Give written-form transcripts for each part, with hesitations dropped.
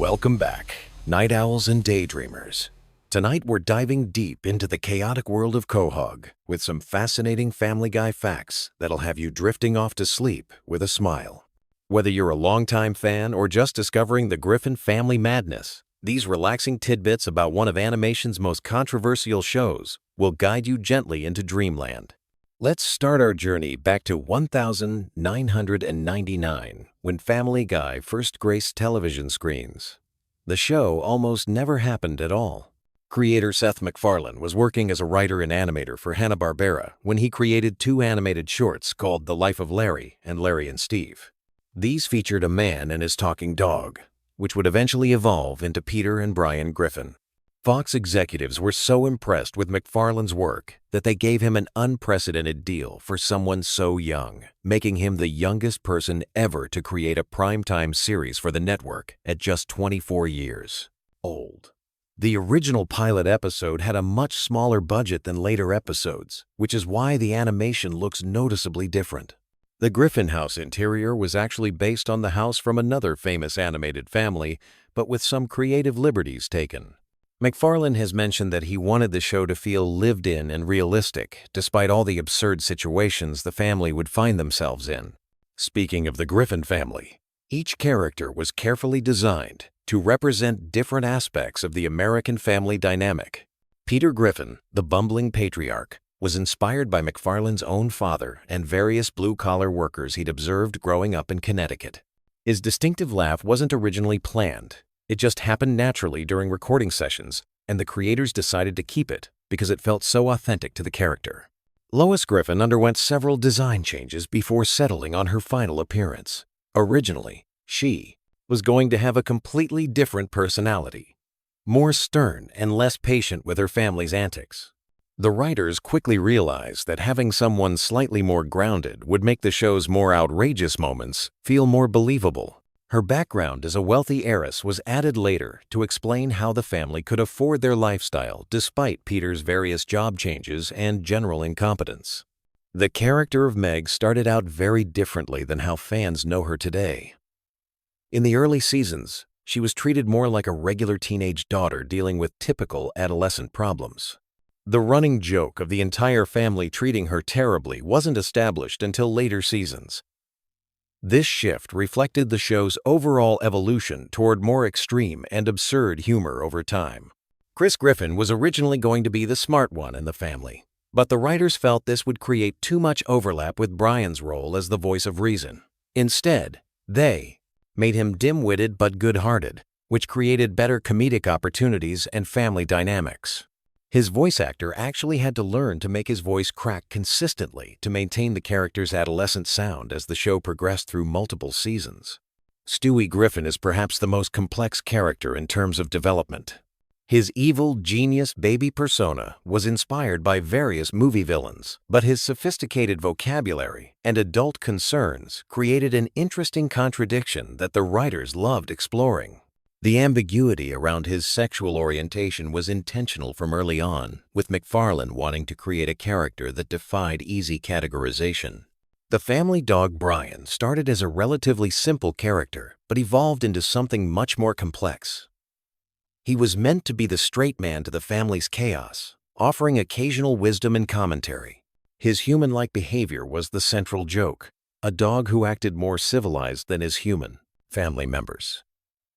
Welcome back, night owls and daydreamers. Tonight we're diving deep into the chaotic world of Quahog with some fascinating Family Guy facts that'll have you drifting off to sleep with a smile. Whether you're a longtime fan or just discovering the Griffin family madness, these relaxing tidbits about one of animation's most controversial shows will guide you gently into dreamland. Let's start our journey back to 1999, when Family Guy first graced television screens. The show almost never happened at all. Creator Seth MacFarlane was working as a writer and animator for Hanna-Barbera when he created two animated shorts called The Life of Larry and Larry and Steve. These featured a man and his talking dog, which would eventually evolve into Peter and Brian Griffin. Fox executives were so impressed with MacFarlane's work that they gave him an unprecedented deal for someone so young, making him the youngest person ever to create a primetime series for the network at just 24 years old. The original pilot episode had a much smaller budget than later episodes, which is why the animation looks noticeably different. The Griffin house interior was actually based on the house from another famous animated family, but with some creative liberties taken. MacFarlane has mentioned that he wanted the show to feel lived in and realistic, despite all the absurd situations the family would find themselves in. Speaking of the Griffin family, each character was carefully designed to represent different aspects of the American family dynamic. Peter Griffin, the bumbling patriarch, was inspired by MacFarlane's own father and various blue-collar workers he'd observed growing up in Connecticut. His distinctive laugh wasn't originally planned. It just happened naturally during recording sessions, and the creators decided to keep it because it felt so authentic to the character. Lois Griffin underwent several design changes before settling on her final appearance. Originally, she was going to have a completely different personality, more stern and less patient with her family's antics. The writers quickly realized that having someone slightly more grounded would make the show's more outrageous moments feel more believable. Her background as a wealthy heiress was added later to explain how the family could afford their lifestyle despite Peter's various job changes and general incompetence. The character of Meg started out very differently than how fans know her today. In the early seasons, she was treated more like a regular teenage daughter dealing with typical adolescent problems. The running joke of the entire family treating her terribly wasn't established until later seasons. This shift reflected the show's overall evolution toward more extreme and absurd humor over time. Chris Griffin was originally going to be the smart one in the family, but the writers felt this would create too much overlap with Brian's role as the voice of reason. Instead, they made him dim-witted but good-hearted, which created better comedic opportunities and family dynamics. His voice actor actually had to learn to make his voice crack consistently to maintain the character's adolescent sound as the show progressed through multiple seasons. Stewie Griffin is perhaps the most complex character in terms of development. His evil, genius baby persona was inspired by various movie villains, but his sophisticated vocabulary and adult concerns created an interesting contradiction that the writers loved exploring. The ambiguity around his sexual orientation was intentional from early on, with MacFarlane wanting to create a character that defied easy categorization. The family dog Brian started as a relatively simple character, but evolved into something much more complex. He was meant to be the straight man to the family's chaos, offering occasional wisdom and commentary. His human-like behavior was the central joke, a dog who acted more civilized than his human family members.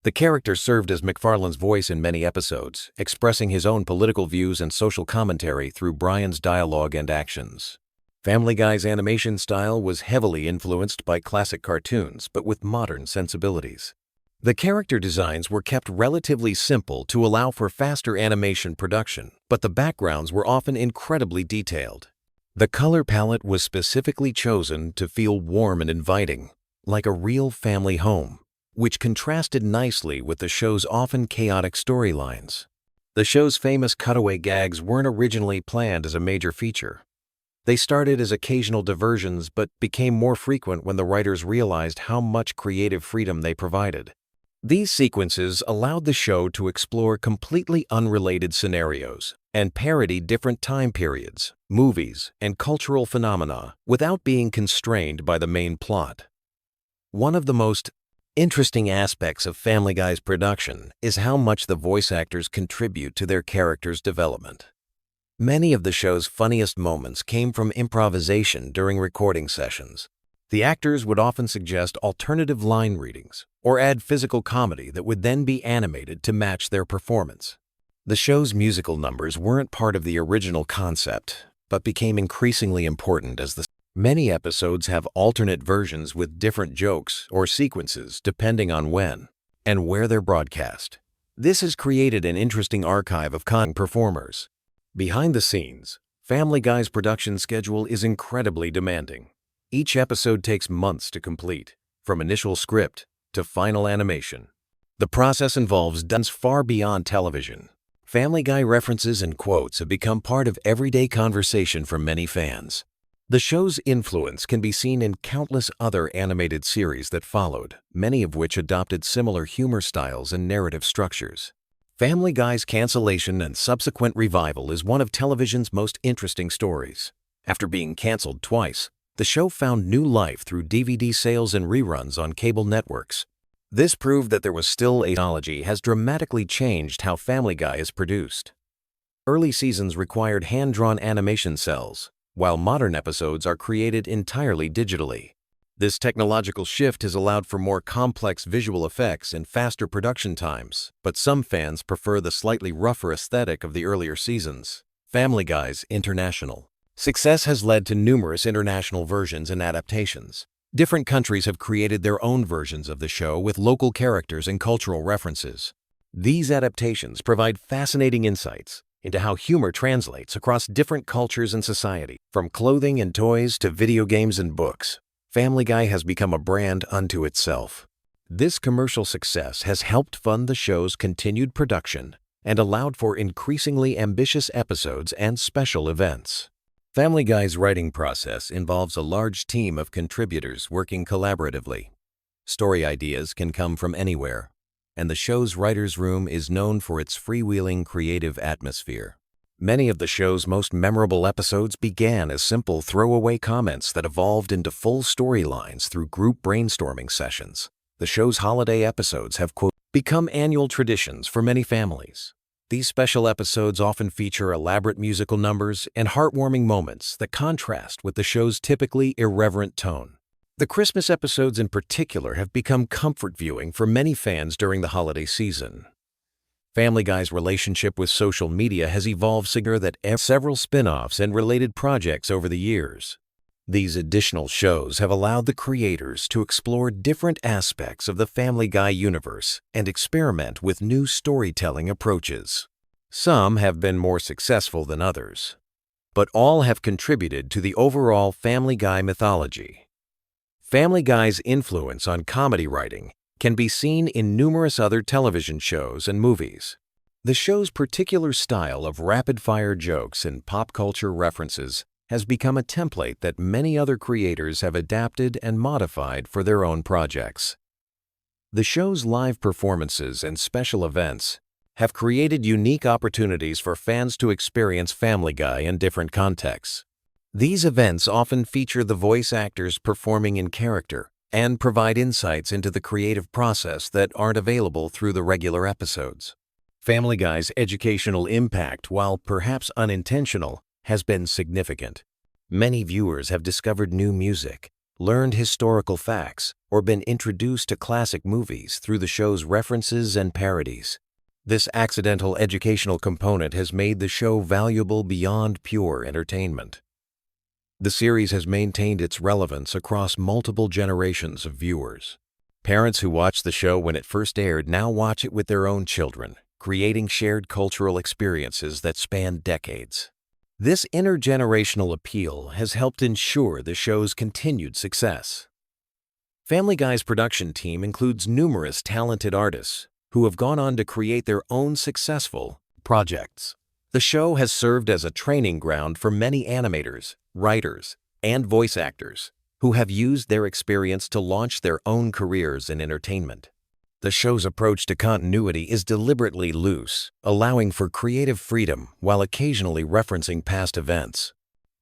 The character served as MacFarlane's voice in many episodes, expressing his own political views and social commentary through Brian's dialogue and actions. Family Guy's animation style was heavily influenced by classic cartoons, but with modern sensibilities. The character designs were kept relatively simple to allow for faster animation production, but the backgrounds were often incredibly detailed. The color palette was specifically chosen to feel warm and inviting, like a real family home, which contrasted nicely with the show's often chaotic storylines. The show's famous cutaway gags weren't originally planned as a major feature. They started as occasional diversions but became more frequent when the writers realized how much creative freedom they provided. These sequences allowed the show to explore completely unrelated scenarios and parody different time periods, movies, and cultural phenomena without being constrained by the main plot. One of the most Interesting aspects of Family Guy's production is how much the voice actors contribute to their characters' development. Many of the show's funniest moments came from improvisation during recording sessions. The actors would often suggest alternative line readings or add physical comedy that would then be animated to match their performance. The show's musical numbers weren't part of the original concept, but became increasingly important as many episodes have alternate versions with different jokes or sequences depending on when and where they're broadcast. This has created an interesting archive of performers. Behind the scenes, Family Guy's production schedule is incredibly demanding. Each episode takes months to complete, from initial script to final animation. The process involves dons far beyond television. Family Guy references and quotes have become part of everyday conversation for many fans. The show's influence can be seen in countless other animated series that followed, many of which adopted similar humor styles and narrative structures. Family Guy's cancellation and subsequent revival is one of television's most interesting stories. After being canceled twice, the show found new life through DVD sales and reruns on cable networks. This proved that there was still technology has dramatically changed how Family Guy is produced. Early seasons required hand-drawn animation cells, while modern episodes are created entirely digitally. This technological shift has allowed for more complex visual effects and faster production times, but some fans prefer the slightly rougher aesthetic of the earlier seasons. Family Guy's international success has led to numerous international versions and adaptations. Different countries have created their own versions of the show with local characters and cultural references. These adaptations provide fascinating insights into how humor translates across different cultures and society. From clothing and toys to video games and books, Family Guy has become a brand unto itself. This commercial success has helped fund the show's continued production and allowed for increasingly ambitious episodes and special events. Family Guy's writing process involves a large team of contributors working collaboratively. Story ideas can come from anywhere, and the show's writer's room is known for its freewheeling creative atmosphere. Many of the show's most memorable episodes began as simple throwaway comments that evolved into full storylines through group brainstorming sessions. The show's holiday episodes have, quote, become annual traditions for many families. These special episodes often feature elaborate musical numbers and heartwarming moments that contrast with the show's typically irreverent tone. The Christmas episodes in particular have become comfort viewing for many fans during the holiday season. Family Guy's relationship with social media has evolved several spin-offs and related projects over the years. These additional shows have allowed the creators to explore different aspects of the Family Guy universe and experiment with new storytelling approaches. Some have been more successful than others, but all have contributed to the overall Family Guy mythology. Family Guy's influence on comedy writing can be seen in numerous other television shows and movies. The show's particular style of rapid-fire jokes and pop culture references has become a template that many other creators have adapted and modified for their own projects. The show's live performances and special events have created unique opportunities for fans to experience Family Guy in different contexts. These events often feature the voice actors performing in character and provide insights into the creative process that aren't available through the regular episodes. Family Guy's educational impact, while perhaps unintentional, has been significant. Many viewers have discovered new music, learned historical facts, or been introduced to classic movies through the show's references and parodies. This accidental educational component has made the show valuable beyond pure entertainment. The series has maintained its relevance across multiple generations of viewers. Parents who watched the show when it first aired now watch it with their own children, creating shared cultural experiences that span decades. This intergenerational appeal has helped ensure the show's continued success. Family Guy's production team includes numerous talented artists who have gone on to create their own successful projects. The show has served as a training ground for many animators, writers, and voice actors who have used their experience to launch their own careers in entertainment. The show's approach to continuity is deliberately loose, allowing for creative freedom while occasionally referencing past events.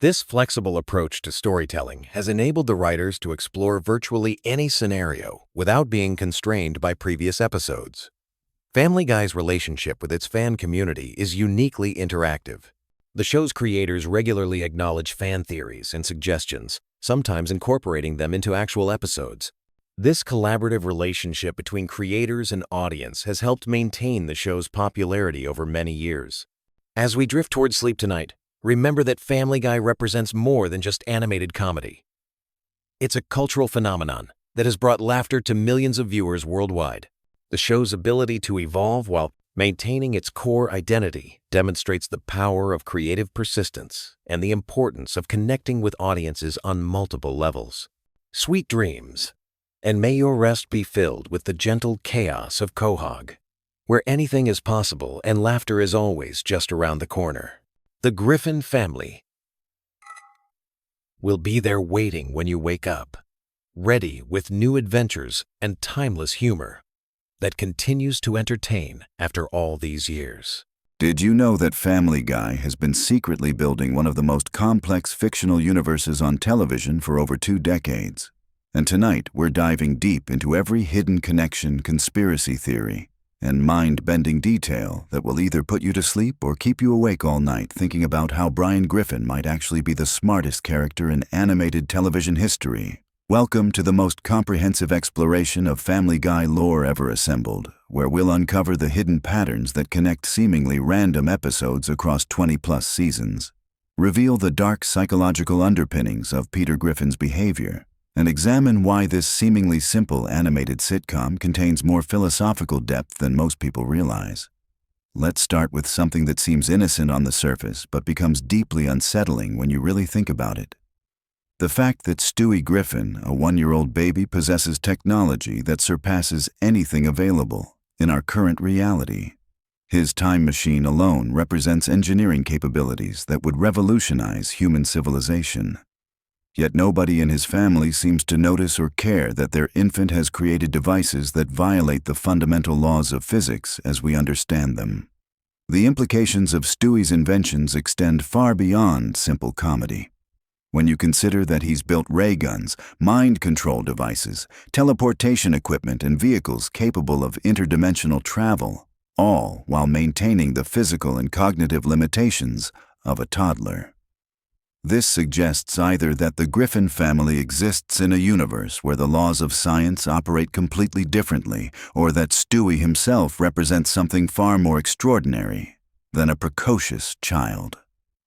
This flexible approach to storytelling has enabled the writers to explore virtually any scenario without being constrained by previous episodes. Family Guy's relationship with its fan community is uniquely interactive. The show's creators regularly acknowledge fan theories and suggestions, sometimes incorporating them into actual episodes. This collaborative relationship between creators and audience has helped maintain the show's popularity over many years. As we drift towards sleep tonight, remember that Family Guy represents more than just animated comedy. It's a cultural phenomenon that has brought laughter to millions of viewers worldwide. The show's ability to evolve while maintaining its core identity demonstrates the power of creative persistence and the importance of connecting with audiences on multiple levels. Sweet dreams, and may your rest be filled with the gentle chaos of Quahog, where anything is possible and laughter is always just around the corner. The Griffin family will be there waiting when you wake up, ready with new adventures and timeless humor that continues to entertain after all these years. Did you know that Family Guy has been secretly building one of the most complex fictional universes on television for over 2 decades? And tonight, we're diving deep into every hidden connection, conspiracy theory, and mind-bending detail that will either put you to sleep or keep you awake all night thinking about how Brian Griffin might actually be the smartest character in animated television history. Welcome to the most comprehensive exploration of Family Guy lore ever assembled, where we'll uncover the hidden patterns that connect seemingly random episodes across 20-plus seasons, reveal the dark psychological underpinnings of Peter Griffin's behavior, and examine why this seemingly simple animated sitcom contains more philosophical depth than most people realize. Let's start with something that seems innocent on the surface but becomes deeply unsettling when you really think about it. The fact that Stewie Griffin, a 1-year-old baby, possesses technology that surpasses anything available in our current reality. His time machine alone represents engineering capabilities that would revolutionize human civilization. Yet nobody in his family seems to notice or care that their infant has created devices that violate the fundamental laws of physics as we understand them. The implications of Stewie's inventions extend far beyond simple comedy. When you consider that he's built ray guns, mind control devices, teleportation equipment, and vehicles capable of interdimensional travel, all while maintaining the physical and cognitive limitations of a toddler. This suggests either that the Griffin family exists in a universe where the laws of science operate completely differently, or that Stewie himself represents something far more extraordinary than a precocious child.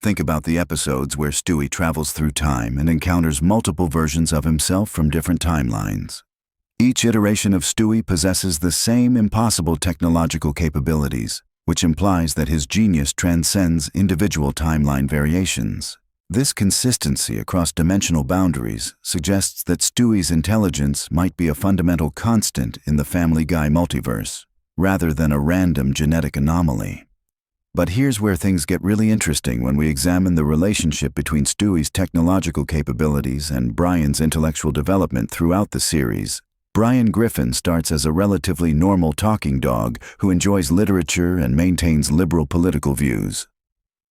Think about the episodes where Stewie travels through time and encounters multiple versions of himself from different timelines. Each iteration of Stewie possesses the same impossible technological capabilities, which implies that his genius transcends individual timeline variations. This consistency across dimensional boundaries suggests that Stewie's intelligence might be a fundamental constant in the Family Guy multiverse, rather than a random genetic anomaly. But here's where things get really interesting when we examine the relationship between Stewie's technological capabilities and Brian's intellectual development throughout the series. Brian Griffin starts as a relatively normal talking dog who enjoys literature and maintains liberal political views.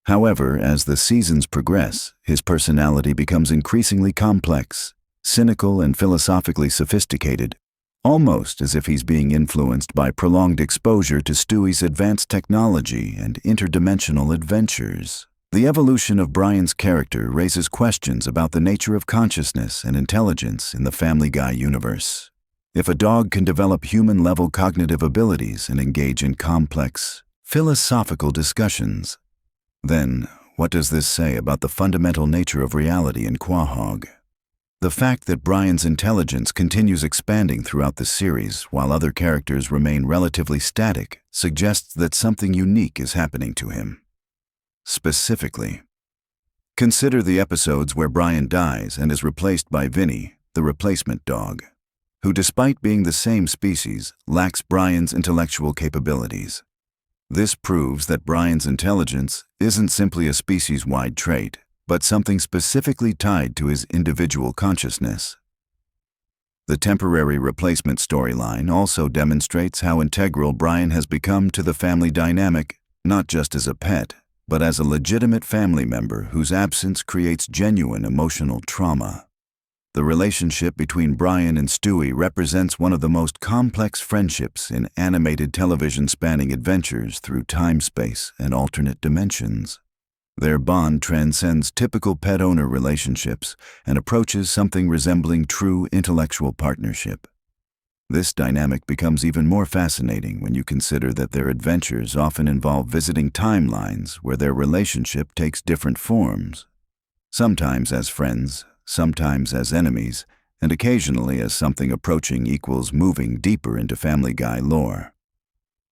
However, as the seasons progress, his personality becomes increasingly complex, cynical, and philosophically sophisticated, almost as if he's being influenced by prolonged exposure to Stewie's advanced technology and interdimensional adventures. The evolution of Brian's character raises questions about the nature of consciousness and intelligence in the Family Guy universe. If a dog can develop human-level cognitive abilities and engage in complex, philosophical discussions, then what does this say about the fundamental nature of reality in Quahog? The fact that Brian's intelligence continues expanding throughout the series while other characters remain relatively static suggests that something unique is happening to him. Specifically, consider the episodes where Brian dies and is replaced by Vinny, the replacement dog, who, despite being the same species, lacks Brian's intellectual capabilities. This proves that Brian's intelligence isn't simply a species-wide trait, but something specifically tied to his individual consciousness. The temporary replacement storyline also demonstrates how integral Brian has become to the family dynamic, not just as a pet, but as a legitimate family member whose absence creates genuine emotional trauma. The relationship between Brian and Stewie represents one of the most complex friendships in animated television, spanning adventures through time, space, and alternate dimensions. Their bond transcends typical pet-owner relationships and approaches something resembling true intellectual partnership. This dynamic becomes even more fascinating when you consider that their adventures often involve visiting timelines where their relationship takes different forms, sometimes as friends, sometimes as enemies, and occasionally as something approaching equals moving deeper into Family Guy lore.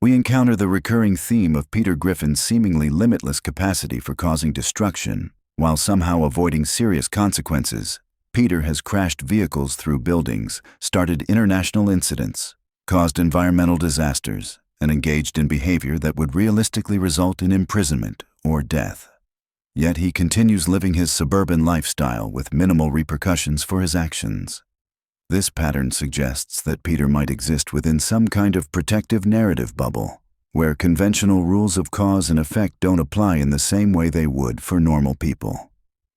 We encounter the recurring theme of Peter Griffin's seemingly limitless capacity for causing destruction, while somehow avoiding serious consequences. Peter has crashed vehicles through buildings, started international incidents, caused environmental disasters, and engaged in behavior that would realistically result in imprisonment or death. Yet he continues living his suburban lifestyle with minimal repercussions for his actions. This pattern suggests that Peter might exist within some kind of protective narrative bubble, where conventional rules of cause and effect don't apply in the same way they would for normal people.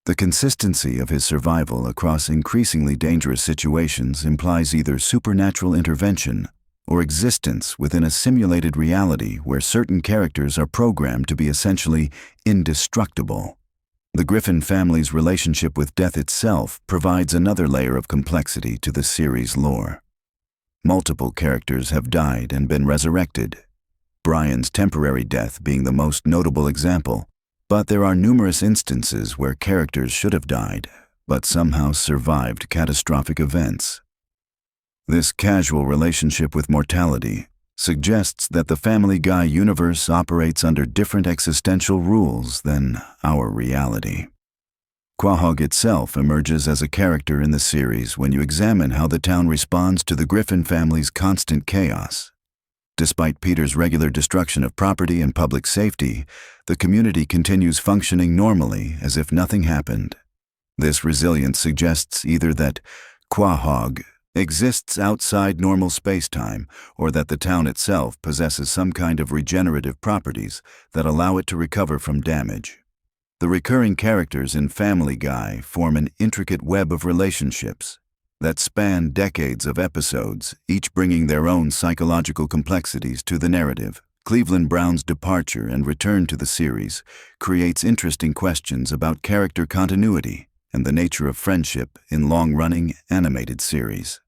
The consistency of his survival across increasingly dangerous situations implies either supernatural intervention or existence within a simulated reality where certain characters are programmed to be essentially indestructible. The Griffin family's relationship with death itself provides another layer of complexity to the series' lore. Multiple characters have died and been resurrected, Brian's temporary death being the most notable example, but there are numerous instances where characters should have died, but somehow survived catastrophic events. This casual relationship with mortality suggests that the Family Guy universe operates under different existential rules than our reality. Quahog itself emerges as a character in the series when you examine how the town responds to the Griffin family's constant chaos. Despite Peter's regular destruction of property and public safety, the community continues functioning normally as if nothing happened. This resilience suggests either that Quahog exists outside normal space-time, or that the town itself possesses some kind of regenerative properties that allow it to recover from damage. The recurring characters in Family Guy form an intricate web of relationships that span decades of episodes, each bringing their own psychological complexities to the narrative. Cleveland Brown's departure and return to the series creates interesting questions about character continuity and the nature of friendship in long-running animated series.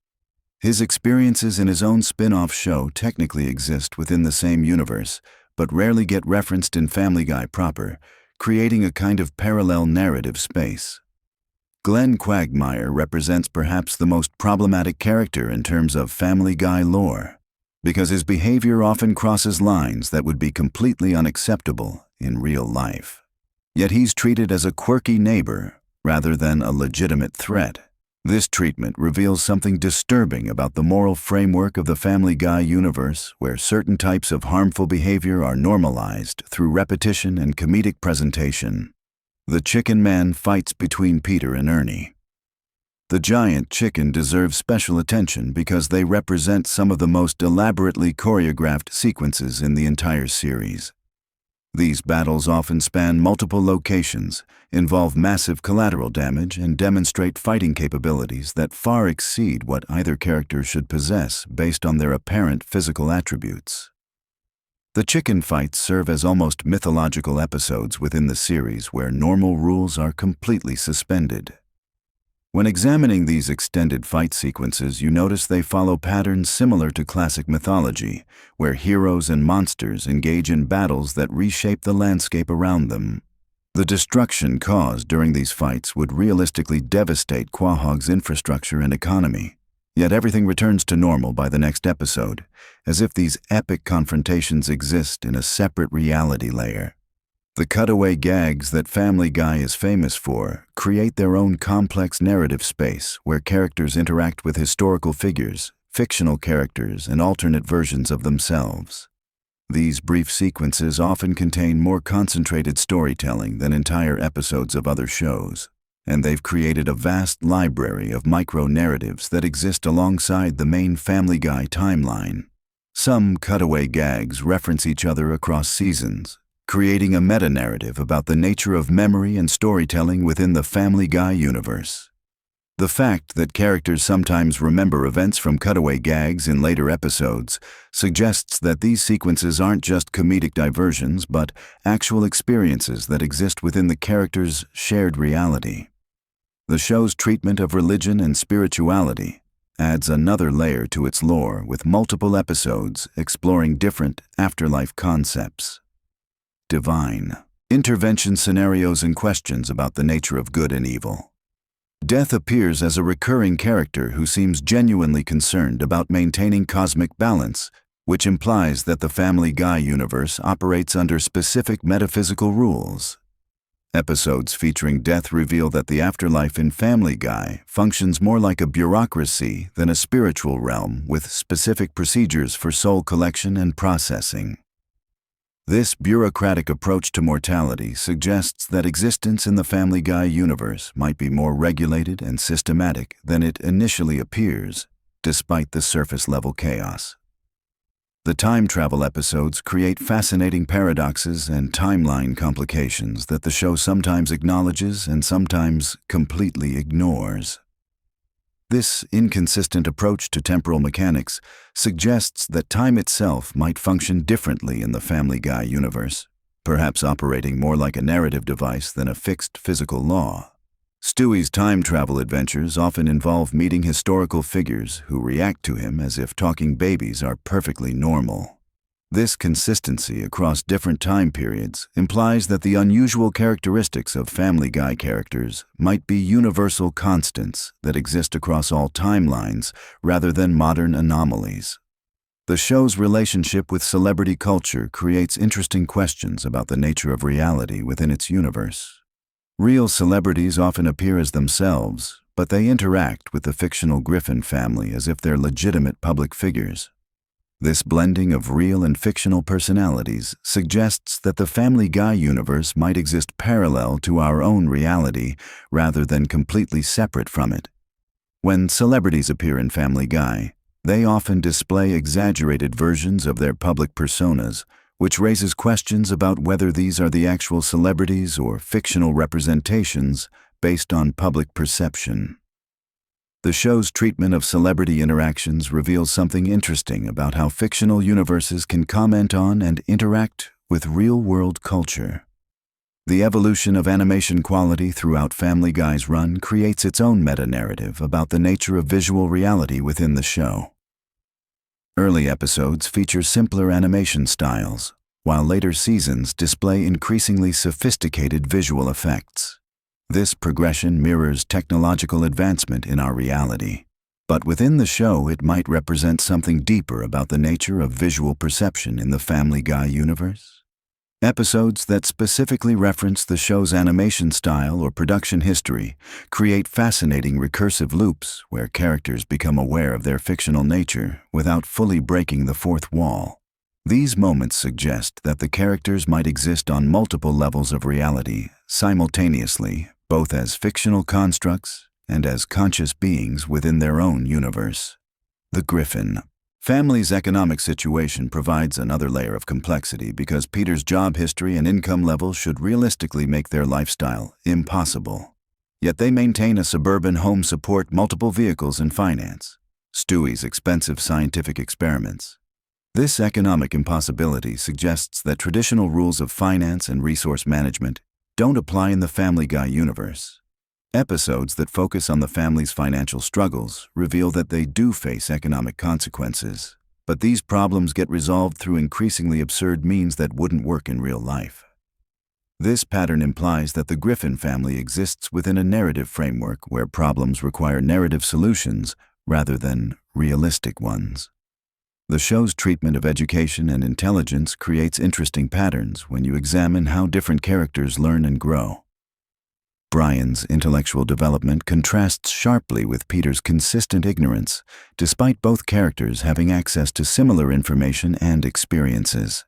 His experiences in his own spin-off show technically exist within the same universe, but rarely get referenced in Family Guy proper, creating a kind of parallel narrative space. Glenn Quagmire represents perhaps the most problematic character in terms of Family Guy lore, because his behavior often crosses lines that would be completely unacceptable in real life. Yet he's treated as a quirky neighbor rather than a legitimate threat. This treatment reveals something disturbing about the moral framework of the Family Guy universe, where certain types of harmful behavior are normalized through repetition and comedic presentation. The Chicken Man fights between Peter and Ernie. The giant chicken deserves special attention because they represent some of the most elaborately choreographed sequences in the entire series. These battles often span multiple locations, involve massive collateral damage, and demonstrate fighting capabilities that far exceed what either character should possess based on their apparent physical attributes. The chicken fights serve as almost mythological episodes within the series where normal rules are completely suspended. When examining these extended fight sequences, you notice they follow patterns similar to classic mythology, where heroes and monsters engage in battles that reshape the landscape around them. The destruction caused during these fights would realistically devastate Quahog's infrastructure and economy. Yet everything returns to normal by the next episode, as if these epic confrontations exist in a separate reality layer. The cutaway gags that Family Guy is famous for create their own complex narrative space where characters interact with historical figures, fictional characters, and alternate versions of themselves. These brief sequences often contain more concentrated storytelling than entire episodes of other shows, and they've created a vast library of micro-narratives that exist alongside the main Family Guy timeline. Some cutaway gags reference each other across seasons, creating a meta-narrative about the nature of memory and storytelling within the Family Guy universe. The fact that characters sometimes remember events from cutaway gags in later episodes suggests that these sequences aren't just comedic diversions but actual experiences that exist within the characters' shared reality. The show's treatment of religion and spirituality adds another layer to its lore, with multiple episodes exploring different afterlife concepts. Divine intervention scenarios and questions about the nature of good and evil. Death appears as a recurring character who seems genuinely concerned about maintaining cosmic balance, which implies that the Family Guy universe operates under specific metaphysical rules. Episodes featuring death reveal that the afterlife in Family Guy functions more like a bureaucracy than a spiritual realm with specific procedures for soul collection and processing. This bureaucratic approach to mortality suggests that existence in the Family Guy universe might be more regulated and systematic than it initially appears, despite the surface-level chaos. The time travel episodes create fascinating paradoxes and timeline complications that the show sometimes acknowledges and sometimes completely ignores. This inconsistent approach to temporal mechanics suggests that time itself might function differently in the Family Guy universe, perhaps operating more like a narrative device than a fixed physical law. Stewie's time travel adventures often involve meeting historical figures who react to him as if talking babies are perfectly normal. This consistency across different time periods implies that the unusual characteristics of Family Guy characters might be universal constants that exist across all timelines rather than modern anomalies. The show's relationship with celebrity culture creates interesting questions about the nature of reality within its universe. Real celebrities often appear as themselves, but they interact with the fictional Griffin family as if they're legitimate public figures. This blending of real and fictional personalities suggests that the Family Guy universe might exist parallel to our own reality rather than completely separate from it. When celebrities appear in Family Guy, they often display exaggerated versions of their public personas, which raises questions about whether these are the actual celebrities or fictional representations based on public perception. The show's treatment of celebrity interactions reveals something interesting about how fictional universes can comment on and interact with real-world culture. The evolution of animation quality throughout Family Guy's run creates its own meta-narrative about the nature of visual reality within the show. Early episodes feature simpler animation styles, while later seasons display increasingly sophisticated visual effects. This progression mirrors technological advancement in our reality, but within the show it might represent something deeper about the nature of visual perception in the Family Guy universe. Episodes that specifically reference the show's animation style or production history create fascinating recursive loops where characters become aware of their fictional nature without fully breaking the fourth wall. These moments suggest that the characters might exist on multiple levels of reality simultaneously, both as fictional constructs and as conscious beings within their own universe. The Griffin family's economic situation provides another layer of complexity because Peter's job history and income level should realistically make their lifestyle impossible. Yet they maintain a suburban home, support multiple vehicles, and finance Stewie's expensive scientific experiments. This economic impossibility suggests that traditional rules of finance and resource management don't apply in the Family Guy universe. Episodes that focus on the family's financial struggles reveal that they do face economic consequences, but these problems get resolved through increasingly absurd means that wouldn't work in real life. This pattern implies that the Griffin family exists within a narrative framework where problems require narrative solutions rather than realistic ones. The show's treatment of education and intelligence creates interesting patterns when you examine how different characters learn and grow. Brian's intellectual development contrasts sharply with Peter's consistent ignorance, despite both characters having access to similar information and experiences.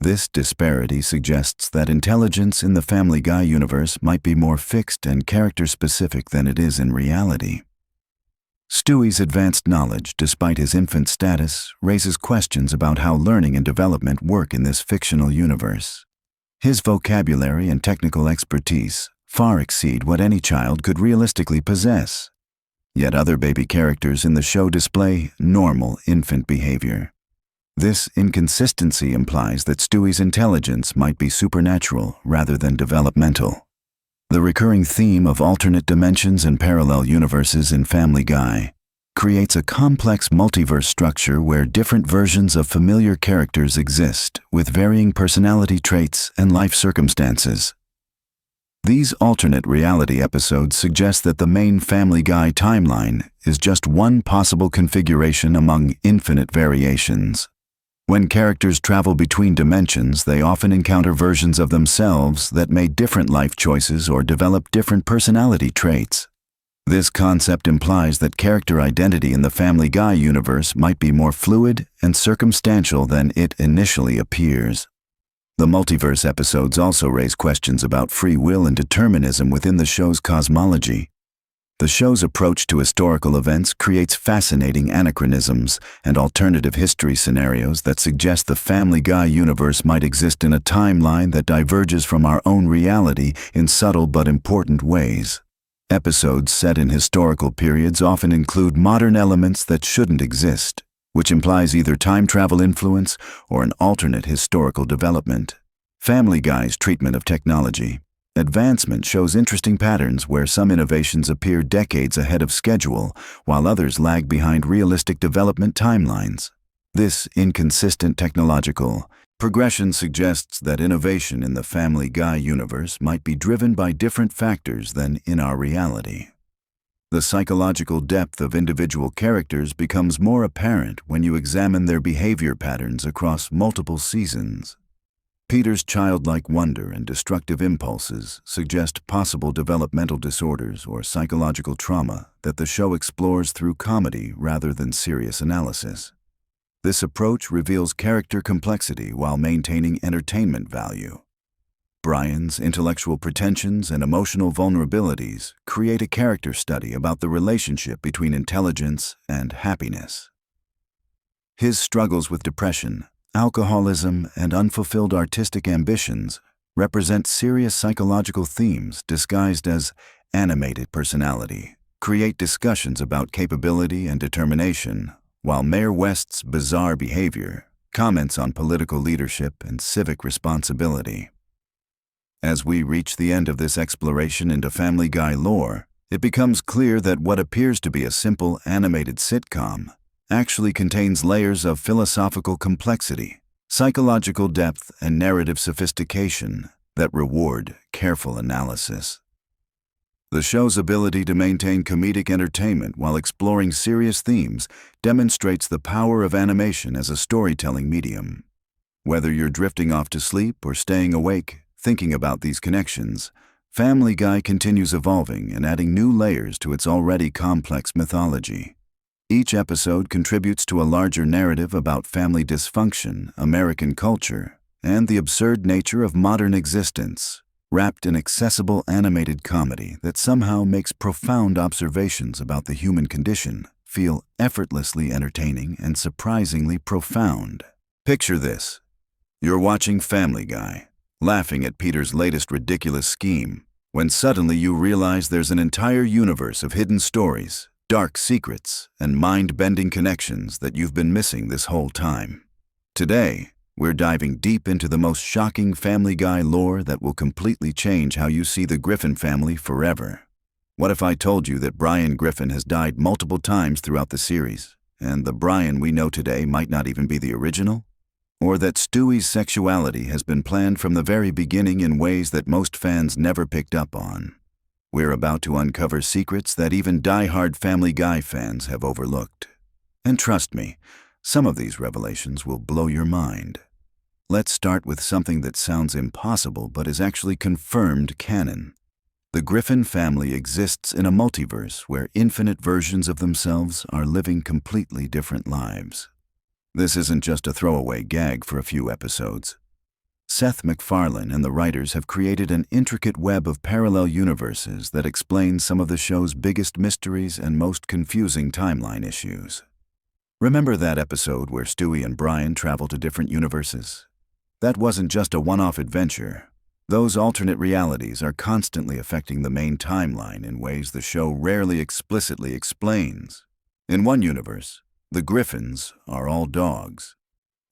This disparity suggests that intelligence in the Family Guy universe might be more fixed and character-specific than it is in reality. Stewie's advanced knowledge, despite his infant status, raises questions about how learning and development work in this fictional universe. His vocabulary and technical expertise far exceed what any child could realistically possess. Yet other baby characters in the show display normal infant behavior. This inconsistency implies that Stewie's intelligence might be supernatural rather than developmental. The recurring theme of alternate dimensions and parallel universes in Family Guy creates a complex multiverse structure where different versions of familiar characters exist with varying personality traits and life circumstances. These alternate reality episodes suggest that the main Family Guy timeline is just one possible configuration among infinite variations. When characters travel between dimensions, they often encounter versions of themselves that made different life choices or develop different personality traits. This concept implies that character identity in the Family Guy universe might be more fluid and circumstantial than it initially appears. The multiverse episodes also raise questions about free will and determinism within the show's cosmology. The show's approach to historical events creates fascinating anachronisms and alternative history scenarios that suggest the Family Guy universe might exist in a timeline that diverges from our own reality in subtle but important ways. Episodes set in historical periods often include modern elements that shouldn't exist, which implies either time travel influence or an alternate historical development. Family Guy's treatment of technology advancement shows interesting patterns where some innovations appear decades ahead of schedule, while others lag behind realistic development timelines. This inconsistent technological progression suggests that innovation in the Family Guy universe might be driven by different factors than in our reality. The psychological depth of individual characters becomes more apparent when you examine their behavior patterns across multiple seasons. Peter's childlike wonder and destructive impulses suggest possible developmental disorders or psychological trauma that the show explores through comedy rather than serious analysis. This approach reveals character complexity while maintaining entertainment value. Brian's intellectual pretensions and emotional vulnerabilities create a character study about the relationship between intelligence and happiness. His struggles with depression, alcoholism, and unfulfilled artistic ambitions represent serious psychological themes disguised as animated personality, create discussions about capability and determination, while Mayor West's bizarre behavior comments on political leadership and civic responsibility. As we reach the end of this exploration into Family Guy lore, it becomes clear that what appears to be a simple animated sitcom actually contains layers of philosophical complexity, psychological depth, and narrative sophistication that reward careful analysis. The show's ability to maintain comedic entertainment while exploring serious themes demonstrates the power of animation as a storytelling medium. Whether you're drifting off to sleep or staying awake, thinking about these connections, Family Guy continues evolving and adding new layers to its already complex mythology. Each episode contributes to a larger narrative about family dysfunction, American culture, and the absurd nature of modern existence, wrapped in accessible animated comedy that somehow makes profound observations about the human condition feel effortlessly entertaining and surprisingly profound. Picture this. You're watching Family Guy, laughing at Peter's latest ridiculous scheme, when suddenly you realize there's an entire universe of hidden stories, dark secrets, and mind-bending connections that you've been missing this whole time. Today, we're diving deep into the most shocking Family Guy lore that will completely change how you see the Griffin family forever. What if I told you that Brian Griffin has died multiple times throughout the series, and the Brian we know today might not even be the original? Or that Stewie's sexuality has been planned from the very beginning in ways that most fans never picked up on? We're about to uncover secrets that even die-hard Family Guy fans have overlooked. And trust me, some of these revelations will blow your mind. Let's start with something that sounds impossible but is actually confirmed canon. The Griffin family exists in a multiverse where infinite versions of themselves are living completely different lives. This isn't just a throwaway gag for a few episodes. Seth MacFarlane and the writers have created an intricate web of parallel universes that explain some of the show's biggest mysteries and most confusing timeline issues. Remember that episode where Stewie and Brian travel to different universes? That wasn't just a one-off adventure. Those alternate realities are constantly affecting the main timeline in ways the show rarely explicitly explains. In one universe, the Griffins are all dogs.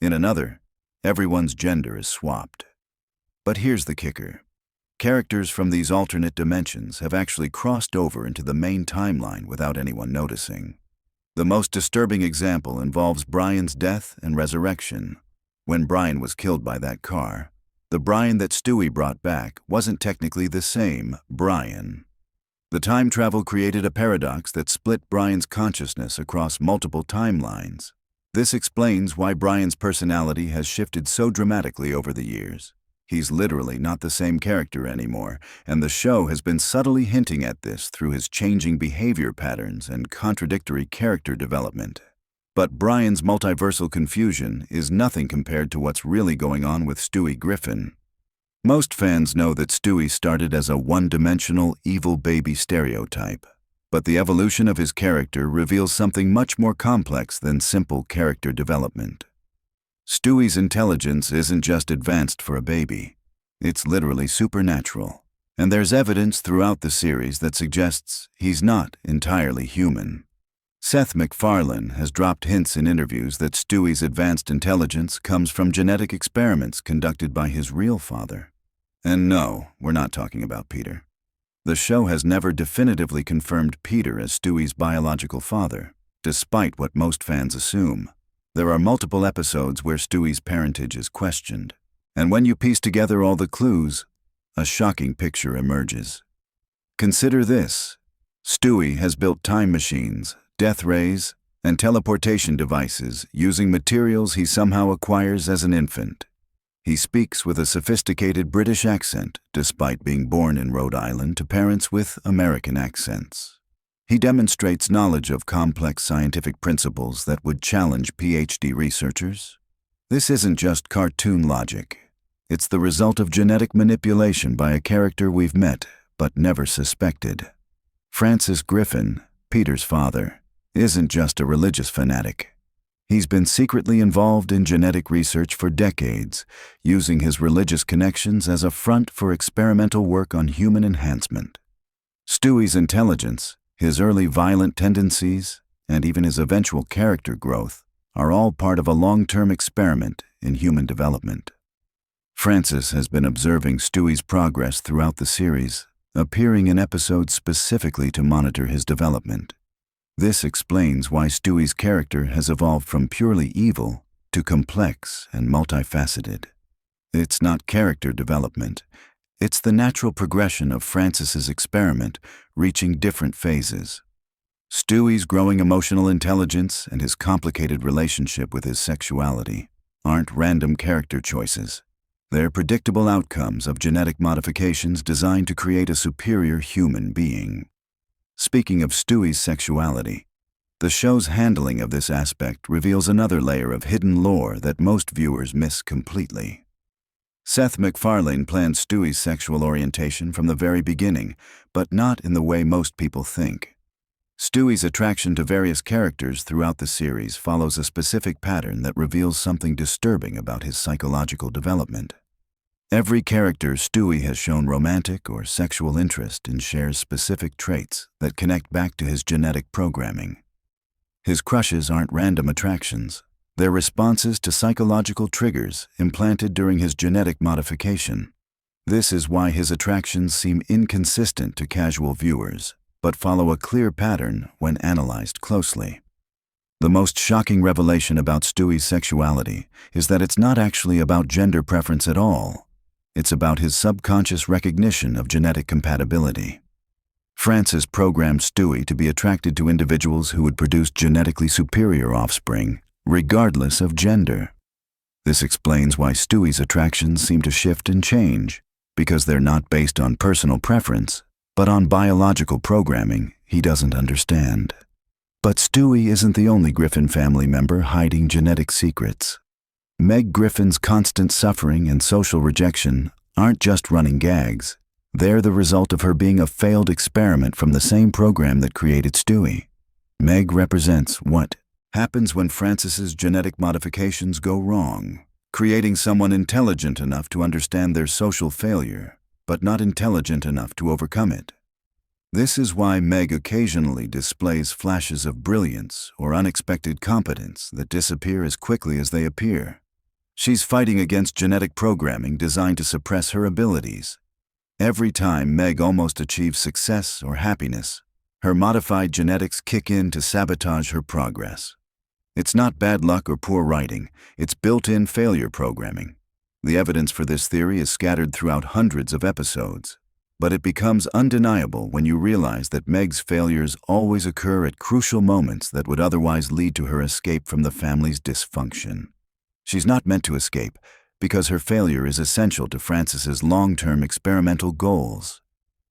In another, everyone's gender is swapped. But here's the kicker. Characters from these alternate dimensions have actually crossed over into the main timeline without anyone noticing. The most disturbing example involves Brian's death and resurrection. When Brian was killed by that car, the Brian that Stewie brought back wasn't technically the same Brian. The time travel created a paradox that split Brian's consciousness across multiple timelines. This explains why Brian's personality has shifted so dramatically over the years. He's literally not the same character anymore, and the show has been subtly hinting at this through his changing behavior patterns and contradictory character development. But Brian's multiversal confusion is nothing compared to what's really going on with Stewie Griffin. Most fans know that Stewie started as a one-dimensional evil baby stereotype, but the evolution of his character reveals something much more complex than simple character development. Stewie's intelligence isn't just advanced for a baby. It's literally supernatural, and there's evidence throughout the series that suggests he's not entirely human. Seth MacFarlane has dropped hints in interviews that Stewie's advanced intelligence comes from genetic experiments conducted by his real father. And no, we're not talking about Peter. The show has never definitively confirmed Peter as Stewie's biological father, despite what most fans assume. There are multiple episodes where Stewie's parentage is questioned, and when you piece together all the clues, a shocking picture emerges. Consider this. Stewie has built time machines, death rays, and teleportation devices using materials he somehow acquires as an infant. He speaks with a sophisticated British accent, despite being born in Rhode Island to parents with American accents. He demonstrates knowledge of complex scientific principles that would challenge PhD researchers. This isn't just cartoon logic. It's the result of genetic manipulation by a character we've met but never suspected. Francis Griffin, Peter's father, isn't just a religious fanatic. He's been secretly involved in genetic research for decades, using his religious connections as a front for experimental work on human enhancement. Stewie's intelligence, his early violent tendencies, and even his eventual character growth are all part of a long-term experiment in human development. Francis has been observing Stewie's progress throughout the series, appearing in episodes specifically to monitor his development. This explains why Stewie's character has evolved from purely evil to complex and multifaceted. It's not character development. It's the natural progression of Francis's experiment reaching different phases. Stewie's growing emotional intelligence and his complicated relationship with his sexuality aren't random character choices. They're predictable outcomes of genetic modifications designed to create a superior human being. Speaking of Stewie's sexuality, the show's handling of this aspect reveals another layer of hidden lore that most viewers miss completely. Seth MacFarlane planned Stewie's sexual orientation from the very beginning, but not in the way most people think. Stewie's attraction to various characters throughout the series follows a specific pattern that reveals something disturbing about his psychological development. Every character Stewie has shown romantic or sexual interest in shares specific traits that connect back to his genetic programming. His crushes aren't random attractions. They're responses to psychological triggers implanted during his genetic modification. This is why his attractions seem inconsistent to casual viewers, but follow a clear pattern when analyzed closely. The most shocking revelation about Stewie's sexuality is that it's not actually about gender preference at all. It's about his subconscious recognition of genetic compatibility. Francis programmed Stewie to be attracted to individuals who would produce genetically superior offspring, regardless of gender. This explains why Stewie's attractions seem to shift and change, because they're not based on personal preference, but on biological programming he doesn't understand. But Stewie isn't the only Griffin family member hiding genetic secrets. Meg Griffin's constant suffering and social rejection aren't just running gags. They're the result of her being a failed experiment from the same program that created Stewie. Meg represents what happens when Francis's genetic modifications go wrong, creating someone intelligent enough to understand their social failure, but not intelligent enough to overcome it. This is why Meg occasionally displays flashes of brilliance or unexpected competence that disappear as quickly as they appear. She's fighting against genetic programming designed to suppress her abilities. Every time Meg almost achieves success or happiness, her modified genetics kick in to sabotage her progress. It's not bad luck or poor writing, it's built-in failure programming. The evidence for this theory is scattered throughout hundreds of episodes, but it becomes undeniable when you realize that Meg's failures always occur at crucial moments that would otherwise lead to her escape from the family's dysfunction. She's not meant to escape because her failure is essential to Francis's long-term experimental goals.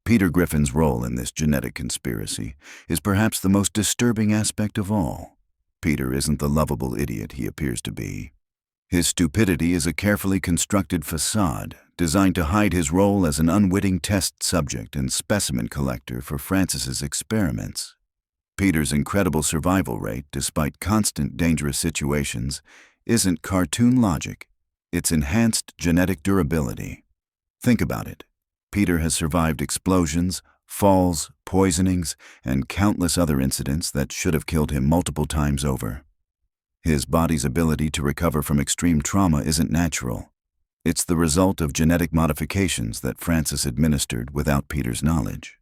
Peter Griffin's role in this genetic conspiracy is perhaps the most disturbing aspect of all. Peter isn't the lovable idiot he appears to be. His stupidity is a carefully constructed facade designed to hide his role as an unwitting test subject and specimen collector for Francis's experiments. Peter's incredible survival rate, despite constant dangerous situations, isn't cartoon logic. It's enhanced genetic durability. Think about it. Peter has survived explosions, falls, poisonings, and countless other incidents that should have killed him multiple times over. His body's ability to recover from extreme trauma isn't natural. It's the result of genetic modifications that Francis administered without Peter's knowledge.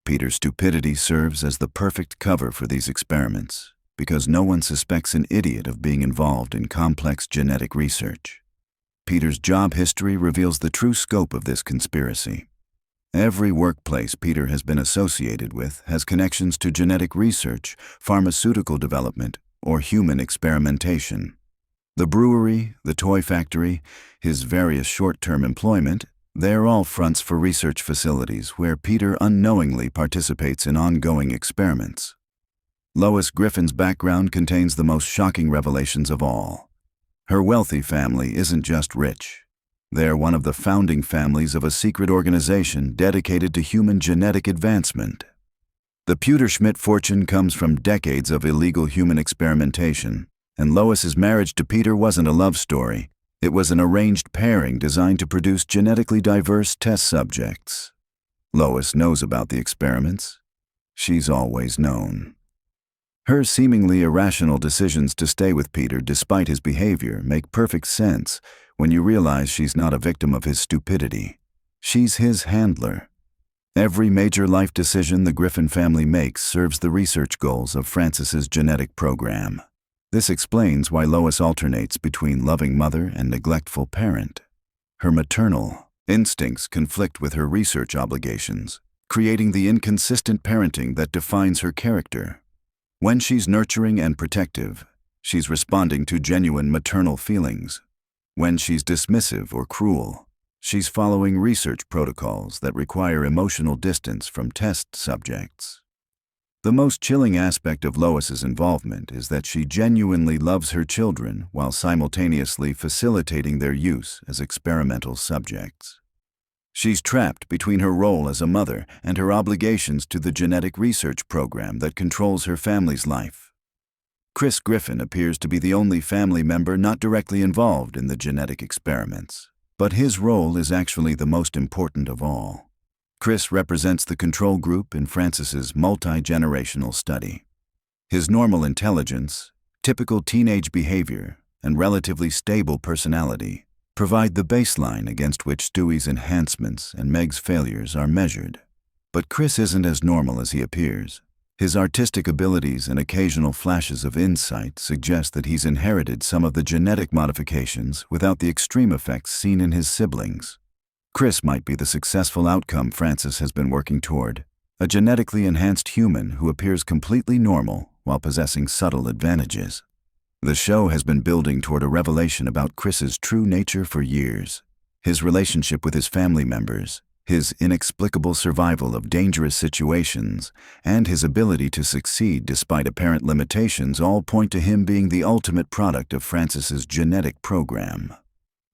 Peter's stupidity serves as the perfect cover for these experiments, because no one suspects an idiot of being involved in complex genetic research. Peter's job history reveals the true scope of this conspiracy. Every workplace Peter has been associated with has connections to genetic research, pharmaceutical development, or human experimentation. The brewery, the toy factory, his various short-term employment, they're all fronts for research facilities where Peter unknowingly participates in ongoing experiments. Lois Griffin's background contains the most shocking revelations of all. Her wealthy family isn't just rich. They're one of the founding families of a secret organization dedicated to human genetic advancement. The Pewterschmidt fortune comes from decades of illegal human experimentation, and Lois's marriage to Peter wasn't a love story. It was an arranged pairing designed to produce genetically diverse test subjects. Lois knows about the experiments. She's always known. Her seemingly irrational decisions to stay with Peter despite his behavior make perfect sense when you realize she's not a victim of his stupidity. She's his handler. Every major life decision the Griffin family makes serves the research goals of Francis's genetic program. This explains why Lois alternates between loving mother and neglectful parent. Her maternal instincts conflict with her research obligations, creating the inconsistent parenting that defines her character. When she's nurturing and protective, she's responding to genuine maternal feelings. When she's dismissive or cruel, she's following research protocols that require emotional distance from test subjects. The most chilling aspect of Lois's involvement is that she genuinely loves her children while simultaneously facilitating their use as experimental subjects. She's trapped between her role as a mother and her obligations to the genetic research program that controls her family's life. Chris Griffin appears to be the only family member not directly involved in the genetic experiments, but his role is actually the most important of all. Chris represents the control group in Francis's multi-generational study. His normal intelligence, typical teenage behavior, and relatively stable personality provide the baseline against which Stewie's enhancements and Meg's failures are measured. But Chris isn't as normal as he appears. His artistic abilities and occasional flashes of insight suggest that he's inherited some of the genetic modifications without the extreme effects seen in his siblings. Chris might be the successful outcome Francis has been working toward, a genetically enhanced human who appears completely normal while possessing subtle advantages. The show has been building toward a revelation about Chris's true nature for years. His relationship with his family members, his inexplicable survival of dangerous situations, and his ability to succeed despite apparent limitations all point to him being the ultimate product of Francis's genetic program.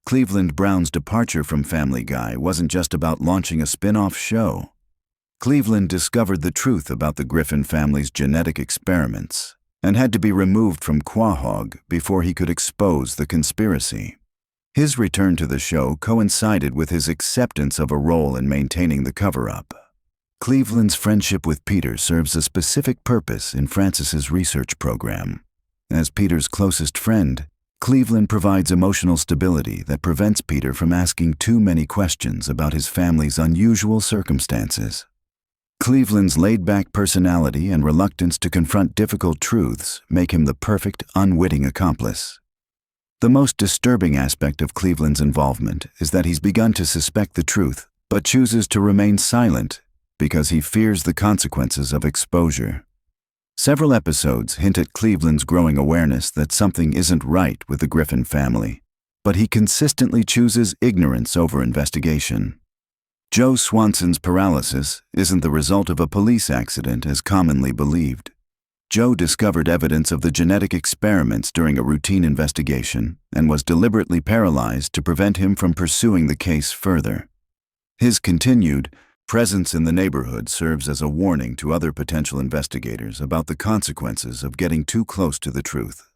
Cleveland Brown's departure from Family Guy wasn't just about launching a spin-off show. Cleveland discovered the truth about the Griffin family's genetic experiments and had to be removed from Quahog before he could expose the conspiracy. His return to the show coincided with his acceptance of a role in maintaining the cover-up. Cleveland's friendship with Peter serves a specific purpose in Francis's research program. As Peter's closest friend, Cleveland provides emotional stability that prevents Peter from asking too many questions about his family's unusual circumstances. Cleveland's laid-back personality and reluctance to confront difficult truths make him the perfect, unwitting accomplice. The most disturbing aspect of Cleveland's involvement is that he's begun to suspect the truth, but chooses to remain silent because he fears the consequences of exposure. Several episodes hint at Cleveland's growing awareness that something isn't right with the Griffin family, but he consistently chooses ignorance over investigation. Joe Swanson's paralysis isn't the result of a police accident as commonly believed. Joe discovered evidence of the genetic experiments during a routine investigation and was deliberately paralyzed to prevent him from pursuing the case further. His continued presence in the neighborhood serves as a warning to other potential investigators about the consequences of getting too close to the truth.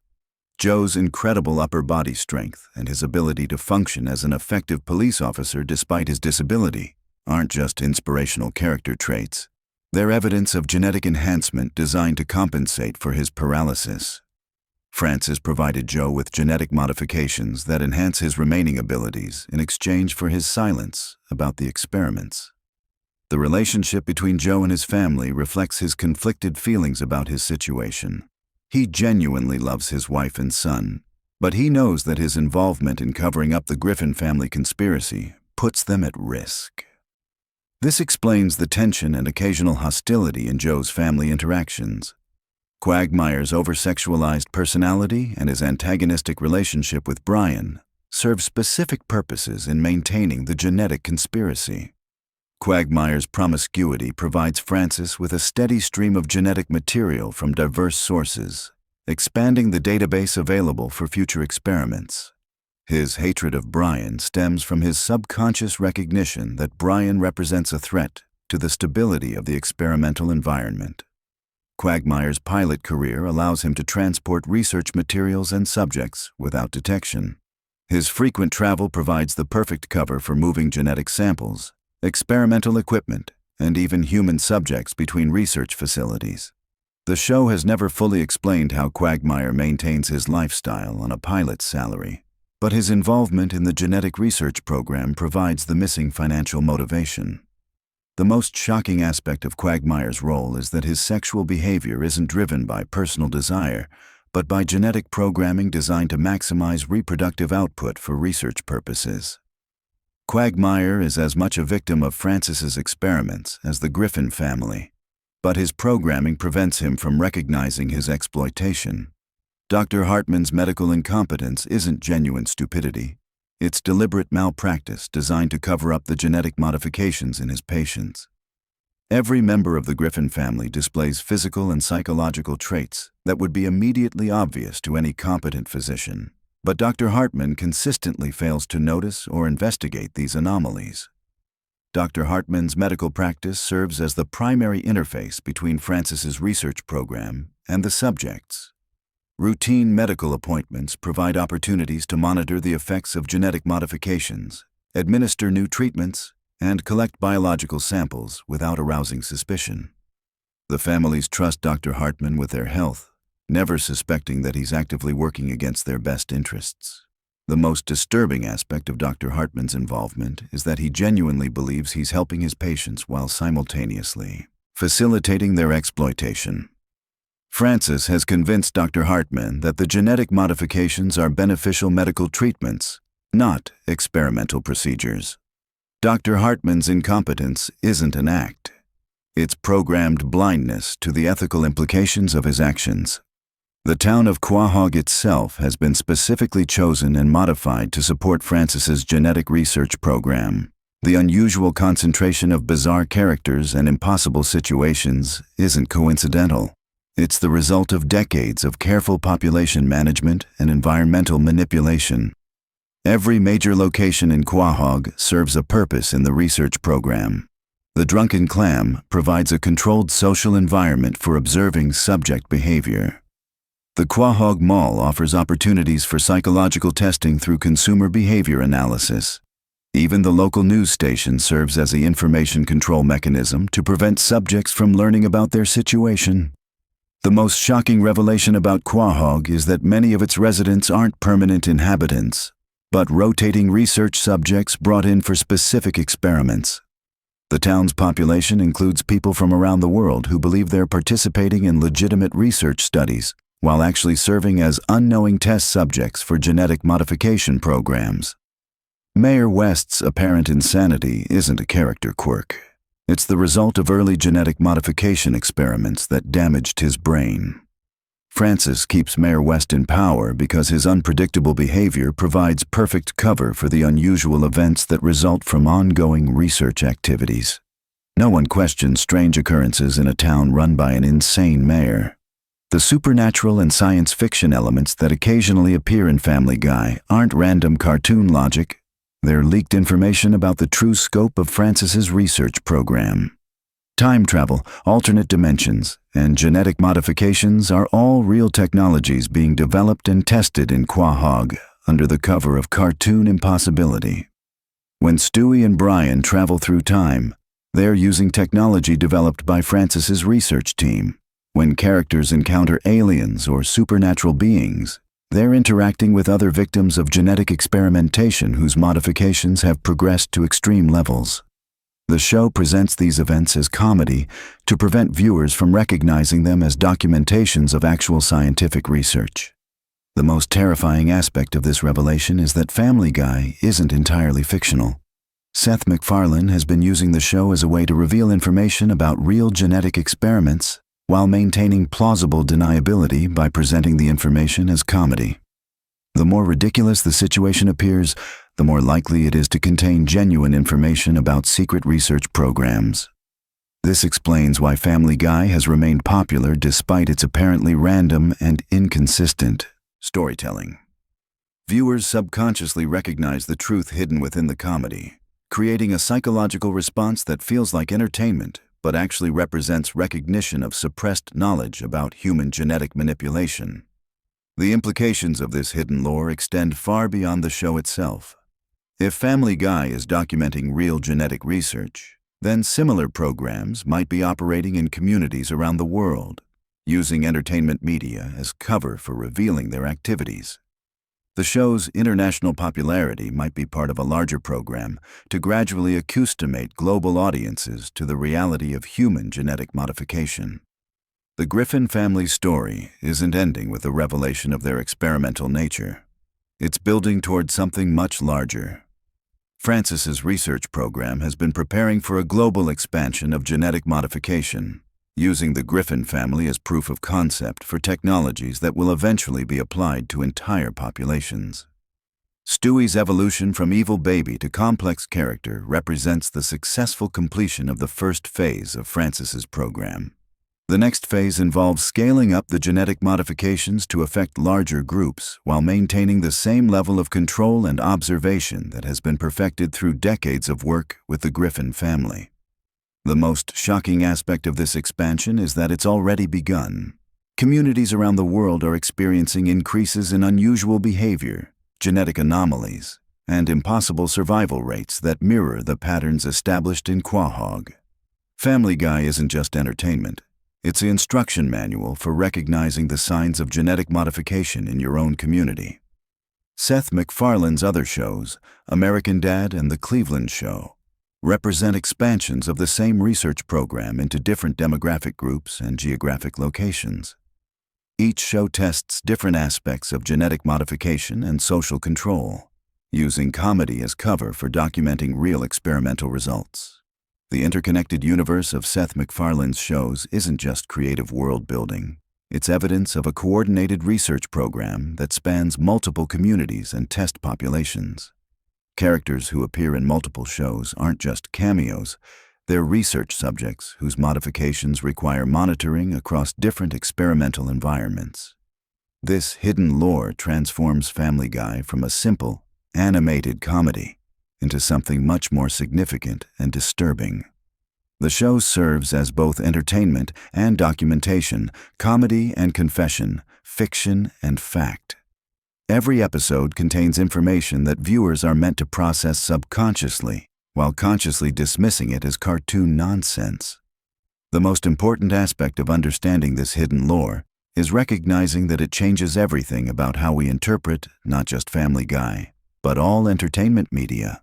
Joe's incredible upper body strength and his ability to function as an effective police officer despite his disability aren't just inspirational character traits. They're evidence of genetic enhancement designed to compensate for his paralysis. Francis provided Joe with genetic modifications that enhance his remaining abilities in exchange for his silence about the experiments. The relationship between Joe and his family reflects his conflicted feelings about his situation. He genuinely loves his wife and son, but he knows that his involvement in covering up the Griffin family conspiracy puts them at risk. This explains the tension and occasional hostility in Joe's family interactions. Quagmire's over-sexualized personality and his antagonistic relationship with Brian serve specific purposes in maintaining the genetic conspiracy. Quagmire's promiscuity provides Francis with a steady stream of genetic material from diverse sources, expanding the database available for future experiments. His hatred of Brian stems from his subconscious recognition that Brian represents a threat to the stability of the experimental environment. Quagmire's pilot career allows him to transport research materials and subjects without detection. His frequent travel provides the perfect cover for moving genetic samples, experimental equipment, and even human subjects between research facilities. The show has never fully explained how Quagmire maintains his lifestyle on a pilot's salary, but his involvement in the genetic research program provides the missing financial motivation. The most shocking aspect of Quagmire's role is that his sexual behavior isn't driven by personal desire, but by genetic programming designed to maximize reproductive output for research purposes. Quagmire is as much a victim of Francis's experiments as the Griffin family, but his programming prevents him from recognizing his exploitation. Dr. Hartman's medical incompetence isn't genuine stupidity. It's deliberate malpractice designed to cover up the genetic modifications in his patients. Every member of the Griffin family displays physical and psychological traits that would be immediately obvious to any competent physician, but Dr. Hartman consistently fails to notice or investigate these anomalies. Dr. Hartman's medical practice serves as the primary interface between Francis's research program and the subjects. Routine medical appointments provide opportunities to monitor the effects of genetic modifications, administer new treatments, and collect biological samples without arousing suspicion. The families trust Dr. Hartman with their health, never suspecting that he's actively working against their best interests. The most disturbing aspect of Dr. Hartman's involvement is that he genuinely believes he's helping his patients while simultaneously facilitating their exploitation. Francis has convinced Dr. Hartman that the genetic modifications are beneficial medical treatments, not experimental procedures. Dr. Hartman's incompetence isn't an act. It's programmed blindness to the ethical implications of his actions. The town of Quahog itself has been specifically chosen and modified to support Francis's genetic research program. The unusual concentration of bizarre characters and impossible situations isn't coincidental. It's the result of decades of careful population management and environmental manipulation. Every major location in Quahog serves a purpose in the research program. The Drunken Clam provides a controlled social environment for observing subject behavior. The Quahog Mall offers opportunities for psychological testing through consumer behavior analysis. Even the local news station serves as the information control mechanism to prevent subjects from learning about their situation. The most shocking revelation about Quahog is that many of its residents aren't permanent inhabitants, but rotating research subjects brought in for specific experiments. The town's population includes people from around the world who believe they're participating in legitimate research studies, while actually serving as unknowing test subjects for genetic modification programs. Mayor West's apparent insanity isn't a character quirk. It's the result of early genetic modification experiments that damaged his brain. Francis keeps Mayor West in power because his unpredictable behavior provides perfect cover for the unusual events that result from ongoing research activities. No one questions strange occurrences in a town run by an insane mayor. The supernatural and science fiction elements that occasionally appear in Family Guy aren't random cartoon logic. They're leaked information about the true scope of Francis's research program. Time travel, alternate dimensions, and genetic modifications are all real technologies being developed and tested in Quahog under the cover of cartoon impossibility. When Stewie and Brian travel through time, they're using technology developed by Francis's research team. When characters encounter aliens or supernatural beings, they're interacting with other victims of genetic experimentation whose modifications have progressed to extreme levels. The show presents these events as comedy to prevent viewers from recognizing them as documentations of actual scientific research. The most terrifying aspect of this revelation is that Family Guy isn't entirely fictional. Seth MacFarlane has been using the show as a way to reveal information about real genetic experiments while maintaining plausible deniability by presenting the information as comedy. The more ridiculous the situation appears, the more likely it is to contain genuine information about secret research programs. This explains why Family Guy has remained popular despite its apparently random and inconsistent storytelling. Viewers subconsciously recognize the truth hidden within the comedy, creating a psychological response that feels like entertainment, but actually represents recognition of suppressed knowledge about human genetic manipulation. The implications of this hidden lore extend far beyond the show itself. If Family Guy is documenting real genetic research, then similar programs might be operating in communities around the world, using entertainment media as cover for revealing their activities. The show's international popularity might be part of a larger program to gradually accustomate global audiences to the reality of human genetic modification. The Griffin family's story isn't ending with the revelation of their experimental nature. It's building toward something much larger. Francis's research program has been preparing for a global expansion of genetic modification, using the Griffin family as proof of concept for technologies that will eventually be applied to entire populations. Stewie's evolution from evil baby to complex character represents the successful completion of the first phase of Francis's program. The next phase involves scaling up the genetic modifications to affect larger groups while maintaining the same level of control and observation that has been perfected through decades of work with the Griffin family. The most shocking aspect of this expansion is that it's already begun. Communities around the world are experiencing increases in unusual behavior, genetic anomalies, and impossible survival rates that mirror the patterns established in Quahog. Family Guy isn't just entertainment. It's the instruction manual for recognizing the signs of genetic modification in your own community. Seth MacFarlane's other shows, American Dad and The Cleveland Show, represent expansions of the same research program into different demographic groups and geographic locations. Each show tests different aspects of genetic modification and social control, using comedy as cover for documenting real experimental results. The interconnected universe of Seth MacFarlane's shows isn't just creative world building. It's evidence of a coordinated research program that spans multiple communities and test populations. Characters who appear in multiple shows aren't just cameos, they're research subjects whose modifications require monitoring across different experimental environments. This hidden lore transforms Family Guy from a simple, animated comedy into something much more significant and disturbing. The show serves as both entertainment and documentation, comedy and confession, fiction and fact. Every episode contains information that viewers are meant to process subconsciously, while consciously dismissing it as cartoon nonsense. The most important aspect of understanding this hidden lore is recognizing that it changes everything about how we interpret not just Family Guy, but all entertainment media.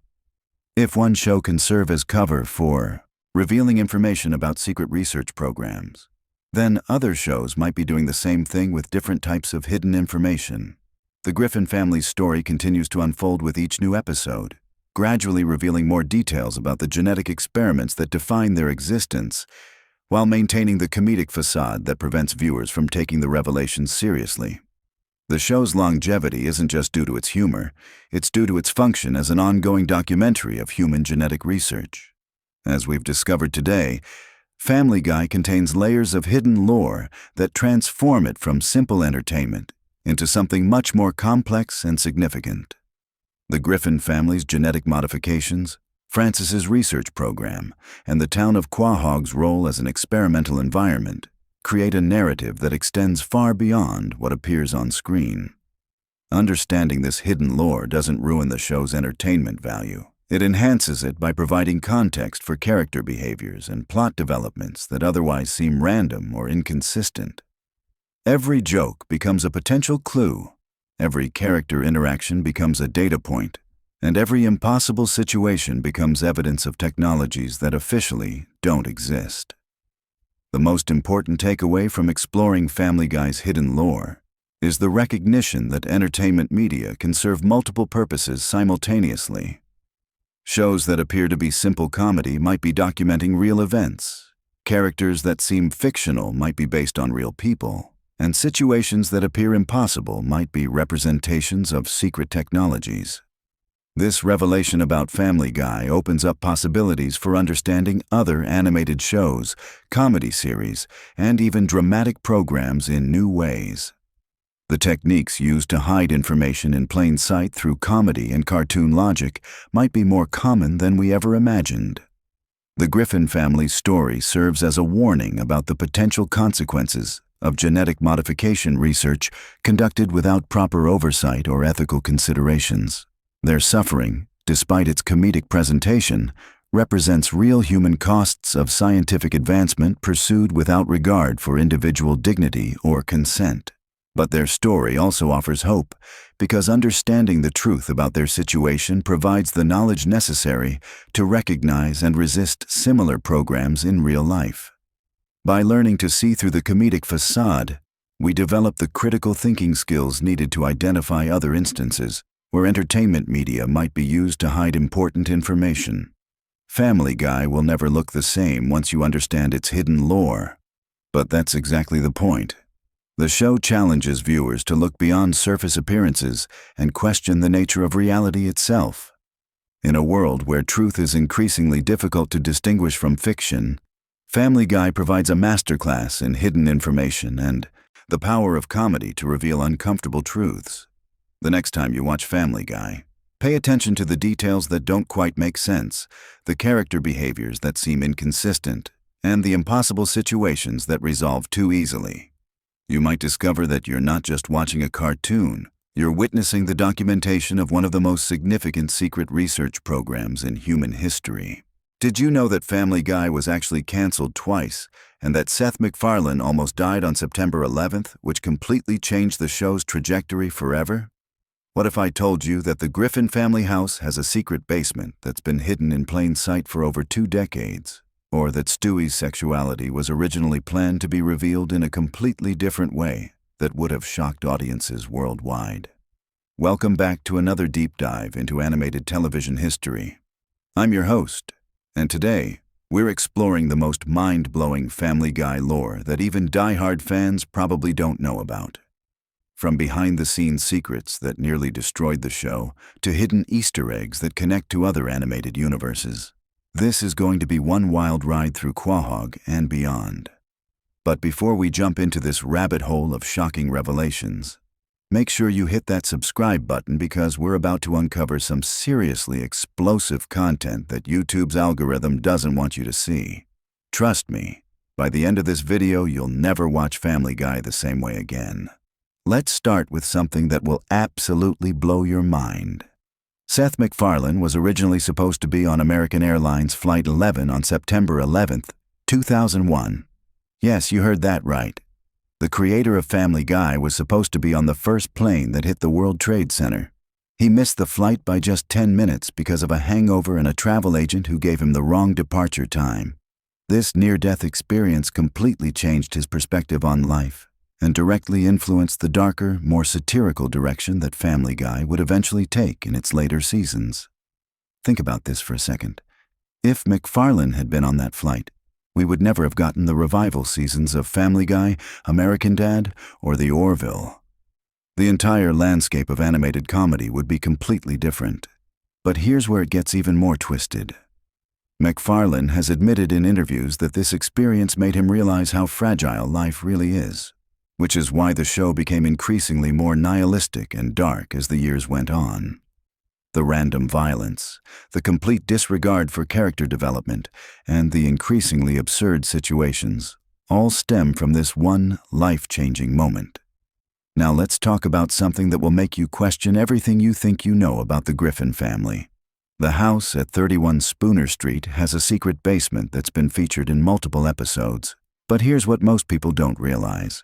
If one show can serve as cover for revealing information about secret research programs, then other shows might be doing the same thing with different types of hidden information. The Griffin family's story continues to unfold with each new episode, gradually revealing more details about the genetic experiments that define their existence, while maintaining the comedic facade that prevents viewers from taking the revelations seriously. The show's longevity isn't just due to its humor, it's due to its function as an ongoing documentary of human genetic research. As we've discovered today, Family Guy contains layers of hidden lore that transform it from simple entertainment into something much more complex and significant. The Griffin family's genetic modifications, Francis's research program, and the town of Quahog's role as an experimental environment create a narrative that extends far beyond what appears on screen. Understanding this hidden lore doesn't ruin the show's entertainment value. It enhances it by providing context for character behaviors and plot developments that otherwise seem random or inconsistent. Every joke becomes a potential clue, every character interaction becomes a data point, and every impossible situation becomes evidence of technologies that officially don't exist. The most important takeaway from exploring Family Guy's hidden lore is the recognition that entertainment media can serve multiple purposes simultaneously. Shows that appear to be simple comedy might be documenting real events. Characters that seem fictional might be based on real people, and situations that appear impossible might be representations of secret technologies. This revelation about Family Guy opens up possibilities for understanding other animated shows, comedy series, and even dramatic programs in new ways. The techniques used to hide information in plain sight through comedy and cartoon logic might be more common than we ever imagined. The Griffin family's story serves as a warning about the potential consequences of genetic modification research conducted without proper oversight or ethical considerations. Their suffering, despite its comedic presentation, represents real human costs of scientific advancement pursued without regard for individual dignity or consent. But their story also offers hope, because understanding the truth about their situation provides the knowledge necessary to recognize and resist similar programs in real life. By learning to see through the comedic facade, we develop the critical thinking skills needed to identify other instances where entertainment media might be used to hide important information. Family Guy will never look the same once you understand its hidden lore. But that's exactly the point. The show challenges viewers to look beyond surface appearances and question the nature of reality itself. In a world where truth is increasingly difficult to distinguish from fiction, Family Guy provides a masterclass in hidden information and the power of comedy to reveal uncomfortable truths. The next time you watch Family Guy, pay attention to the details that don't quite make sense, the character behaviors that seem inconsistent, and the impossible situations that resolve too easily. You might discover that you're not just watching a cartoon, you're witnessing the documentation of one of the most significant secret research programs in human history. Did you know that Family Guy was actually canceled twice, and that Seth MacFarlane almost died on September 11th, which completely changed the show's trajectory forever? What if I told you that the Griffin family house has a secret basement that's been hidden in plain sight for over 2 decades? Or that Stewie's sexuality was originally planned to be revealed in a completely different way that would have shocked audiences worldwide? Welcome back to another deep dive into animated television history. I'm your host, and today we're exploring the most mind-blowing Family Guy lore that even die-hard fans probably don't know about. From behind-the-scenes secrets that nearly destroyed the show to hidden Easter eggs that connect to other animated universes, this is going to be one wild ride through Quahog and beyond. But before we jump into this rabbit hole of shocking revelations, make sure you hit that subscribe button because we're about to uncover some seriously explosive content that YouTube's algorithm doesn't want you to see. Trust me, by the end of this video, you'll never watch Family Guy the same way again. Let's start with something that will absolutely blow your mind. Seth MacFarlane was originally supposed to be on American Airlines Flight 11 on September 11th, 2001. Yes, you heard that right. The creator of Family Guy was supposed to be on the first plane that hit the World Trade Center. He missed the flight by just 10 minutes because of a hangover and a travel agent who gave him the wrong departure time. This near-death experience completely changed his perspective on life and directly influenced the darker, more satirical direction that Family Guy would eventually take in its later seasons. Think about this for a second. If MacFarlane had been on that flight, we would never have gotten the revival seasons of Family Guy, American Dad, or The Orville. The entire landscape of animated comedy would be completely different. But here's where it gets even more twisted. MacFarlane has admitted in interviews that this experience made him realize how fragile life really is, which is why the show became increasingly more nihilistic and dark as the years went on. The random violence, the complete disregard for character development, and the increasingly absurd situations all stem from this one life-changing moment. Now let's talk about something that will make you question everything you think you know about the Griffin family. The house at 31 Spooner Street has a secret basement that's been featured in multiple episodes. But here's what most people don't realize.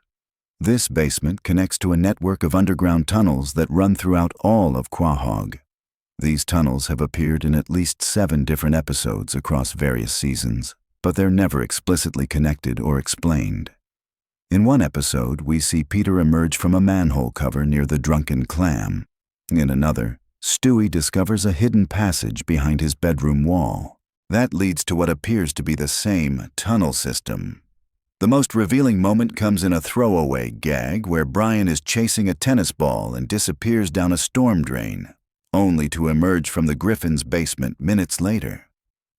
This basement connects to a network of underground tunnels that run throughout all of Quahog. These tunnels have appeared in at least 7 different episodes across various seasons, but they're never explicitly connected or explained. In one episode, we see Peter emerge from a manhole cover near the Drunken Clam. In another, Stewie discovers a hidden passage behind his bedroom wall. That leads to what appears to be the same tunnel system. The most revealing moment comes in a throwaway gag where Brian is chasing a tennis ball and disappears down a storm drain, only to emerge from the Griffin's basement minutes later.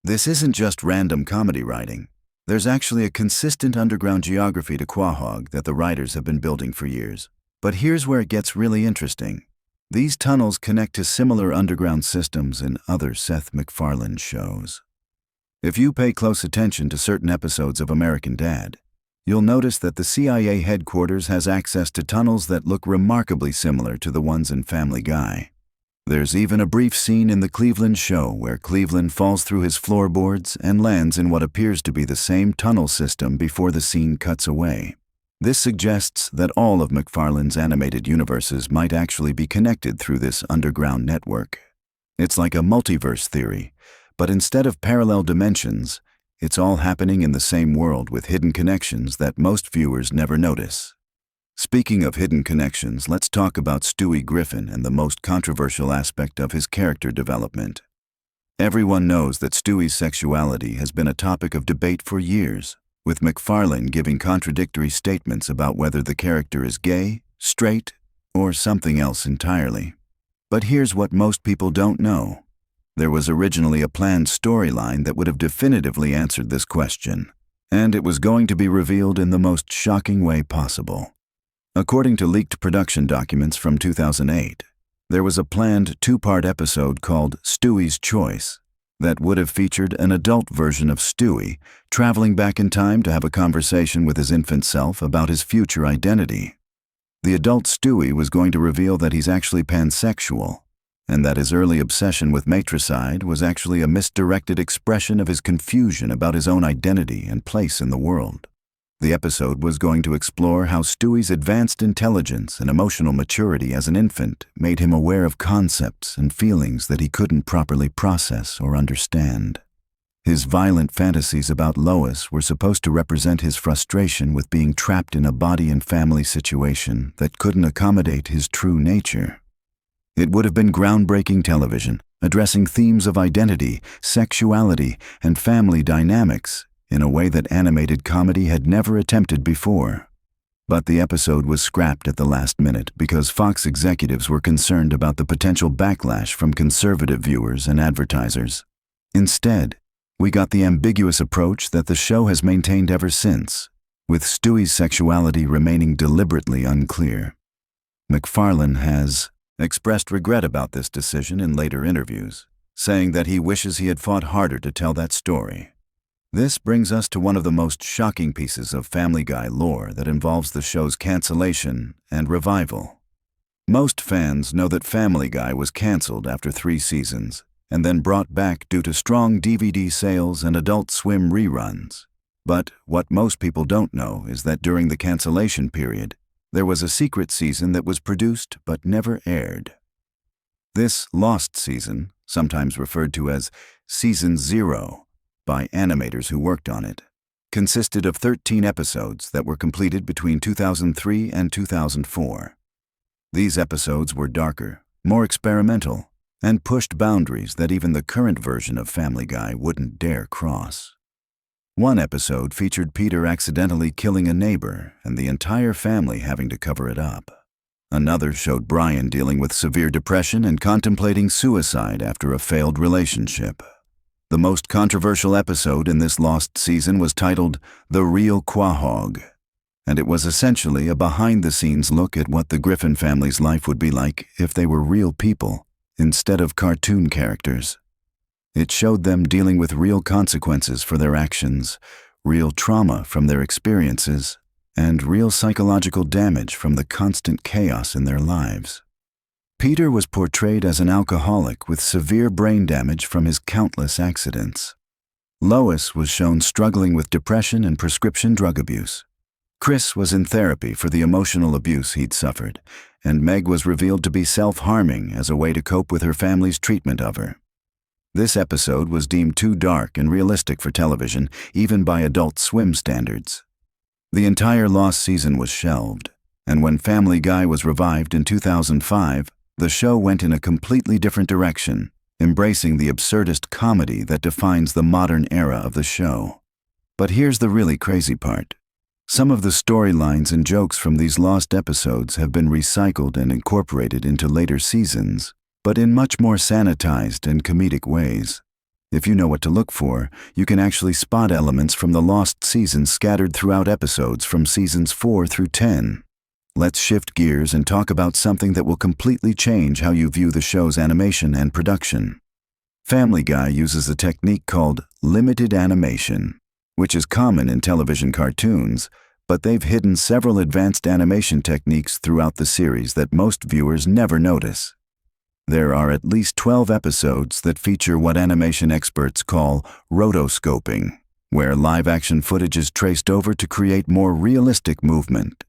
This isn't just random comedy writing. There's actually a consistent underground geography to Quahog that the writers have been building for years. But here's where it gets really interesting. These tunnels connect to similar underground systems in other Seth MacFarlane shows. If you pay close attention to certain episodes of American Dad, you'll notice that the CIA headquarters has access to tunnels that look remarkably similar to the ones in Family Guy. There's even a brief scene in the Cleveland show where Cleveland falls through his floorboards and lands in what appears to be the same tunnel system before the scene cuts away. This suggests that all of MacFarlane's animated universes might actually be connected through this underground network. It's like a multiverse theory, but instead of parallel dimensions, it's all happening in the same world with hidden connections that most viewers never notice. Speaking of hidden connections, let's talk about Stewie Griffin and the most controversial aspect of his character development. Everyone knows that Stewie's sexuality has been a topic of debate for years, with MacFarlane giving contradictory statements about whether the character is gay, straight, or something else entirely. But here's what most people don't know. There was originally a planned storyline that would have definitively answered this question, and it was going to be revealed in the most shocking way possible. According to leaked production documents from 2008, there was a planned 2-part episode called Stewie's Choice that would have featured an adult version of Stewie traveling back in time to have a conversation with his infant self about his future identity. The adult Stewie was going to reveal that he's actually pansexual, and that his early obsession with matricide was actually a misdirected expression of his confusion about his own identity and place in the world. The episode was going to explore how Stewie's advanced intelligence and emotional maturity as an infant made him aware of concepts and feelings that he couldn't properly process or understand. His violent fantasies about Lois were supposed to represent his frustration with being trapped in a body and family situation that couldn't accommodate his true nature. It would have been groundbreaking television, addressing themes of identity, sexuality, and family dynamics in a way that animated comedy had never attempted before. But the episode was scrapped at the last minute because Fox executives were concerned about the potential backlash from conservative viewers and advertisers. Instead, we got the ambiguous approach that the show has maintained ever since, with Stewie's sexuality remaining deliberately unclear. MacFarlane has expressed regret about this decision in later interviews, saying that he wishes he had fought harder to tell that story. This brings us to one of the most shocking pieces of Family Guy lore that involves the show's cancellation and revival. Most fans know that Family Guy was canceled after 3 seasons and then brought back due to strong DVD sales and Adult Swim reruns. But what most people don't know is that during the cancellation period, there was a secret season that was produced but never aired. This lost season, sometimes referred to as Season 0 by animators who worked on it, consisted of 13 episodes that were completed between 2003 and 2004. These episodes were darker, more experimental, and pushed boundaries that even the current version of Family Guy wouldn't dare cross. One episode featured Peter accidentally killing a neighbor and the entire family having to cover it up. Another showed Brian dealing with severe depression and contemplating suicide after a failed relationship. The most controversial episode in this lost season was titled The Real Quahog, and it was essentially a behind-the-scenes look at what the Griffin family's life would be like if they were real people instead of cartoon characters. It showed them dealing with real consequences for their actions, real trauma from their experiences, and real psychological damage from the constant chaos in their lives. Peter was portrayed as an alcoholic with severe brain damage from his countless accidents. Lois was shown struggling with depression and prescription drug abuse. Chris was in therapy for the emotional abuse he'd suffered, and Meg was revealed to be self-harming as a way to cope with her family's treatment of her. This episode was deemed too dark and realistic for television, even by Adult Swim standards. The entire lost season was shelved, and when Family Guy was revived in 2005, the show went in a completely different direction, embracing the absurdist comedy that defines the modern era of the show. But here's the really crazy part. Some of the storylines and jokes from these lost episodes have been recycled and incorporated into later seasons, but in much more sanitized and comedic ways. If you know what to look for, you can actually spot elements from the lost seasons scattered throughout episodes from seasons 4 through 10. Let's shift gears and talk about something that will completely change how you view the show's animation and production. Family Guy uses a technique called limited animation, which is common in television cartoons, but they've hidden several advanced animation techniques throughout the series that most viewers never notice. There are at least 12 episodes that feature what animation experts call rotoscoping, where live-action footage is traced over to create more realistic movement.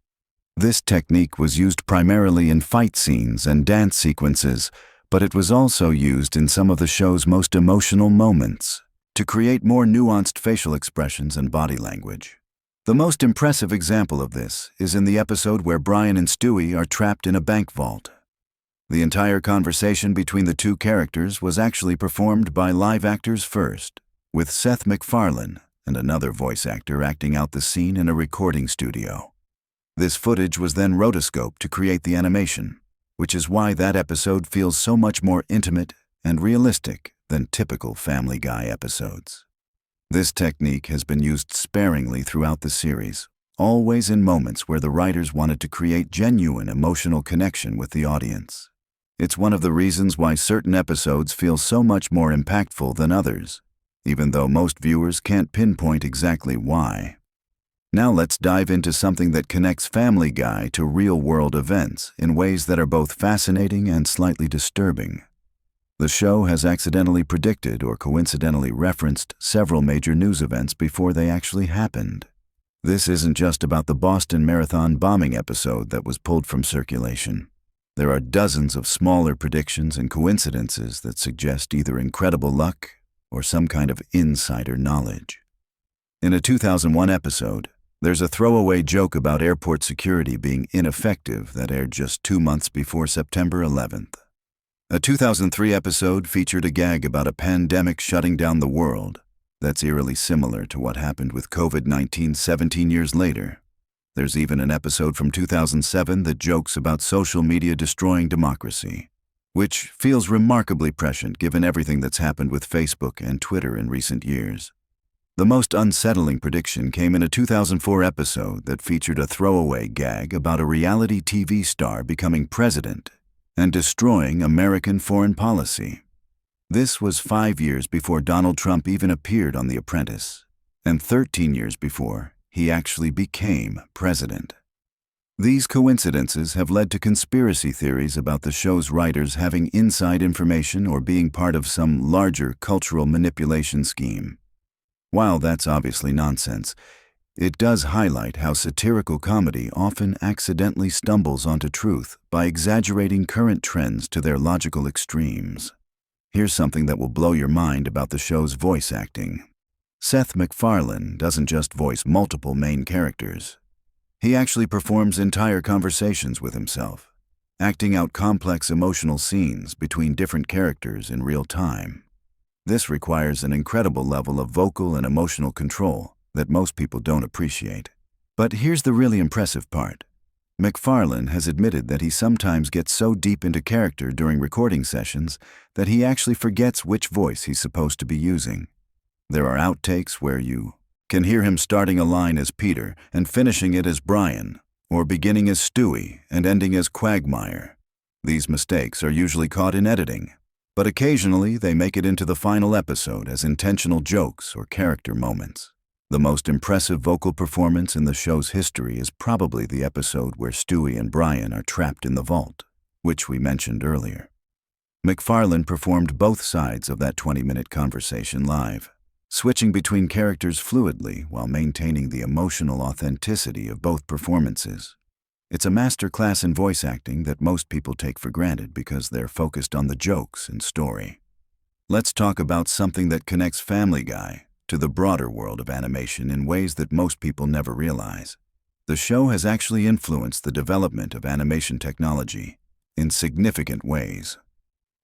This technique was used primarily in fight scenes and dance sequences, but it was also used in some of the show's most emotional moments to create more nuanced facial expressions and body language. The most impressive example of this is in the episode where Brian and Stewie are trapped in a bank vault. The entire conversation between the two characters was actually performed by live actors first, with Seth MacFarlane and another voice actor acting out the scene in a recording studio. This footage was then rotoscoped to create the animation, which is why that episode feels so much more intimate and realistic than typical Family Guy episodes. This technique has been used sparingly throughout the series, always in moments where the writers wanted to create genuine emotional connection with the audience. It's one of the reasons why certain episodes feel so much more impactful than others, even though most viewers can't pinpoint exactly why. Now let's dive into something that connects Family Guy to real-world events in ways that are both fascinating and slightly disturbing. The show has accidentally predicted or coincidentally referenced several major news events before they actually happened. This isn't just about the Boston Marathon bombing episode that was pulled from circulation. There are dozens of smaller predictions and coincidences that suggest either incredible luck or some kind of insider knowledge. In a 2001 episode, there's a throwaway joke about airport security being ineffective that aired just 2 months before September 11th. A 2003 episode featured a gag about a pandemic shutting down the world that's eerily similar to what happened with COVID-19 17 years later. There's even an episode from 2007 that jokes about social media destroying democracy, which feels remarkably prescient given everything that's happened with Facebook and Twitter in recent years. The most unsettling prediction came in a 2004 episode that featured a throwaway gag about a reality TV star becoming president and destroying American foreign policy. This was 5 years before Donald Trump even appeared on The Apprentice. And 13 years before, he actually became president. These coincidences have led to conspiracy theories about the show's writers having inside information or being part of some larger cultural manipulation scheme. While that's obviously nonsense, it does highlight how satirical comedy often accidentally stumbles onto truth by exaggerating current trends to their logical extremes. Here's something that will blow your mind about the show's voice acting. Seth MacFarlane doesn't just voice multiple main characters. He actually performs entire conversations with himself, acting out complex emotional scenes between different characters in real time. This requires an incredible level of vocal and emotional control that most people don't appreciate. But here's the really impressive part. MacFarlane has admitted that he sometimes gets so deep into character during recording sessions that he actually forgets which voice he's supposed to be using. There are outtakes where you can hear him starting a line as Peter and finishing it as Brian, or beginning as Stewie and ending as Quagmire. These mistakes are usually caught in editing, but occasionally they make it into the final episode as intentional jokes or character moments. The most impressive vocal performance in the show's history is probably the episode where Stewie and Brian are trapped in the vault, which we mentioned earlier. MacFarlane performed both sides of that 20-minute conversation live, switching between characters fluidly while maintaining the emotional authenticity of both performances. It's a masterclass in voice acting that most people take for granted because they're focused on the jokes and story. Let's talk about something that connects Family Guy to the broader world of animation in ways that most people never realize. The show has actually influenced the development of animation technology in significant ways.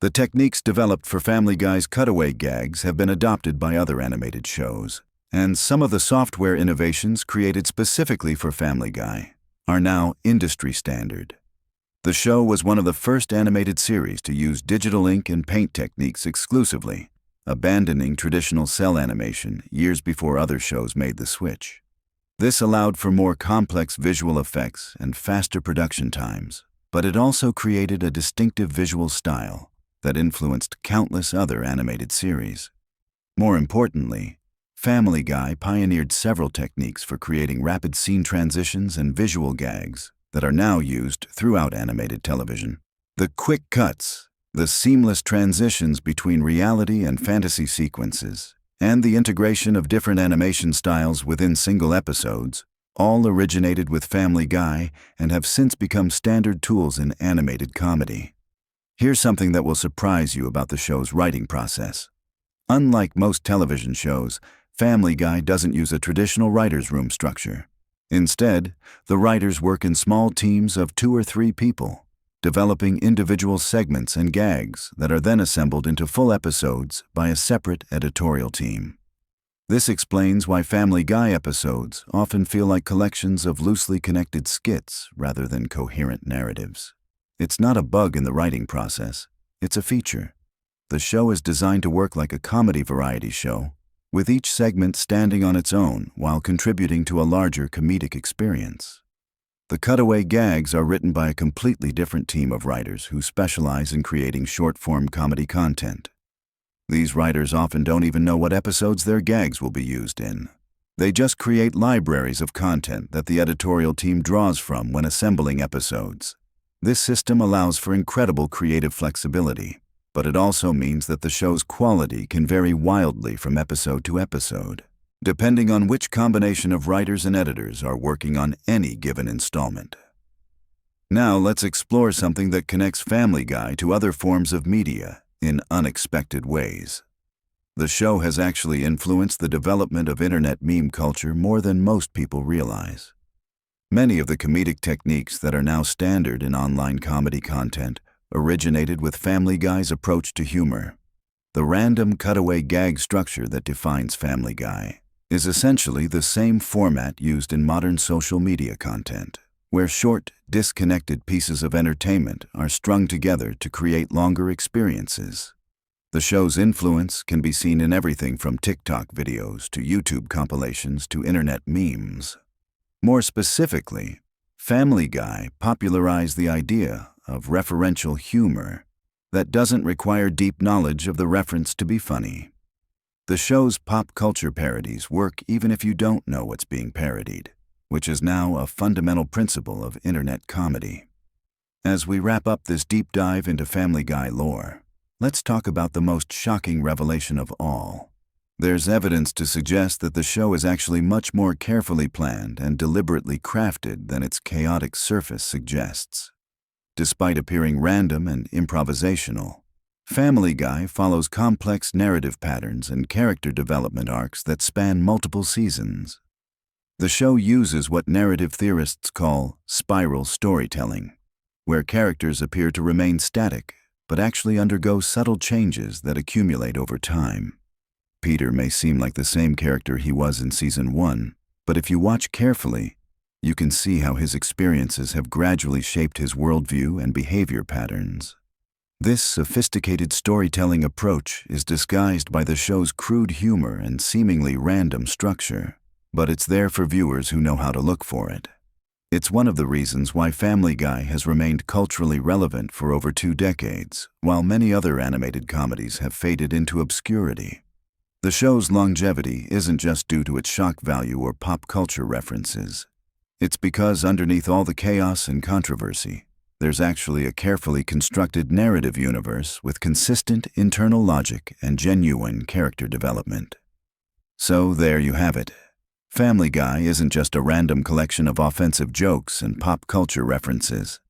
The techniques developed for Family Guy's cutaway gags have been adopted by other animated shows, and some of the software innovations created specifically for Family Guy are now industry standard. The show was one of the first animated series to use digital ink and paint techniques exclusively, abandoning traditional cell animation years before other shows made the switch. This allowed for more complex visual effects and faster production times, but it also created a distinctive visual style that influenced countless other animated series. More importantly, Family Guy pioneered several techniques for creating rapid scene transitions and visual gags that are now used throughout animated television. The quick cuts, the seamless transitions between reality and fantasy sequences, and the integration of different animation styles within single episodes all originated with Family Guy and have since become standard tools in animated comedy. Here's something that will surprise you about the show's writing process. Unlike most television shows, Family Guy doesn't use a traditional writer's room structure. Instead, the writers work in small teams of 2 or 3 people, developing individual segments and gags that are then assembled into full episodes by a separate editorial team. This explains why Family Guy episodes often feel like collections of loosely connected skits rather than coherent narratives. It's not a bug in the writing process, it's a feature. The show is designed to work like a comedy variety show, with each segment standing on its own while contributing to a larger comedic experience. The cutaway gags are written by a completely different team of writers who specialize in creating short-form comedy content. These writers often don't even know what episodes their gags will be used in. They just create libraries of content that the editorial team draws from when assembling episodes. This system allows for incredible creative flexibility, but it also means that the show's quality can vary wildly from episode to episode, depending on which combination of writers and editors are working on any given installment. Now let's explore something that connects Family Guy to other forms of media in unexpected ways. The show has actually influenced the development of internet meme culture more than most people realize. Many of the comedic techniques that are now standard in online comedy content originated with Family Guy's approach to humor. The random cutaway gag structure that defines Family Guy is essentially the same format used in modern social media content, where short, disconnected pieces of entertainment are strung together to create longer experiences. The show's influence can be seen in everything from TikTok videos to YouTube compilations to internet memes. More specifically, Family Guy popularized the idea of referential humor that doesn't require deep knowledge of the reference to be funny. The show's pop culture parodies work even if you don't know what's being parodied, which is now a fundamental principle of internet comedy. As we wrap up this deep dive into Family Guy lore, let's talk about the most shocking revelation of all. There's evidence to suggest that the show is actually much more carefully planned and deliberately crafted than its chaotic surface suggests. Despite appearing random and improvisational, Family Guy follows complex narrative patterns and character development arcs that span multiple seasons. The show uses what narrative theorists call spiral storytelling, where characters appear to remain static but actually undergo subtle changes that accumulate over time. Peter may seem like the same character he was in Season 1, but if you watch carefully, you can see how his experiences have gradually shaped his worldview and behavior patterns. This sophisticated storytelling approach is disguised by the show's crude humor and seemingly random structure, but it's there for viewers who know how to look for it. It's one of the reasons why Family Guy has remained culturally relevant for over 2 decades, while many other animated comedies have faded into obscurity. The show's longevity isn't just due to its shock value or pop culture references. It's because underneath all the chaos and controversy, there's actually a carefully constructed narrative universe with consistent internal logic and genuine character development. So there you have it. Family Guy isn't just a random collection of offensive jokes and pop culture references.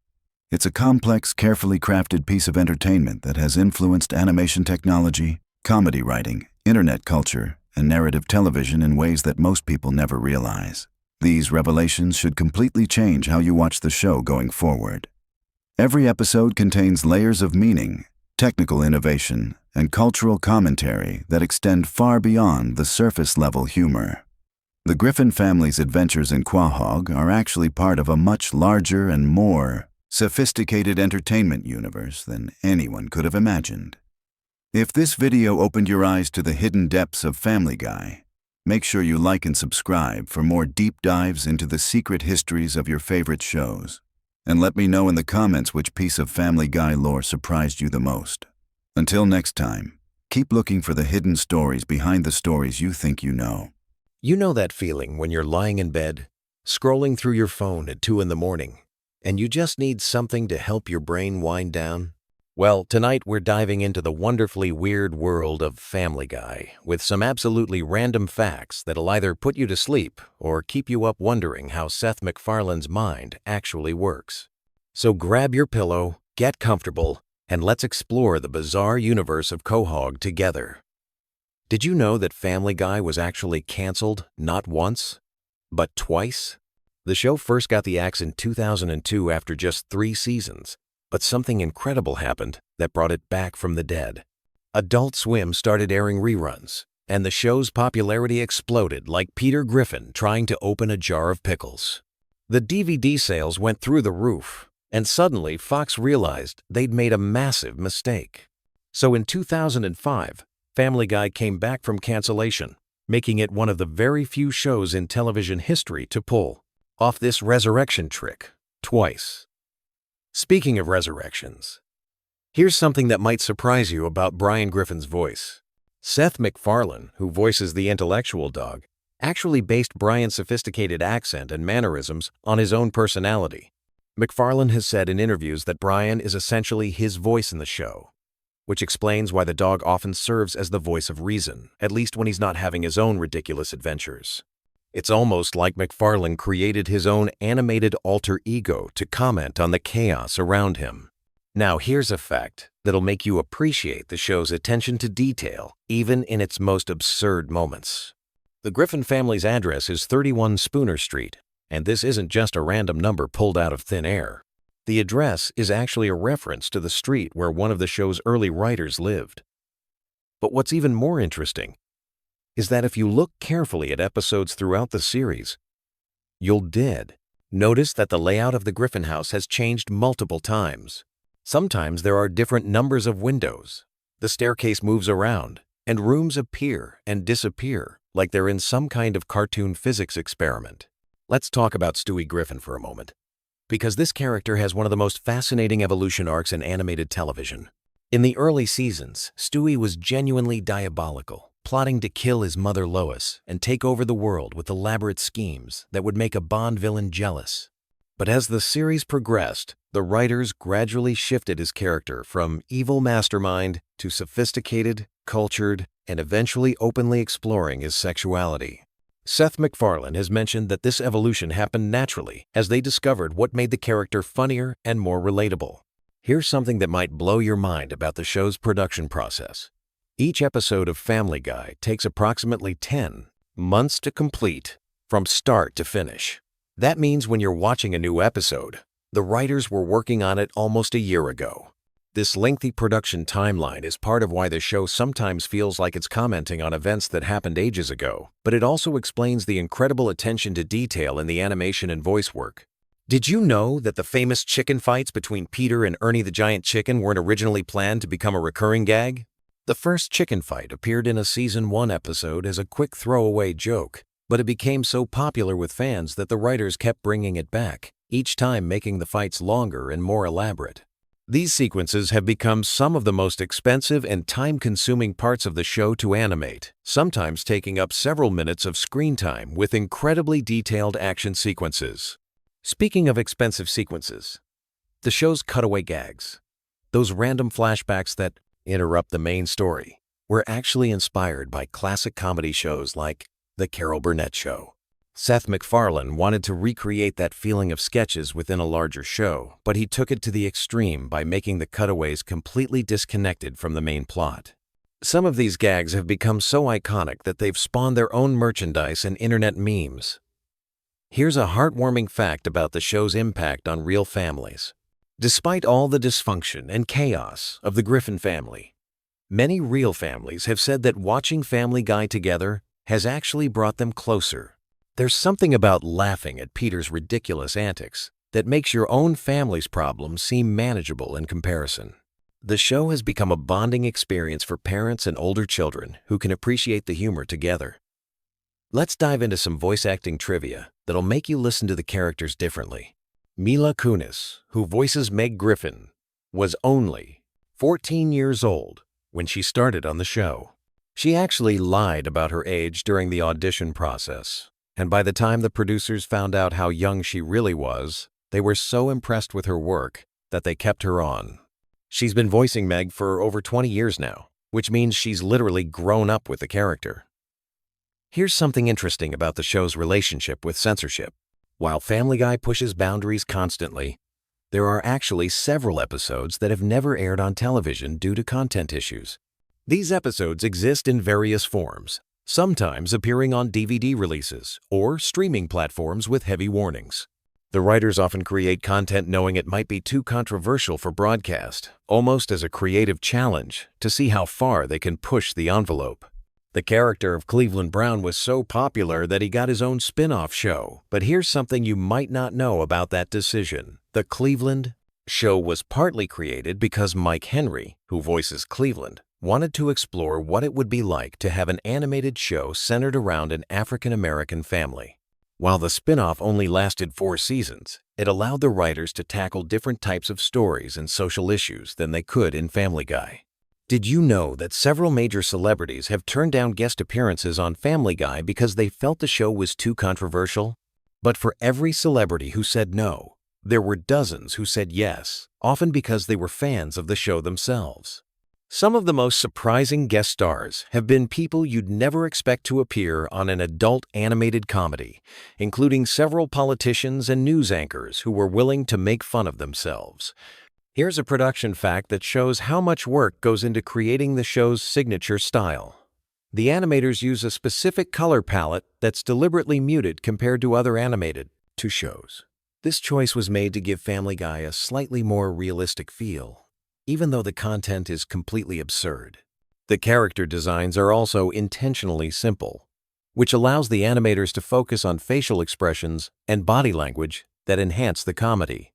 It's a complex, carefully crafted piece of entertainment that has influenced animation technology, comedy writing, internet culture, and narrative television in ways that most people never realize. These revelations should completely change how you watch the show going forward. Every episode contains layers of meaning, technical innovation, and cultural commentary that extend far beyond the surface-level humor. The Griffin family's adventures in Quahog are actually part of a much larger and more sophisticated entertainment universe than anyone could have imagined. If this video opened your eyes to the hidden depths of Family Guy, make sure you like and subscribe for more deep dives into the secret histories of your favorite shows. And let me know in the comments which piece of Family Guy lore surprised you the most. Until next time, keep looking for the hidden stories behind the stories you think you know. You know that feeling when you're lying in bed, scrolling through your phone at 2 in the morning, and you just need something to help your brain wind down? Well, tonight we're diving into the wonderfully weird world of Family Guy with some absolutely random facts that'll either put you to sleep or keep you up wondering how Seth MacFarlane's mind actually works. So grab your pillow, get comfortable, and let's explore the bizarre universe of Quahog together. Did you know that Family Guy was actually canceled not once, but twice? The show first got the axe in 2002 after just 3 seasons. But something incredible happened that brought it back from the dead. Adult Swim started airing reruns, and the show's popularity exploded like Peter Griffin trying to open a jar of pickles. The DVD sales went through the roof, and suddenly Fox realized they'd made a massive mistake. So in 2005, Family Guy came back from cancellation, making it one of the very few shows in television history to pull off this resurrection trick twice. Speaking of resurrections, here's something that might surprise you about Brian Griffin's voice. Seth MacFarlane, who voices the intellectual dog, actually based Brian's sophisticated accent and mannerisms on his own personality. MacFarlane has said in interviews that Brian is essentially his voice in the show, which explains why the dog often serves as the voice of reason, at least when he's not having his own ridiculous adventures. It's almost like MacFarlane created his own animated alter ego to comment on the chaos around him. Now here's a fact that'll make you appreciate the show's attention to detail, even in its most absurd moments. The Griffin family's address is 31 Spooner Street, and this isn't just a random number pulled out of thin air. The address is actually a reference to the street where one of the show's early writers lived. But what's even more interesting is that if you look carefully at episodes throughout the series, you'll notice that the layout of the Griffin house has changed multiple times. Sometimes there are different numbers of windows, the staircase moves around, and rooms appear and disappear like they're in some kind of cartoon physics experiment. Let's talk about Stewie Griffin for a moment, because this character has one of the most fascinating evolution arcs in animated television. In the early seasons, Stewie was genuinely diabolical, plotting to kill his mother Lois and take over the world with elaborate schemes that would make a Bond villain jealous. But as the series progressed, the writers gradually shifted his character from evil mastermind to sophisticated, cultured, and eventually openly exploring his sexuality. Seth MacFarlane has mentioned that this evolution happened naturally as they discovered what made the character funnier and more relatable. Here's something that might blow your mind about the show's production process. Each episode of Family Guy takes approximately 10 months to complete, from start to finish. That means when you're watching a new episode, the writers were working on it almost a year ago. This lengthy production timeline is part of why the show sometimes feels like it's commenting on events that happened ages ago, but it also explains the incredible attention to detail in the animation and voice work. Did you know that the famous chicken fights between Peter and Ernie the Giant Chicken weren't originally planned to become a recurring gag? The first chicken fight appeared in a Season 1 episode as a quick throwaway joke, but it became so popular with fans that the writers kept bringing it back, each time making the fights longer and more elaborate. These sequences have become some of the most expensive and time-consuming parts of the show to animate, sometimes taking up several minutes of screen time with incredibly detailed action sequences. Speaking of expensive sequences, the show's cutaway gags, those random flashbacks that interrupt the main story, were actually inspired by classic comedy shows like The Carol Burnett Show. Seth MacFarlane wanted to recreate that feeling of sketches within a larger show, but he took it to the extreme by making the cutaways completely disconnected from the main plot. Some of these gags have become so iconic that they've spawned their own merchandise and internet memes. Here's a heartwarming fact about the show's impact on real families. Despite all the dysfunction and chaos of the Griffin family, many real families have said that watching Family Guy together has actually brought them closer. There's something about laughing at Peter's ridiculous antics that makes your own family's problems seem manageable in comparison. The show has become a bonding experience for parents and older children who can appreciate the humor together. Let's dive into some voice acting trivia that'll make you listen to the characters differently. Mila Kunis, who voices Meg Griffin, was only 14 years old when she started on the show. She actually lied about her age during the audition process. And by the time the producers found out how young she really was, they were so impressed with her work that they kept her on. She's been voicing Meg for over 20 years now, which means she's literally grown up with the character. Here's something interesting about the show's relationship with censorship. While Family Guy pushes boundaries constantly, there are actually several episodes that have never aired on television due to content issues. These episodes exist in various forms, sometimes appearing on DVD releases or streaming platforms with heavy warnings. The writers often create content knowing it might be too controversial for broadcast, almost as a creative challenge to see how far they can push the envelope. The character of Cleveland Brown was so popular that he got his own spin-off show, but here's something you might not know about that decision. The Cleveland show was partly created because Mike Henry, who voices Cleveland, wanted to explore what it would be like to have an animated show centered around an African-American family. While the spin-off only lasted 4 seasons, it allowed the writers to tackle different types of stories and social issues than they could in Family Guy. Did you know that several major celebrities have turned down guest appearances on Family Guy because they felt the show was too controversial? But for every celebrity who said no, there were dozens who said yes, often because they were fans of the show themselves. Some of the most surprising guest stars have been people you'd never expect to appear on an adult animated comedy, including several politicians and news anchors who were willing to make fun of themselves. Here's a production fact that shows how much work goes into creating the show's signature style. The animators use a specific color palette that's deliberately muted compared to other animated shows. This choice was made to give Family Guy a slightly more realistic feel, even though the content is completely absurd. The character designs are also intentionally simple, which allows the animators to focus on facial expressions and body language that enhance the comedy.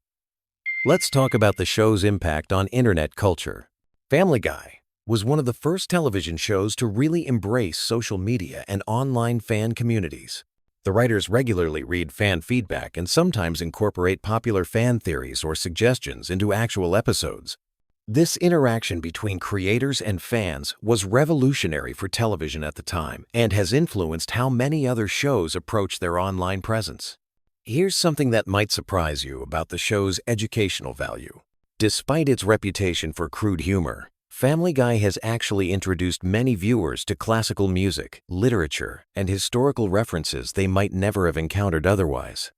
Let's talk about the show's impact on internet culture. Family Guy was one of the first television shows to really embrace social media and online fan communities. The writers regularly read fan feedback and sometimes incorporate popular fan theories or suggestions into actual episodes. This interaction between creators and fans was revolutionary for television at the time and has influenced how many other shows approach their online presence. Here's something that might surprise you about the show's educational value. Despite its reputation for crude humor, Family Guy has actually introduced many viewers to classical music, literature, and historical references they might never have encountered otherwise.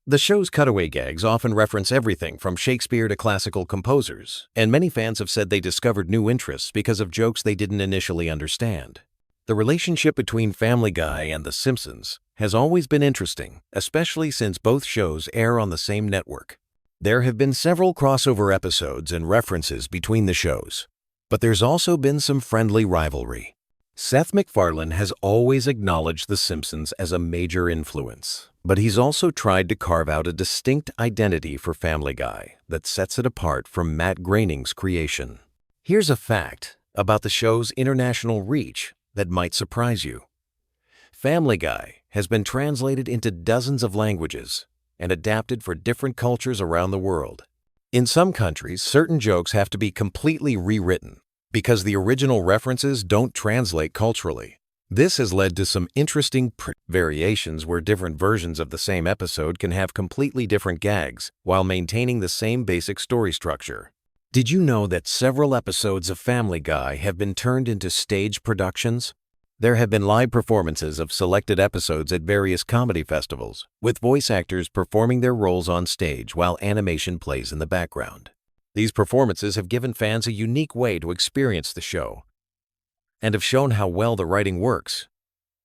The show's cutaway gags often reference everything from Shakespeare to classical composers, and many fans have said they discovered new interests because of jokes they didn't initially understand. The relationship between Family Guy and The Simpsons has always been interesting, especially since both shows air on the same network. There have been several crossover episodes and references between the shows, but there's also been some friendly rivalry. Seth MacFarlane has always acknowledged The Simpsons as a major influence, but he's also tried to carve out a distinct identity for Family Guy that sets it apart from Matt Groening's creation. Here's a fact about the show's international reach that might surprise you. Family Guy has been translated into dozens of languages and adapted for different cultures around the world. In some countries, certain jokes have to be completely rewritten because the original references don't translate culturally. This has led to some interesting variations where different versions of the same episode can have completely different gags while maintaining the same basic story structure. Did you know that several episodes of Family Guy have been turned into stage productions? There have been live performances of selected episodes at various comedy festivals, with voice actors performing their roles on stage while animation plays in the background. These performances have given fans a unique way to experience the show and have shown how well the writing works,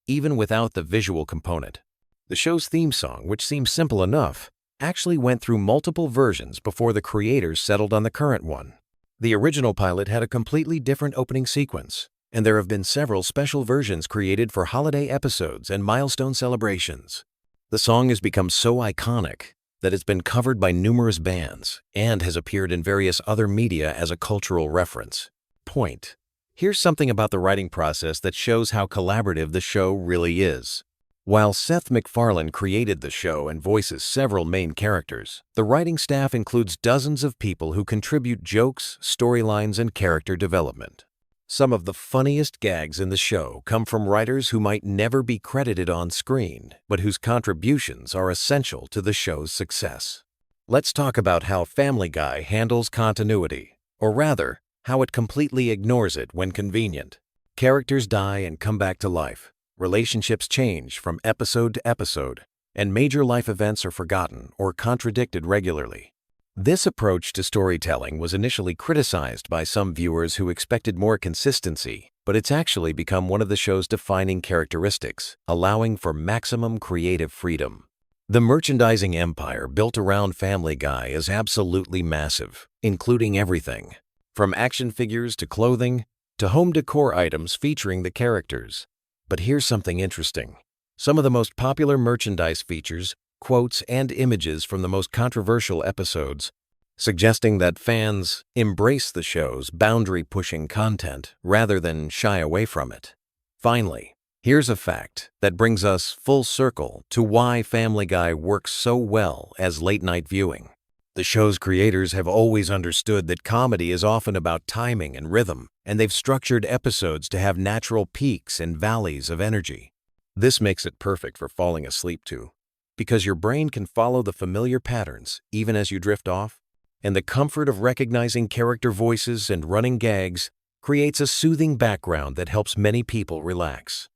even without the visual component. The show's theme song, which seems simple enough, actually went through multiple versions before the creators settled on the current one. The original pilot had a completely different opening sequence, and there have been several special versions created for holiday episodes and milestone celebrations. The song has become so iconic that it's been covered by numerous bands and has appeared in various other media as a cultural reference. Point. Here's something about the writing process that shows how collaborative the show really is. While Seth MacFarlane created the show and voices several main characters, the writing staff includes dozens of people who contribute jokes, storylines, and character development. Some of the funniest gags in the show come from writers who might never be credited on screen, but whose contributions are essential to the show's success. Let's talk about how Family Guy handles continuity, or rather, how it completely ignores it when convenient. Characters die and come back to life. Relationships change from episode to episode, and major life events are forgotten or contradicted regularly. This approach to storytelling was initially criticized by some viewers who expected more consistency, but it's actually become one of the show's defining characteristics, allowing for maximum creative freedom. The merchandising empire built around Family Guy is absolutely massive, including everything from action figures to clothing to home decor items featuring the characters. But here's something interesting. Some of the most popular merchandise features quotes and images from the most controversial episodes, suggesting that fans embrace the show's boundary-pushing content rather than shy away from it. Finally, here's a fact that brings us full circle to why Family Guy works so well as late-night viewing. The show's creators have always understood that comedy is often about timing and rhythm, and they've structured episodes to have natural peaks and valleys of energy. This makes it perfect for falling asleep to, because your brain can follow the familiar patterns even as you drift off, and the comfort of recognizing character voices and running gags creates a soothing background that helps many people relax.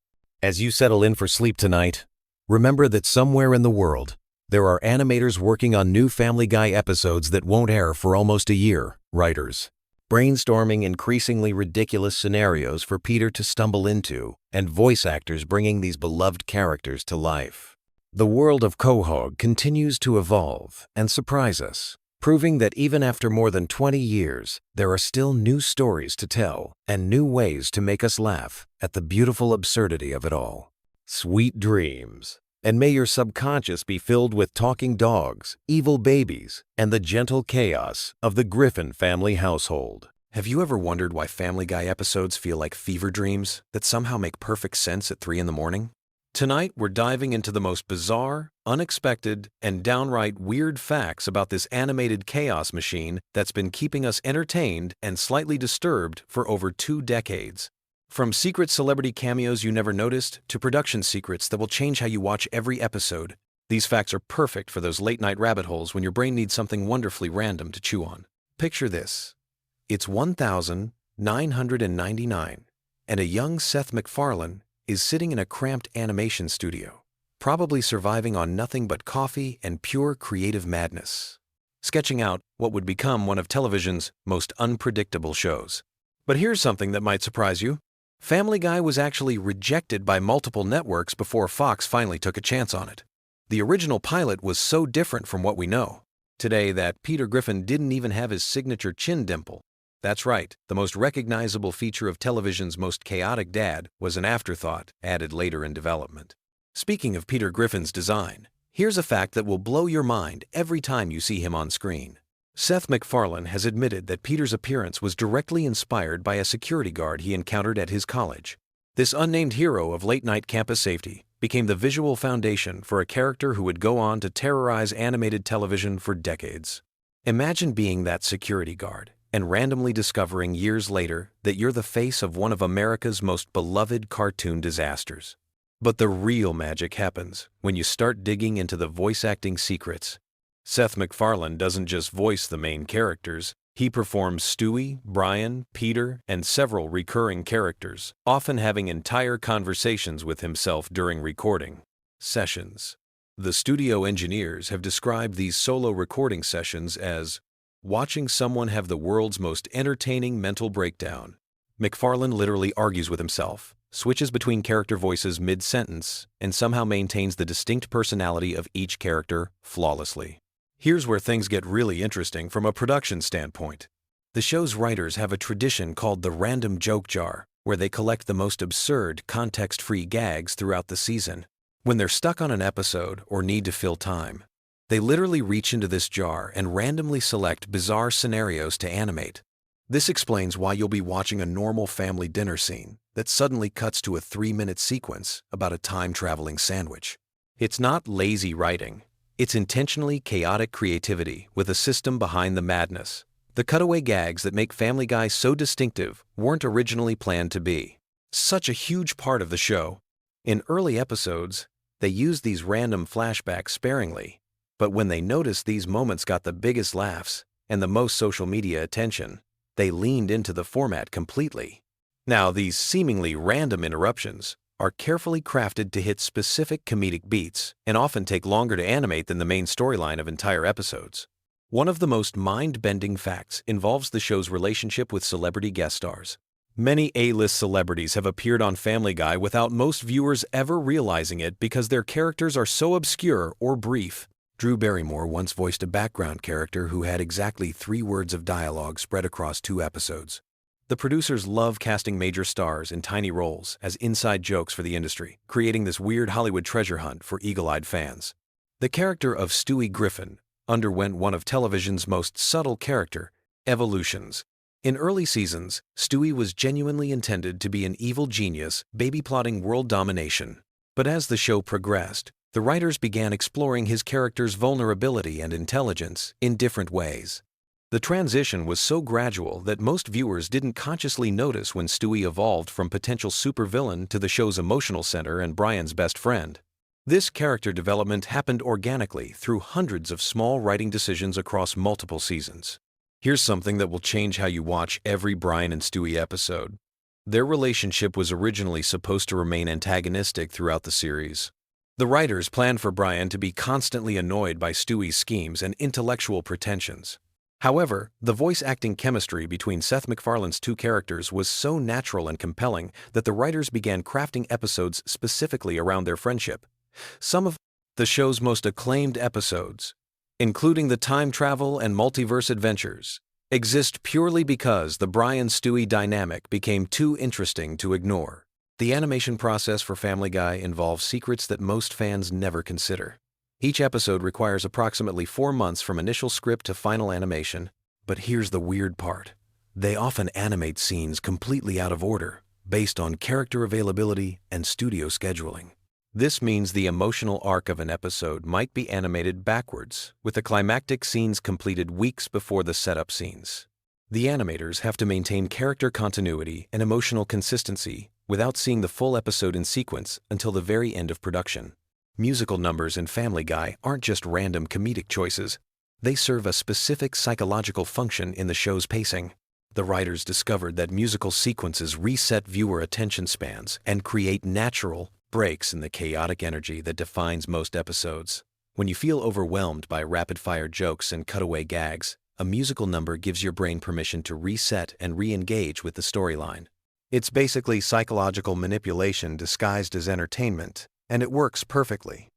As you settle in for sleep tonight, remember that somewhere in the world, there are animators working on new Family Guy episodes that won't air for almost a year, writers brainstorming increasingly ridiculous scenarios for Peter to stumble into, and voice actors bringing these beloved characters to life. The world of Quahog continues to evolve and surprise us, proving that even after more than 20 years, there are still new stories to tell and new ways to make us laugh at the beautiful absurdity of it all. Sweet dreams, and may your subconscious be filled with talking dogs, evil babies, and the gentle chaos of the Griffin family household. Have you ever wondered why Family Guy episodes feel like fever dreams that somehow make perfect sense at 3 in the morning? Tonight, we're diving into the most bizarre, unexpected, and downright weird facts about this animated chaos machine that's been keeping us entertained and slightly disturbed for over 2 decades. From secret celebrity cameos you never noticed to production secrets that will change how you watch every episode, these facts are perfect for those late-night rabbit holes when your brain needs something wonderfully random to chew on. Picture this. It's 1999, and a young Seth MacFarlane is sitting in a cramped animation studio, probably surviving on nothing but coffee and pure creative madness, sketching out what would become one of television's most unpredictable shows. But here's something that might surprise you. Family Guy was actually rejected by multiple networks before Fox finally took a chance on it. The original pilot was so different from what we know today that Peter Griffin didn't even have his signature chin dimple. That's right, the most recognizable feature of television's most chaotic dad was an afterthought added later in development. Speaking of Peter Griffin's design, here's a fact that will blow your mind every time you see him on screen. Seth MacFarlane has admitted that Peter's appearance was directly inspired by a security guard he encountered at his college. This unnamed hero of late-night campus safety became the visual foundation for a character who would go on to terrorize animated television for decades. Imagine being that security guard and randomly discovering years later that you're the face of one of America's most beloved cartoon disasters. But the real magic happens when you start digging into the voice acting secrets. Seth MacFarlane doesn't just voice the main characters, he performs Stewie, Brian, Peter, and several recurring characters, often having entire conversations with himself during recording sessions. The studio engineers have described these solo recording sessions as watching someone have the world's most entertaining mental breakdown. MacFarlane literally argues with himself, switches between character voices mid-sentence, and somehow maintains the distinct personality of each character flawlessly. Here's where things get really interesting from a production standpoint. The show's writers have a tradition called the random joke jar, where they collect the most absurd, context-free gags throughout the season. When they're stuck on an episode or need to fill time, they literally reach into this jar and randomly select bizarre scenarios to animate. This explains why you'll be watching a normal family dinner scene that suddenly cuts to a 3-minute sequence about a time-traveling sandwich. It's not lazy writing. It's intentionally chaotic creativity with a system behind the madness. The cutaway gags that make Family Guy so distinctive weren't originally planned to be such a huge part of the show. In early episodes, they used these random flashbacks sparingly. But when they noticed these moments got the biggest laughs and the most social media attention, they leaned into the format completely. Now, these seemingly random interruptions are carefully crafted to hit specific comedic beats and often take longer to animate than the main storyline of entire episodes. One of the most mind-bending facts involves the show's relationship with celebrity guest stars. Many A-list celebrities have appeared on Family Guy without most viewers ever realizing it because their characters are so obscure or brief. Drew Barrymore once voiced a background character who had exactly 3 words of dialogue spread across 2 episodes. The producers love casting major stars in tiny roles as inside jokes for the industry, creating this weird Hollywood treasure hunt for eagle-eyed fans. The character of Stewie Griffin underwent one of television's most subtle character evolutions. In early seasons, Stewie was genuinely intended to be an evil genius baby-plotting world domination. But as the show progressed, the writers began exploring his character's vulnerability and intelligence in different ways. The transition was so gradual that most viewers didn't consciously notice when Stewie evolved from potential supervillain to the show's emotional center and Brian's best friend. This character development happened organically through hundreds of small writing decisions across multiple seasons. Here's something that will change how you watch every Brian and Stewie episode. Their relationship was originally supposed to remain antagonistic throughout the series. The writers planned for Brian to be constantly annoyed by Stewie's schemes and intellectual pretensions. However, the voice acting chemistry between Seth MacFarlane's 2 characters was so natural and compelling that the writers began crafting episodes specifically around their friendship. Some of the show's most acclaimed episodes, including the time travel and multiverse adventures, exist purely because the Brian-Stewie dynamic became too interesting to ignore. The animation process for Family Guy involves secrets that most fans never consider. Each episode requires approximately 4 months from initial script to final animation. But here's the weird part. They often animate scenes completely out of order, based on character availability and studio scheduling. This means the emotional arc of an episode might be animated backwards, with the climactic scenes completed weeks before the setup scenes. The animators have to maintain character continuity and emotional consistency without seeing the full episode in sequence until the very end of production. Musical numbers in Family Guy aren't just random comedic choices. They serve a specific psychological function in the show's pacing. The writers discovered that musical sequences reset viewer attention spans and create natural breaks in the chaotic energy that defines most episodes. When you feel overwhelmed by rapid-fire jokes and cutaway gags, a musical number gives your brain permission to reset and re-engage with the storyline. It's basically psychological manipulation disguised as entertainment, and it works perfectly.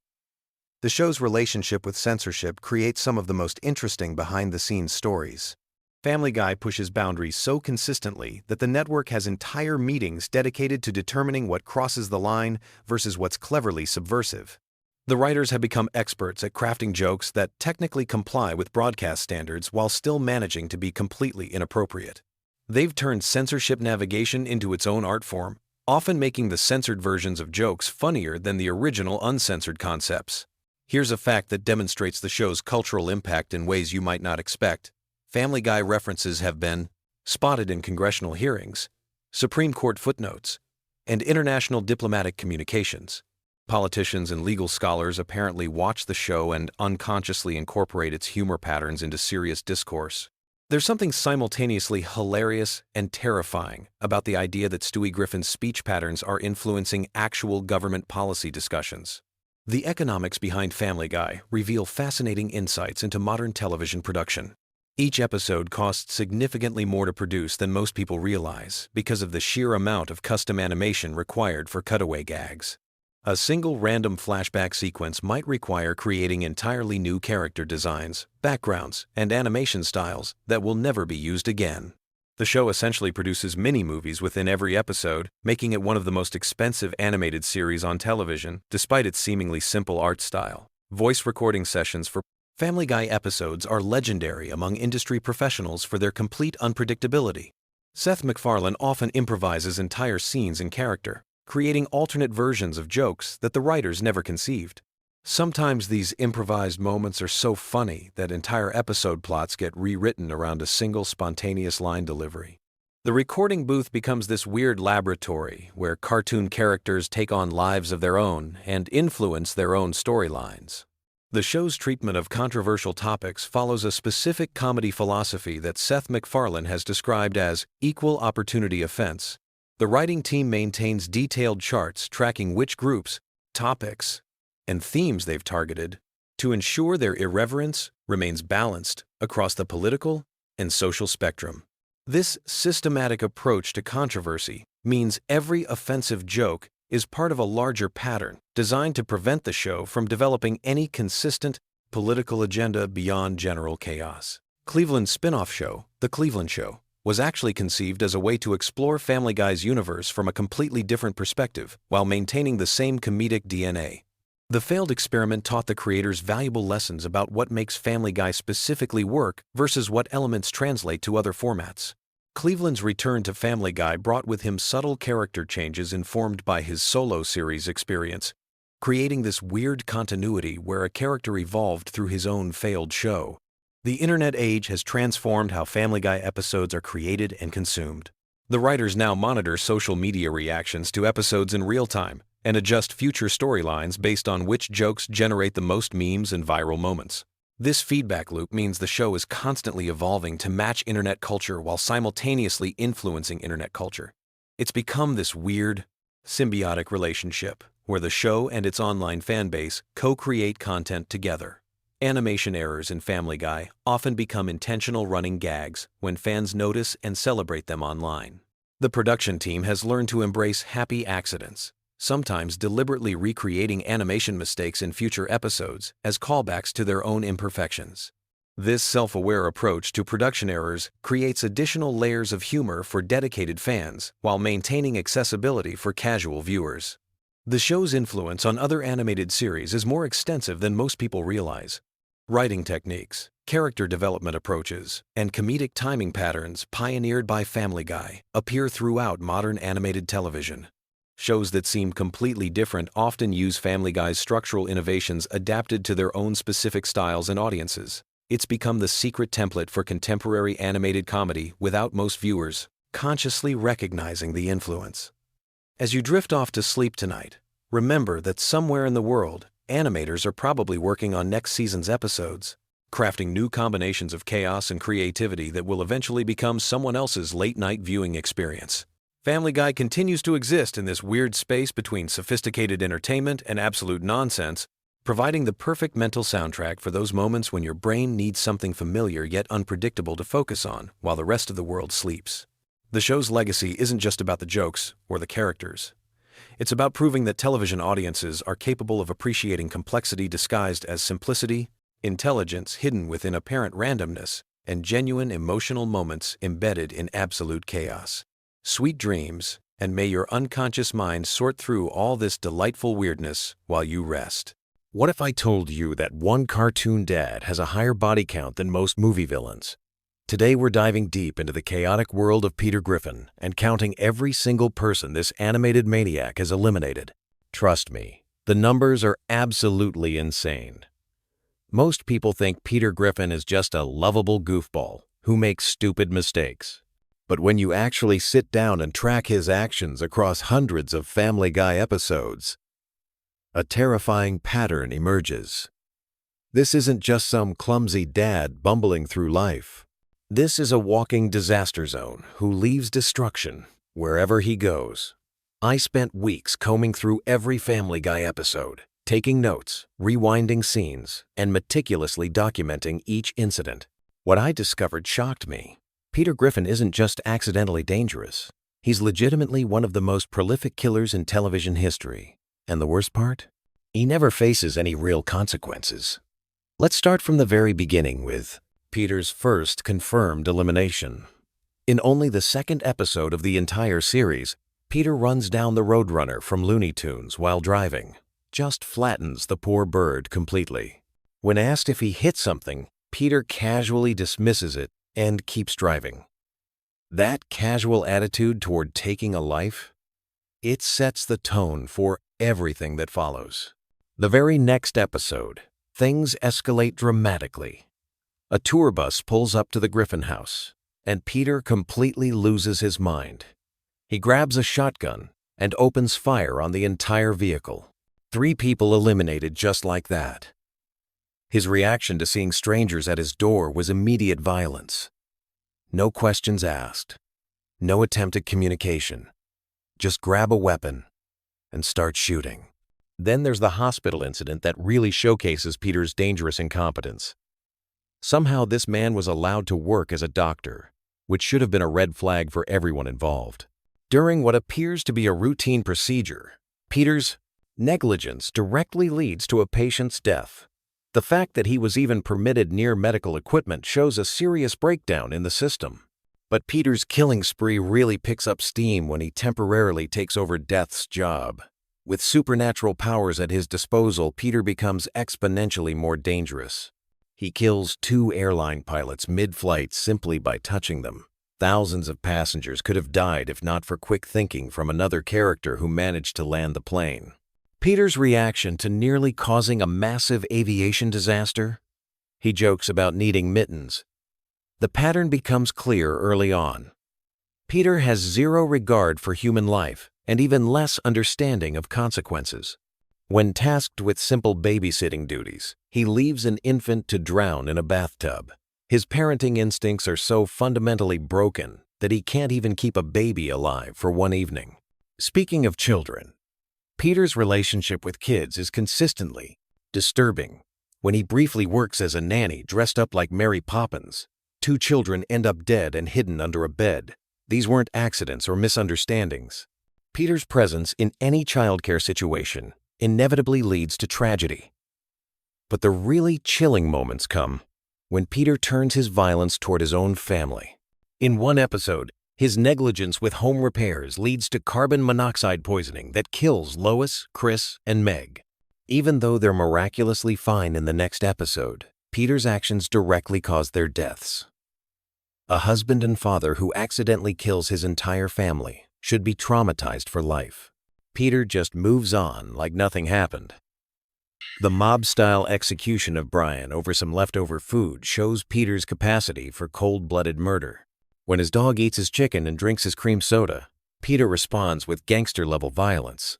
The show's relationship with censorship creates some of the most interesting behind-the-scenes stories. Family Guy pushes boundaries so consistently that the network has entire meetings dedicated to determining what crosses the line versus what's cleverly subversive. The writers have become experts at crafting jokes that technically comply with broadcast standards while still managing to be completely inappropriate. They've turned censorship navigation into its own art form, often making the censored versions of jokes funnier than the original uncensored concepts. Here's a fact that demonstrates the show's cultural impact in ways you might not expect. Family Guy references have been spotted in congressional hearings, Supreme Court footnotes, and international diplomatic communications. Politicians and legal scholars apparently watch the show and unconsciously incorporate its humor patterns into serious discourse. There's something simultaneously hilarious and terrifying about the idea that Stewie Griffin's speech patterns are influencing actual government policy discussions. The economics behind Family Guy reveal fascinating insights into modern television production. Each episode costs significantly more to produce than most people realize because of the sheer amount of custom animation required for cutaway gags. A single random flashback sequence might require creating entirely new character designs, backgrounds, and animation styles that will never be used again. The show essentially produces mini-movies within every episode, making it one of the most expensive animated series on television, despite its seemingly simple art style. Voice recording sessions for Family Guy episodes are legendary among industry professionals for their complete unpredictability. Seth MacFarlane often improvises entire scenes in character, creating alternate versions of jokes that the writers never conceived. Sometimes these improvised moments are so funny that entire episode plots get rewritten around a single spontaneous line delivery. The recording booth becomes this weird laboratory where cartoon characters take on lives of their own and influence their own storylines. The show's treatment of controversial topics follows a specific comedy philosophy that Seth MacFarlane has described as equal opportunity offense. The writing team maintains detailed charts tracking which groups, topics, and themes they've targeted to ensure their irreverence remains balanced across the political and social spectrum. This systematic approach to controversy means every offensive joke is part of a larger pattern designed to prevent the show from developing any consistent political agenda beyond general chaos. Cleveland's spin-off show, The Cleveland Show, was actually conceived as a way to explore Family Guy's universe from a completely different perspective while maintaining the same comedic DNA. The failed experiment taught the creators valuable lessons about what makes Family Guy specifically work versus what elements translate to other formats. Cleveland's return to Family Guy brought with him subtle character changes informed by his solo series experience, creating this weird continuity where a character evolved through his own failed show. The internet age has transformed how Family Guy episodes are created and consumed. The writers now monitor social media reactions to episodes in real time and adjust future storylines based on which jokes generate the most memes and viral moments. This feedback loop means the show is constantly evolving to match internet culture while simultaneously influencing internet culture. It's become this weird, symbiotic relationship where the show and its online fan base co-create content together. Animation errors in Family Guy often become intentional running gags when fans notice and celebrate them online. The production team has learned to embrace happy accidents, sometimes deliberately recreating animation mistakes in future episodes as callbacks to their own imperfections. This self-aware approach to production errors creates additional layers of humor for dedicated fans while maintaining accessibility for casual viewers. The show's influence on other animated series is more extensive than most people realize. Writing techniques, character development approaches, and comedic timing patterns pioneered by Family Guy appear throughout modern animated television. Shows that seem completely different often use Family Guy's structural innovations adapted to their own specific styles and audiences. It's become the secret template for contemporary animated comedy without most viewers consciously recognizing the influence. As you drift off to sleep tonight, remember that somewhere in the world, animators are probably working on next season's episodes, crafting new combinations of chaos and creativity that will eventually become someone else's late-night viewing experience. Family Guy continues to exist in this weird space between sophisticated entertainment and absolute nonsense, providing the perfect mental soundtrack for those moments when your brain needs something familiar yet unpredictable to focus on while the rest of the world sleeps. The show's legacy isn't just about the jokes or the characters. It's about proving that television audiences are capable of appreciating complexity disguised as simplicity, intelligence hidden within apparent randomness, and genuine emotional moments embedded in absolute chaos. Sweet dreams, and may your unconscious mind sort through all this delightful weirdness while you rest. What if I told you that one cartoon dad has a higher body count than most movie villains? Today we're diving deep into the chaotic world of Peter Griffin and counting every single person this animated maniac has eliminated. Trust me, the numbers are absolutely insane. Most people think Peter Griffin is just a lovable goofball who makes stupid mistakes. But when you actually sit down and track his actions across hundreds of Family Guy episodes, a terrifying pattern emerges. This isn't just some clumsy dad bumbling through life. This is a walking disaster zone who leaves destruction wherever he goes. I spent weeks combing through every Family Guy episode, taking notes, rewinding scenes, and meticulously documenting each incident. What I discovered shocked me. Peter Griffin isn't just accidentally dangerous. He's legitimately one of the most prolific killers in television history. And the worst part? He never faces any real consequences. Let's start from the very beginning with Peter's first confirmed elimination. In only the second episode of the entire series, Peter runs down the Roadrunner from Looney Tunes while driving, just flattens the poor bird completely. When asked if he hit something, Peter casually dismisses it and keeps driving. That casual attitude toward taking a life, it sets the tone for everything that follows. The very next episode, things escalate dramatically. A tour bus pulls up to the Griffin house, and Peter completely loses his mind. He grabs a shotgun and opens fire on the entire vehicle. 3 people eliminated just like that. His reaction to seeing strangers at his door was immediate violence. No questions asked. No attempt at communication. Just grab a weapon and start shooting. Then there's the hospital incident that really showcases Peter's dangerous incompetence. Somehow this man was allowed to work as a doctor, which should have been a red flag for everyone involved. During what appears to be a routine procedure, Peter's negligence directly leads to a patient's death. The fact that he was even permitted near medical equipment shows a serious breakdown in the system. But Peter's killing spree really picks up steam when he temporarily takes over Death's job. With supernatural powers at his disposal, Peter becomes exponentially more dangerous. He kills 2 airline pilots mid-flight simply by touching them. Thousands of passengers could have died if not for quick thinking from another character who managed to land the plane. Peter's reaction to nearly causing a massive aviation disaster? He jokes about needing mittens. The pattern becomes clear early on. Peter has zero regard for human life and even less understanding of consequences. When tasked with simple babysitting duties, he leaves an infant to drown in a bathtub. His parenting instincts are so fundamentally broken that he can't even keep a baby alive for one evening. Speaking of children, Peter's relationship with kids is consistently disturbing. When he briefly works as a nanny dressed up like Mary Poppins, 2 children end up dead and hidden under a bed. These weren't accidents or misunderstandings. Peter's presence in any childcare situation inevitably leads to tragedy. But the really chilling moments come when Peter turns his violence toward his own family. In one episode, his negligence with home repairs leads to carbon monoxide poisoning that kills Lois, Chris, and Meg. Even though they're miraculously fine in the next episode, Peter's actions directly cause their deaths. A husband and father who accidentally kills his entire family should be traumatized for life. Peter just moves on like nothing happened. The mob-style execution of Brian over some leftover food shows Peter's capacity for cold-blooded murder. When his dog eats his chicken and drinks his cream soda, Peter responds with gangster-level violence.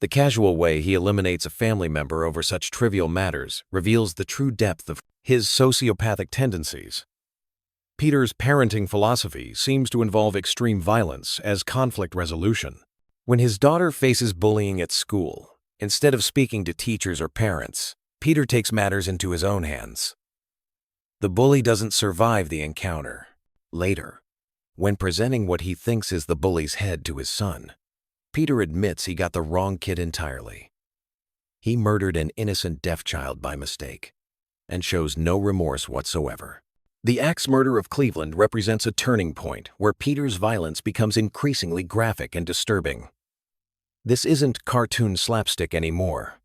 The casual way he eliminates a family member over such trivial matters reveals the true depth of his sociopathic tendencies. Peter's parenting philosophy seems to involve extreme violence as conflict resolution. When his daughter faces bullying at school, instead of speaking to teachers or parents, Peter takes matters into his own hands. The bully doesn't survive the encounter. Later, when presenting what he thinks is the bully's head to his son, Peter admits he got the wrong kid entirely. He murdered an innocent deaf child by mistake, and shows no remorse whatsoever. The axe murder of Cleveland represents a turning point where Peter's violence becomes increasingly graphic and disturbing. This isn't cartoon slapstick anymore.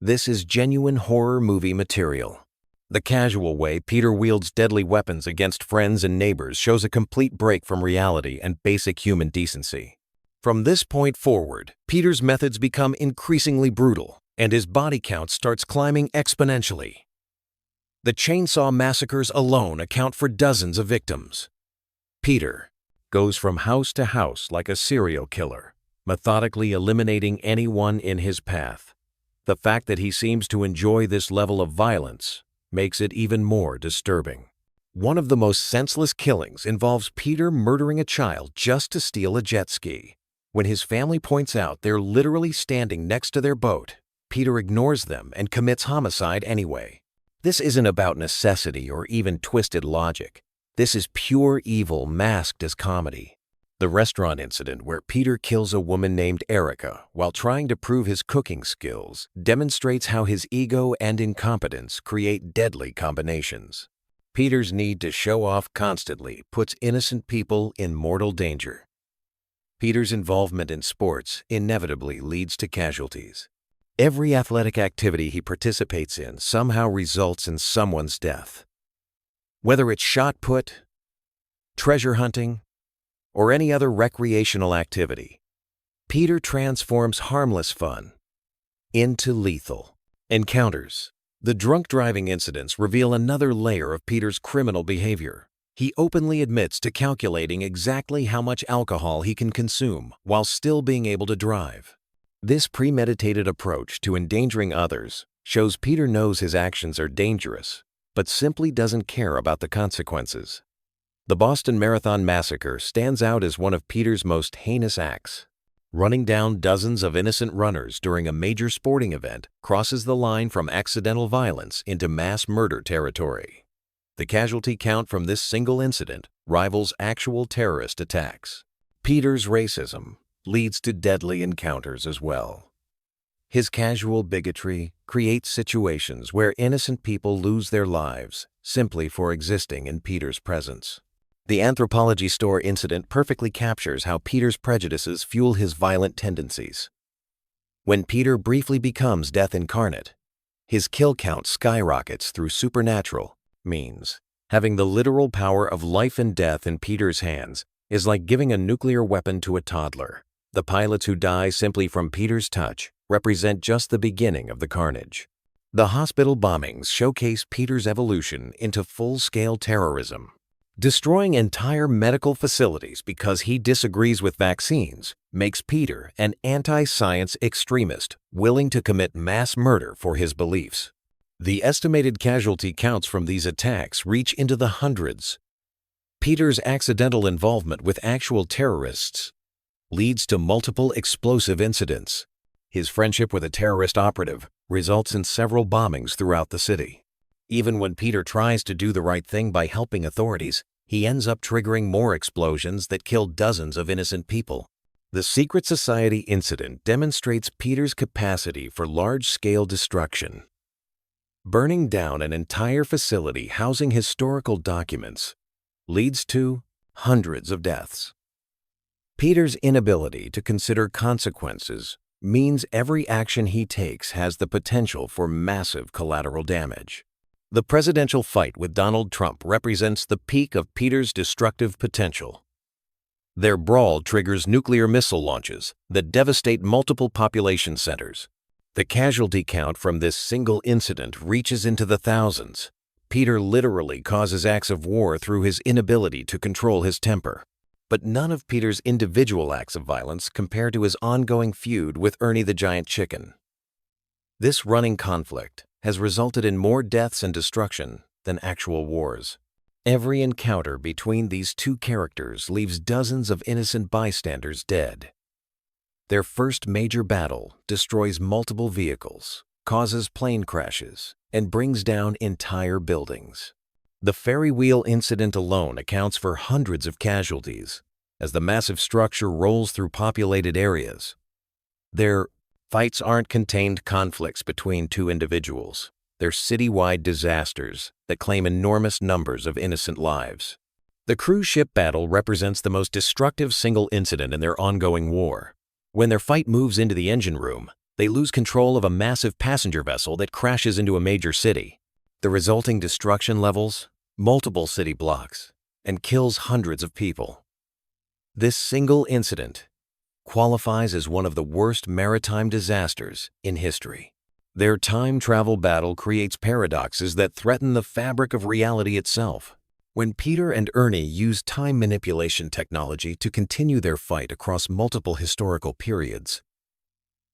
This is genuine horror movie material. The casual way Peter wields deadly weapons against friends and neighbors shows a complete break from reality and basic human decency. From this point forward, Peter's methods become increasingly brutal, and his body count starts climbing exponentially. The chainsaw massacres alone account for dozens of victims. Peter goes from house to house like a serial killer, methodically eliminating anyone in his path. The fact that he seems to enjoy this level of violence makes it even more disturbing. One of the most senseless killings involves Peter murdering a child just to steal a jet ski. When his family points out they're literally standing next to their boat, Peter ignores them and commits homicide anyway. This isn't about necessity or even twisted logic. This is pure evil masked as comedy. The restaurant incident where Peter kills a woman named Erica while trying to prove his cooking skills demonstrates how his ego and incompetence create deadly combinations. Peter's need to show off constantly puts innocent people in mortal danger. Peter's involvement in sports inevitably leads to casualties. Every athletic activity he participates in somehow results in someone's death. Whether it's shot put, treasure hunting, or any other recreational activity, Peter transforms harmless fun into lethal encounters. The drunk driving incidents reveal another layer of Peter's criminal behavior. He openly admits to calculating exactly how much alcohol he can consume while still being able to drive. This premeditated approach to endangering others shows Peter knows his actions are dangerous, but simply doesn't care about the consequences. The Boston Marathon Massacre stands out as one of Peter's most heinous acts. Running down dozens of innocent runners during a major sporting event crosses the line from accidental violence into mass murder territory. The casualty count from this single incident rivals actual terrorist attacks. Peter's racism leads to deadly encounters as well. His casual bigotry creates situations where innocent people lose their lives simply for existing in Peter's presence. The Anthropology store incident perfectly captures how Peter's prejudices fuel his violent tendencies. When Peter briefly becomes death incarnate, his kill count skyrockets through supernatural means. Having the literal power of life and death in Peter's hands is like giving a nuclear weapon to a toddler. The pilots who die simply from Peter's touch represent just the beginning of the carnage. The hospital bombings showcase Peter's evolution into full-scale terrorism. Destroying entire medical facilities because he disagrees with vaccines makes Peter an anti-science extremist willing to commit mass murder for his beliefs. The estimated casualty counts from these attacks reach into the hundreds. Peter's accidental involvement with actual terrorists leads to multiple explosive incidents. His friendship with a terrorist operative results in several bombings throughout the city. Even when Peter tries to do the right thing by helping authorities, he ends up triggering more explosions that kill dozens of innocent people. The Secret Society incident demonstrates Peter's capacity for large-scale destruction. Burning down an entire facility housing historical documents leads to hundreds of deaths. Peter's inability to consider consequences means every action he takes has the potential for massive collateral damage. The presidential fight with Donald Trump represents the peak of Peter's destructive potential. Their brawl triggers nuclear missile launches that devastate multiple population centers. The casualty count from this single incident reaches into the thousands. Peter literally causes acts of war through his inability to control his temper. But none of Peter's individual acts of violence compare to his ongoing feud with Ernie the Giant Chicken. This running conflict has resulted in more deaths and destruction than actual wars. Every encounter between these two characters leaves dozens of innocent bystanders dead. Their first major battle destroys multiple vehicles, causes plane crashes, and brings down entire buildings. The Ferry wheel incident alone accounts for hundreds of casualties, as the massive structure rolls through populated areas. Their fights aren't contained conflicts between two individuals. They're citywide disasters that claim enormous numbers of innocent lives. The cruise ship battle represents the most destructive single incident in their ongoing war. When their fight moves into the engine room, they lose control of a massive passenger vessel that crashes into a major city. The resulting destruction levels multiple city blocks and kills hundreds of people. This single incident qualifies as one of the worst maritime disasters in history. Their time travel battle creates paradoxes that threaten the fabric of reality itself. When Peter and Ernie use time manipulation technology to continue their fight across multiple historical periods,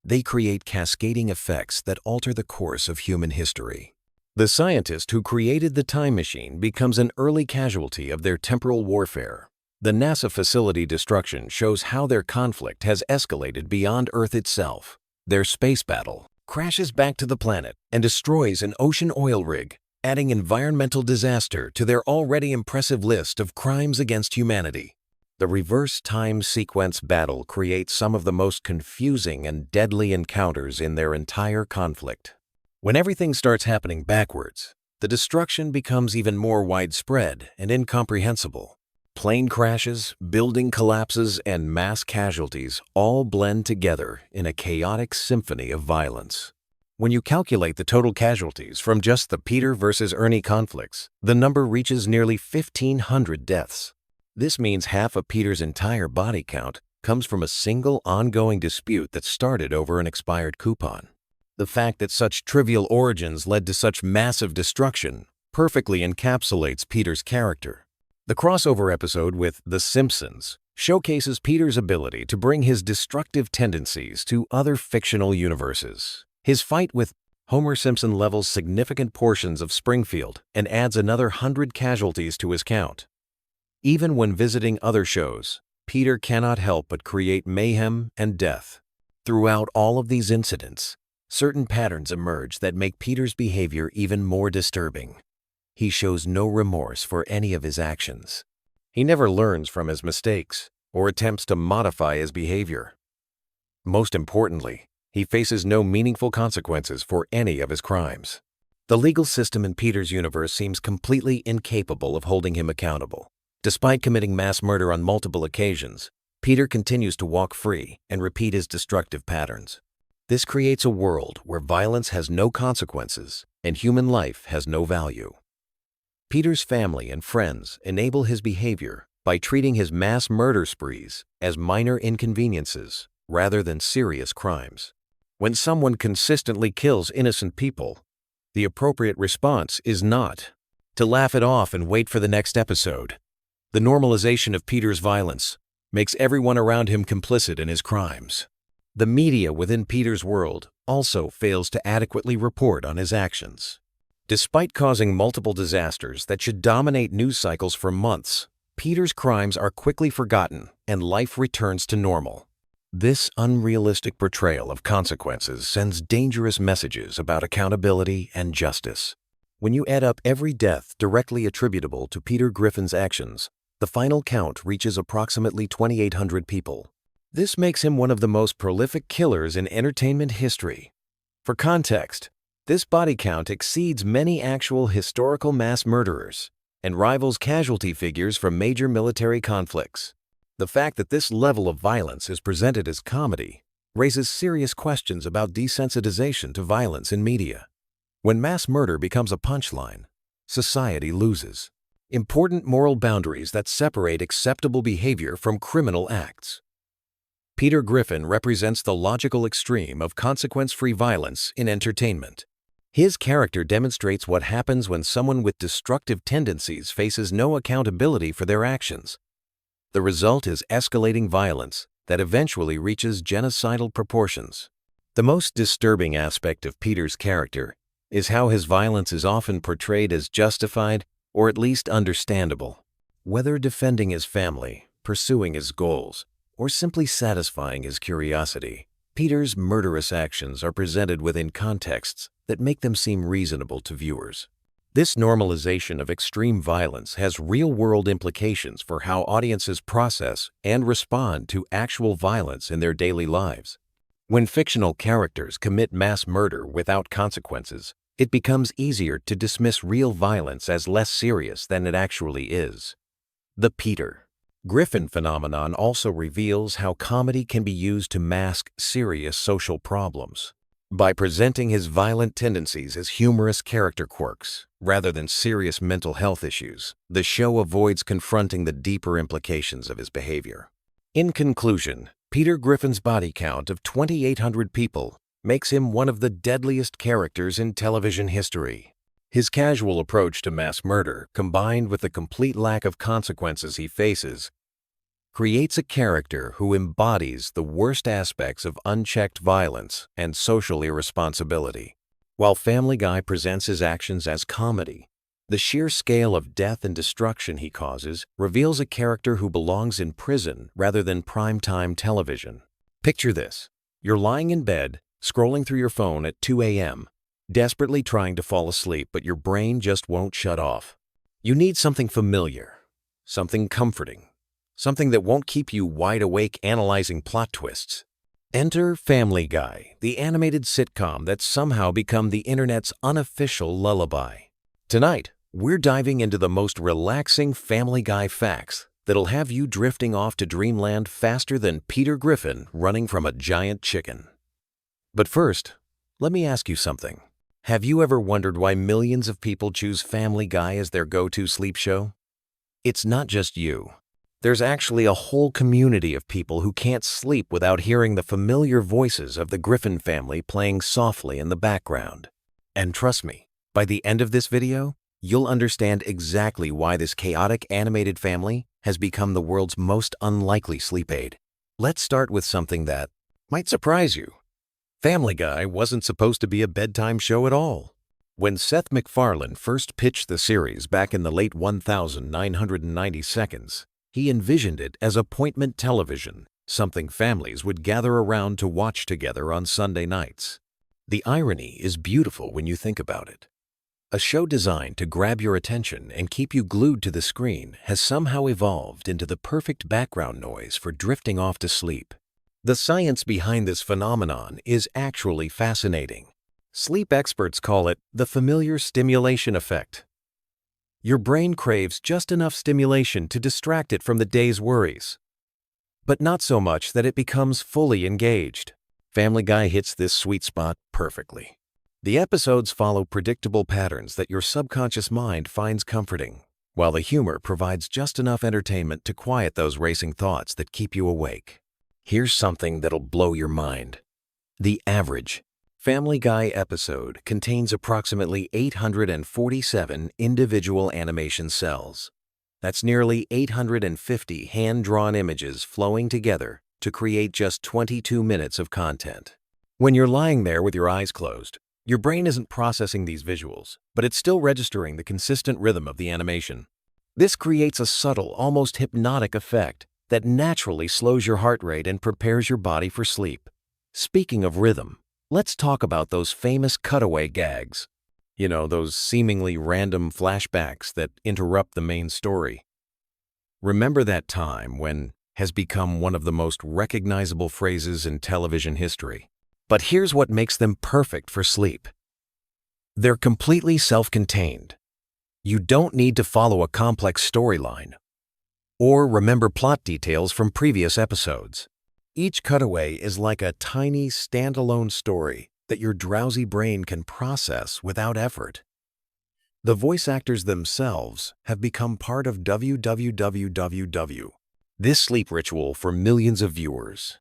they create cascading effects that alter the course of human history. The scientist who created the time machine becomes an early casualty of their temporal warfare. The NASA facility destruction shows how their conflict has escalated beyond Earth itself. Their space battle crashes back to the planet and destroys an ocean oil rig, adding environmental disaster to their already impressive list of crimes against humanity. The reverse time sequence battle creates some of the most confusing and deadly encounters in their entire conflict. When everything starts happening backwards, the destruction becomes even more widespread and incomprehensible. Plane crashes, building collapses, and mass casualties all blend together in a chaotic symphony of violence. When you calculate the total casualties from just the Peter versus Ernie conflicts, the number reaches nearly 1,500 deaths. This means half of Peter's entire body count comes from a single ongoing dispute that started over an expired coupon. The fact that such trivial origins led to such massive destruction perfectly encapsulates Peter's character. The crossover episode with The Simpsons showcases Peter's ability to bring his destructive tendencies to other fictional universes. His fight with Homer Simpson levels significant portions of Springfield and adds another 100 casualties to his count. Even when visiting other shows, Peter cannot help but create mayhem and death. Throughout all of these incidents, certain patterns emerge that make Peter's behavior even more disturbing. He shows no remorse for any of his actions. He never learns from his mistakes or attempts to modify his behavior. Most importantly, he faces no meaningful consequences for any of his crimes. The legal system in Peter's universe seems completely incapable of holding him accountable. Despite committing mass murder on multiple occasions, Peter continues to walk free and repeat his destructive patterns. This creates a world where violence has no consequences and human life has no value. Peter's family and friends enable his behavior by treating his mass murder sprees as minor inconveniences rather than serious crimes. When someone consistently kills innocent people, the appropriate response is not to laugh it off and wait for the next episode. The normalization of Peter's violence makes everyone around him complicit in his crimes. The media within Peter's world also fails to adequately report on his actions. Despite causing multiple disasters that should dominate news cycles for months, Peter's crimes are quickly forgotten and life returns to normal. This unrealistic portrayal of consequences sends dangerous messages about accountability and justice. When you add up every death directly attributable to Peter Griffin's actions, the final count reaches approximately 2,800 people. This makes him one of the most prolific killers in entertainment history. For context, this body count exceeds many actual historical mass murderers and rivals casualty figures from major military conflicts. The fact that this level of violence is presented as comedy raises serious questions about desensitization to violence in media. When mass murder becomes a punchline, society loses. Important moral boundaries that separate acceptable behavior from criminal acts. Peter Griffin represents the logical extreme of consequence-free violence in entertainment. His character demonstrates what happens when someone with destructive tendencies faces no accountability for their actions. The result is escalating violence that eventually reaches genocidal proportions. The most disturbing aspect of Peter's character is how his violence is often portrayed as justified or at least understandable. Whether defending his family, pursuing his goals, or simply satisfying his curiosity, Peter's murderous actions are presented within contexts that make them seem reasonable to viewers. This normalization of extreme violence has real-world implications for how audiences process and respond to actual violence in their daily lives. When fictional characters commit mass murder without consequences, it becomes easier to dismiss real violence as less serious than it actually is. The Peter Griffin phenomenon also reveals how comedy can be used to mask serious social problems. By presenting his violent tendencies as humorous character quirks, rather than serious mental health issues, the show avoids confronting the deeper implications of his behavior. In conclusion, Peter Griffin's body count of 2,800 people makes him one of the deadliest characters in television history. His casual approach to mass murder, combined with the complete lack of consequences he faces, creates a character who embodies the worst aspects of unchecked violence and social irresponsibility. While Family Guy presents his actions as comedy, the sheer scale of death and destruction he causes reveals a character who belongs in prison rather than primetime television. Picture this. You're lying in bed, scrolling through your phone at 2 a.m., desperately trying to fall asleep, but your brain just won't shut off. You need something familiar, something comforting, something that won't keep you wide awake analyzing plot twists. Enter Family Guy, the animated sitcom that's somehow become the internet's unofficial lullaby. Tonight, we're diving into the most relaxing Family Guy facts that'll have you drifting off to dreamland faster than Peter Griffin running from a giant chicken. But first, let me ask you something. Have you ever wondered why millions of people choose Family Guy as their go-to sleep show? It's not just you. There's actually a whole community of people who can't sleep without hearing the familiar voices of the Griffin family playing softly in the background. And trust me, by the end of this video, you'll understand exactly why this chaotic animated family has become the world's most unlikely sleep aid. Let's start with something that might surprise you. Family Guy wasn't supposed to be a bedtime show at all. When Seth MacFarlane first pitched the series back in the late 1992, he envisioned it as appointment television, something families would gather around to watch together on Sunday nights. The irony is beautiful when you think about it. A show designed to grab your attention and keep you glued to the screen has somehow evolved into the perfect background noise for drifting off to sleep. The science behind this phenomenon is actually fascinating. Sleep experts call it the familiar stimulation effect. Your brain craves just enough stimulation to distract it from the day's worries, but not so much that it becomes fully engaged. Family Guy hits this sweet spot perfectly. The episodes follow predictable patterns that your subconscious mind finds comforting, while the humor provides just enough entertainment to quiet those racing thoughts that keep you awake. Here's something that'll blow your mind. The average Family Guy episode contains approximately 847 individual animation cells. That's nearly 850 hand-drawn images flowing together to create just 22 minutes of content. When you're lying there with your eyes closed, your brain isn't processing these visuals, but it's still registering the consistent rhythm of the animation. This creates a subtle, almost hypnotic effect that naturally slows your heart rate and prepares your body for sleep. Speaking of rhythm, let's talk about those famous cutaway gags. You know, those seemingly random flashbacks that interrupt the main story. Remember that time when has become one of the most recognizable phrases in television history. But here's what makes them perfect for sleep. They're completely self-contained. You don't need to follow a complex storyline or remember plot details from previous episodes. Each cutaway is like a tiny, standalone story that your drowsy brain can process without effort. The voice actors themselves have become part of WWWWW, this sleep ritual for millions of viewers.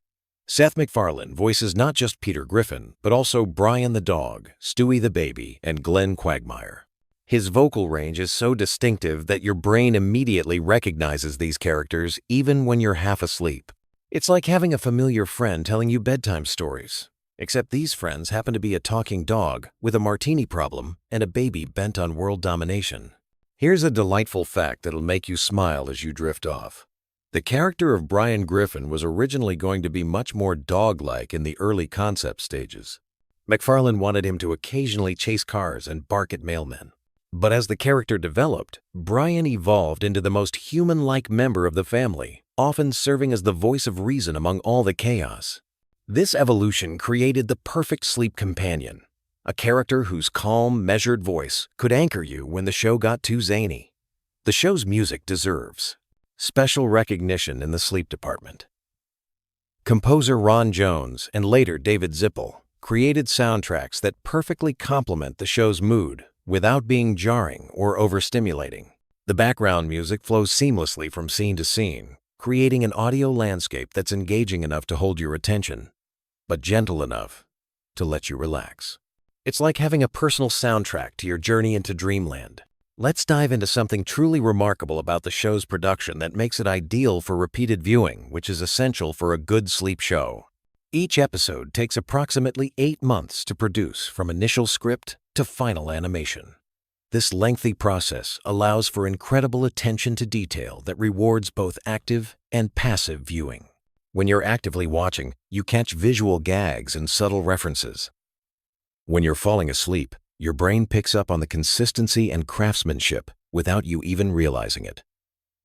Seth MacFarlane voices not just Peter Griffin, but also Brian the dog, Stewie the baby, and Glenn Quagmire. His vocal range is so distinctive that your brain immediately recognizes these characters even when you're half asleep. It's like having a familiar friend telling you bedtime stories, except these friends happen to be a talking dog with a martini problem and a baby bent on world domination. Here's a delightful fact that'll make you smile as you drift off. The character of Brian Griffin was originally going to be much more dog-like in the early concept stages. MacFarlane wanted him to occasionally chase cars and bark at mailmen. But as the character developed, Brian evolved into the most human-like member of the family, often serving as the voice of reason among all the chaos. This evolution created the perfect sleep companion, a character whose calm, measured voice could anchor you when the show got too zany. The show's music deserves special recognition in the sleep department. Composer Ron Jones and later David Zippel created soundtracks that perfectly complement the show's mood without being jarring or overstimulating. The background music flows seamlessly from scene to scene, creating an audio landscape that's engaging enough to hold your attention, but gentle enough to let you relax. It's like having a personal soundtrack to your journey into dreamland. Let's dive into something truly remarkable about the show's production that makes it ideal for repeated viewing, which is essential for a good sleep show. Each episode takes approximately 8 months to produce, from initial script to final animation. This lengthy process allows for incredible attention to detail that rewards both active and passive viewing. When you're actively watching, you catch visual gags and subtle references. When you're falling asleep, your brain picks up on the consistency and craftsmanship without you even realizing it.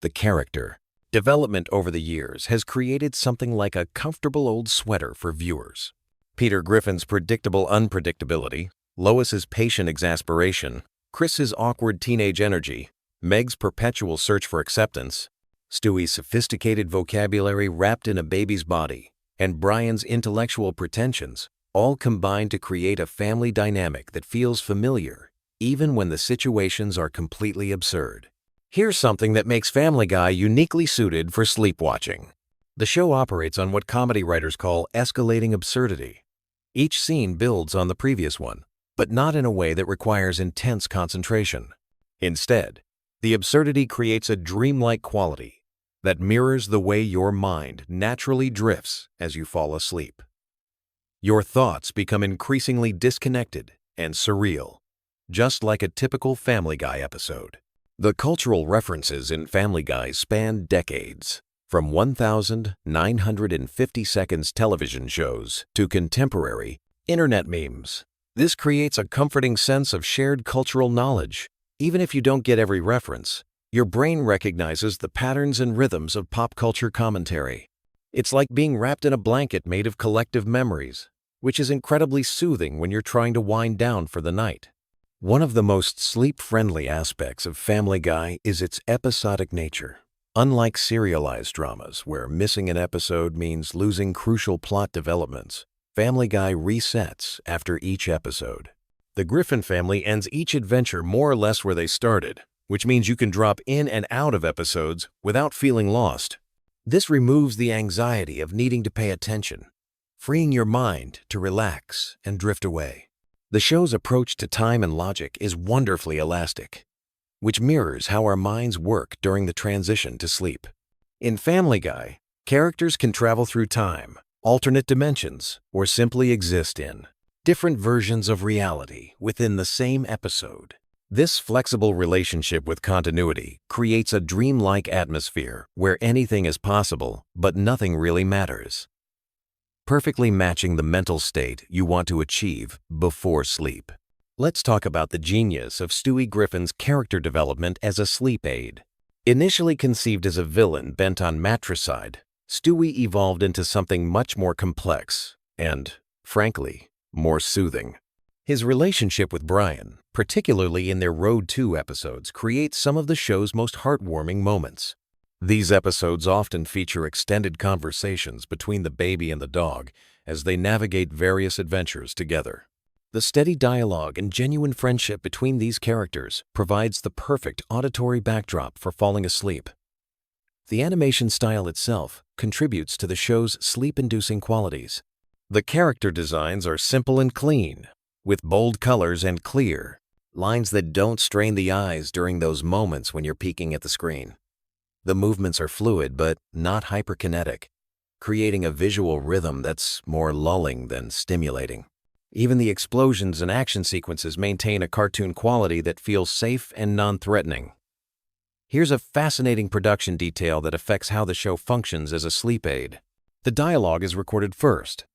The character development over the years has created something like a comfortable old sweater for viewers. Peter Griffin's predictable unpredictability, Lois's patient exasperation, Chris's awkward teenage energy, Meg's perpetual search for acceptance, Stewie's sophisticated vocabulary wrapped in a baby's body, and Brian's intellectual pretensions all combine to create a family dynamic that feels familiar, even when the situations are completely absurd. Here's something that makes Family Guy uniquely suited for sleep watching. The show operates on what comedy writers call escalating absurdity. Each scene builds on the previous one, but not in a way that requires intense concentration. Instead, the absurdity creates a dreamlike quality that mirrors the way your mind naturally drifts as you fall asleep. Your thoughts become increasingly disconnected and surreal, just like a typical Family Guy episode. The cultural references in Family Guy span decades, from 1,950 seconds television shows to contemporary internet memes. This creates a comforting sense of shared cultural knowledge. Even if you don't get every reference, your brain recognizes the patterns and rhythms of pop culture commentary. It's like being wrapped in a blanket made of collective memories, which is incredibly soothing when you're trying to wind down for the night. One of the most sleep-friendly aspects of Family Guy is its episodic nature. Unlike serialized dramas, where missing an episode means losing crucial plot developments, Family Guy resets after each episode. The Griffin family ends each adventure more or less where they started, which means you can drop in and out of episodes without feeling lost. This removes the anxiety of needing to pay attention, freeing your mind to relax and drift away. The show's approach to time and logic is wonderfully elastic, which mirrors how our minds work during the transition to sleep. In Family Guy, characters can travel through time, alternate dimensions, or simply exist in different versions of reality within the same episode. This flexible relationship with continuity creates a dreamlike atmosphere where anything is possible, but nothing really matters, perfectly matching the mental state you want to achieve before sleep. Let's talk about the genius of Stewie Griffin's character development as a sleep aid. Initially conceived as a villain bent on matricide, Stewie evolved into something much more complex and, frankly, more soothing. His relationship with Brian, particularly in their Road 2 episodes, creates some of the show's most heartwarming moments. These episodes often feature extended conversations between the baby and the dog as they navigate various adventures together. The steady dialogue and genuine friendship between these characters provides the perfect auditory backdrop for falling asleep. The animation style itself contributes to the show's sleep-inducing qualities. The character designs are simple and clean, with bold colors and clear lines that don't strain the eyes during those moments when you're peeking at the screen. The movements are fluid but not hyperkinetic, creating a visual rhythm that's more lulling than stimulating. Even the explosions and action sequences maintain a cartoon quality that feels safe and non-threatening. Here's a fascinating production detail that affects how the show functions as a sleep aid. The dialogue is recorded first.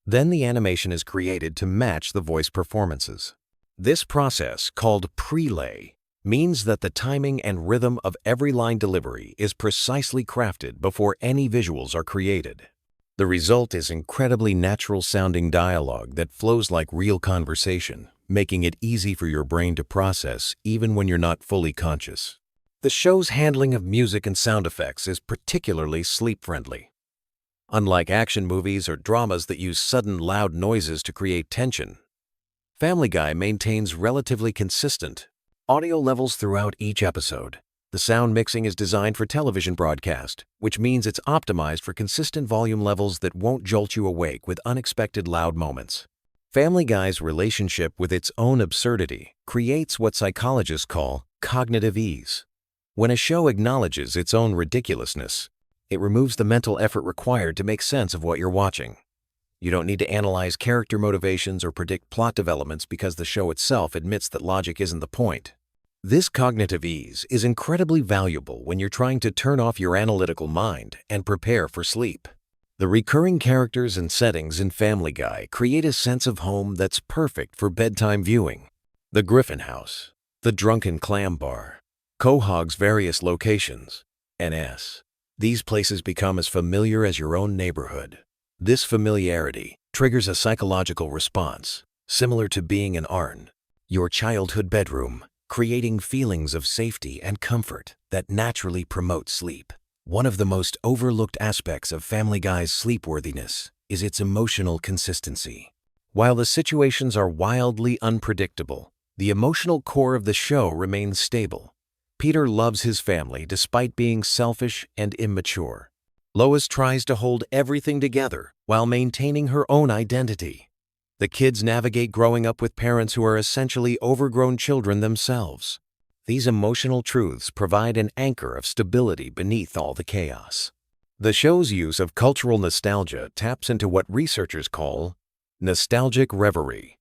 Then the animation is created to match the voice performances. This process, called prelay, means that the timing and rhythm of every line delivery is precisely crafted before any visuals are created. The result is incredibly natural-sounding dialogue that flows like real conversation, making it easy for your brain to process even when you're not fully conscious. The show's handling of music and sound effects is particularly sleep-friendly. Unlike action movies or dramas that use sudden loud noises to create tension, Family Guy maintains relatively consistent audio levels throughout each episode. The sound mixing is designed for television broadcast, which means it's optimized for consistent volume levels that won't jolt you awake with unexpected loud moments. Family Guy's relationship with its own absurdity creates what psychologists call cognitive ease. When a show acknowledges its own ridiculousness, it removes the mental effort required to make sense of what you're watching. You don't need to analyze character motivations or predict plot developments because the show itself admits that logic isn't the point. This cognitive ease is incredibly valuable when you're trying to turn off your analytical mind and prepare for sleep. The recurring characters and settings in Family Guy create a sense of home that's perfect for bedtime viewing. The Griffin house, the drunken clam bar, Quahog's various locations, and these places become as familiar as your own neighborhood. This familiarity triggers a psychological response, similar to being in your childhood bedroom, creating feelings of safety and comfort that naturally promote sleep. One of the most overlooked aspects of Family Guy's sleepworthiness is its emotional consistency. While the situations are wildly unpredictable, the emotional core of the show remains stable. Peter loves his family despite being selfish and immature. Lois tries to hold everything together while maintaining her own identity. The kids navigate growing up with parents who are essentially overgrown children themselves. These emotional truths provide an anchor of stability beneath all the chaos. The show's use of cultural nostalgia taps into what researchers call nostalgic reverie,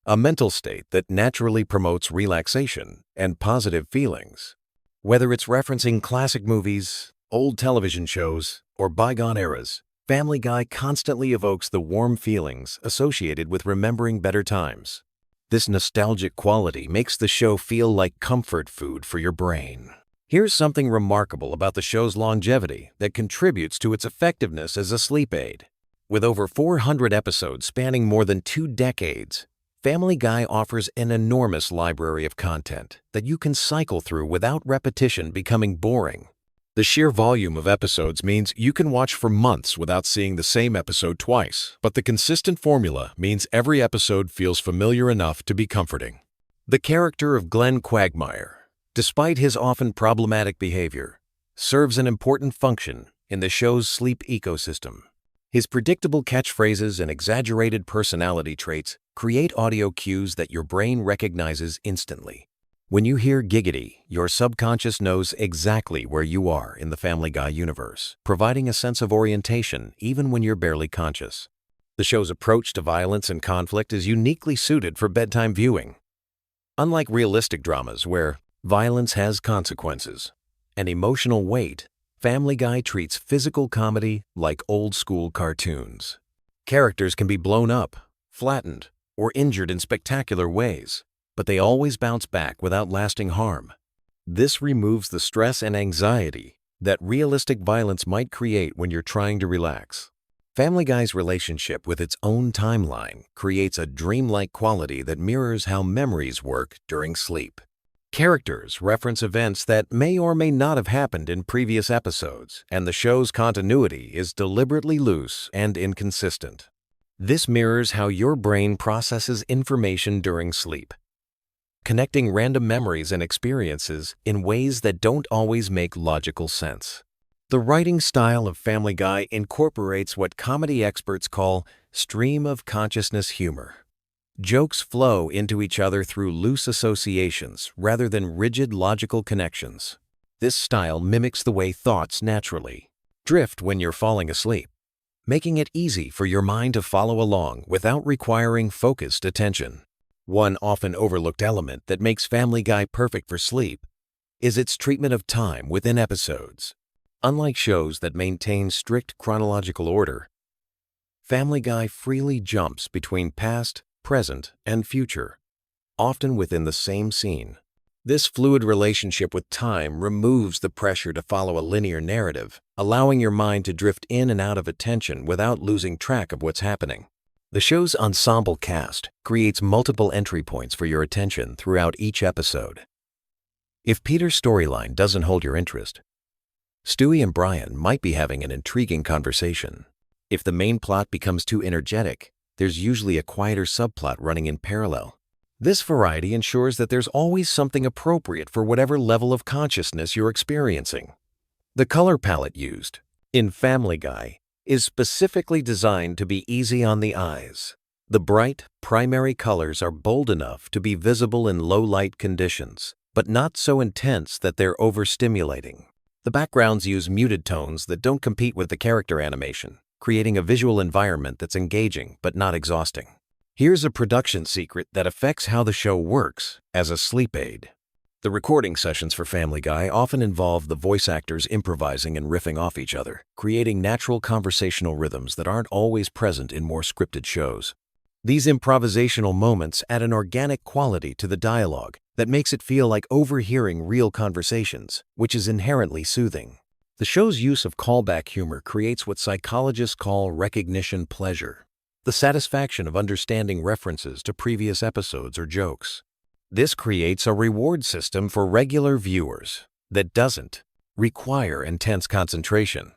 a mental state that naturally promotes relaxation and positive feelings. Whether it's referencing classic movies, old television shows, or bygone eras, Family Guy constantly evokes the warm feelings associated with remembering better times. This nostalgic quality makes the show feel like comfort food for your brain. Here's something remarkable about the show's longevity that contributes to its effectiveness as a sleep aid. With over 400 episodes spanning more than 2 decades, Family Guy offers an enormous library of content that you can cycle through without repetition becoming boring. The sheer volume of episodes means you can watch for months without seeing the same episode twice, but the consistent formula means every episode feels familiar enough to be comforting. The character of Glenn Quagmire, despite his often problematic behavior, serves an important function in the show's sleep ecosystem. His predictable catchphrases and exaggerated personality traits create audio cues that your brain recognizes instantly. When you hear giggity, your subconscious knows exactly where you are in the Family Guy universe, providing a sense of orientation even when you're barely conscious. The show's approach to violence and conflict is uniquely suited for bedtime viewing. Unlike realistic dramas where violence has consequences and emotional weight, Family Guy treats physical comedy like old-school cartoons. Characters can be blown up, flattened, or injured in spectacular ways, but they always bounce back without lasting harm. This removes the stress and anxiety that realistic violence might create when you're trying to relax. Family Guy's relationship with its own timeline creates a dreamlike quality that mirrors how memories work during sleep. Characters reference events that may or may not have happened in previous episodes, and the show's continuity is deliberately loose and inconsistent. This mirrors how your brain processes information during sleep, connecting random memories and experiences in ways that don't always make logical sense. The writing style of Family Guy incorporates what comedy experts call stream of consciousness humor. Jokes flow into each other through loose associations rather than rigid logical connections. This style mimics the way thoughts naturally drift when you're falling asleep, making it easy for your mind to follow along without requiring focused attention. One often overlooked element that makes Family Guy perfect for sleep is its treatment of time within episodes. Unlike shows that maintain strict chronological order, Family Guy freely jumps between past, present, and future, often within the same scene. This fluid relationship with time removes the pressure to follow a linear narrative, allowing your mind to drift in and out of attention without losing track of what's happening. The show's ensemble cast creates multiple entry points for your attention throughout each episode. If Peter's storyline doesn't hold your interest, Stewie and Brian might be having an intriguing conversation. If the main plot becomes too energetic, there's usually a quieter subplot running in parallel. This variety ensures that there's always something appropriate for whatever level of consciousness you're experiencing. The color palette used in Family Guy is specifically designed to be easy on the eyes. The bright, primary colors are bold enough to be visible in low-light conditions, but not so intense that they're overstimulating. The backgrounds use muted tones that don't compete with the character animation, creating a visual environment that's engaging but not exhausting. Here's a production secret that affects how the show works as a sleep aid. The recording sessions for Family Guy often involve the voice actors improvising and riffing off each other, creating natural conversational rhythms that aren't always present in more scripted shows. These improvisational moments add an organic quality to the dialogue that makes it feel like overhearing real conversations, which is inherently soothing. The show's use of callback humor creates what psychologists call recognition pleasure, the satisfaction of understanding references to previous episodes or jokes. This creates a reward system for regular viewers that doesn't require intense concentration.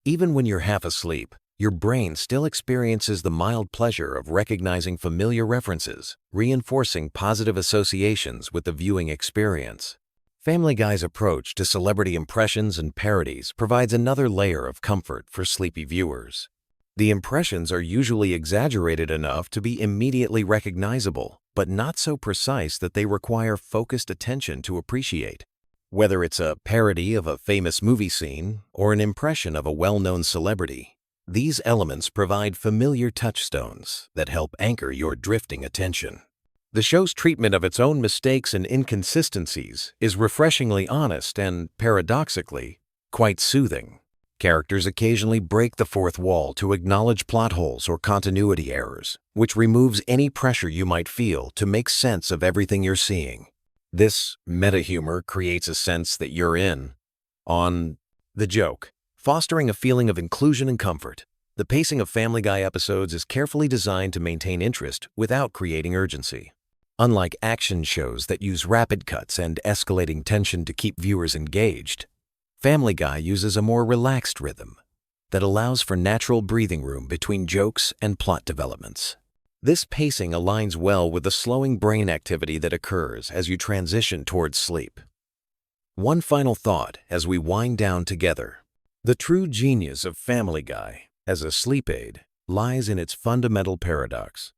Even when you're half asleep, your brain still experiences the mild pleasure of recognizing familiar references, reinforcing positive associations with the viewing experience. Family Guy's approach to celebrity impressions and parodies provides another layer of comfort for sleepy viewers. The impressions are usually exaggerated enough to be immediately recognizable, but not so precise that they require focused attention to appreciate. Whether it's a parody of a famous movie scene or an impression of a well-known celebrity, these elements provide familiar touchstones that help anchor your drifting attention. The show's treatment of its own mistakes and inconsistencies is refreshingly honest and, paradoxically, quite soothing. Characters occasionally break the fourth wall to acknowledge plot holes or continuity errors, which removes any pressure you might feel to make sense of everything you're seeing. This meta-humor creates a sense that you're in on the joke, fostering a feeling of inclusion and comfort. The pacing of Family Guy episodes is carefully designed to maintain interest without creating urgency. Unlike action shows that use rapid cuts and escalating tension to keep viewers engaged, Family Guy uses a more relaxed rhythm that allows for natural breathing room between jokes and plot developments. This pacing aligns well with the slowing brain activity that occurs as you transition towards sleep. One final thought as we wind down together. The true genius of Family Guy as a sleep aid lies in its fundamental paradox.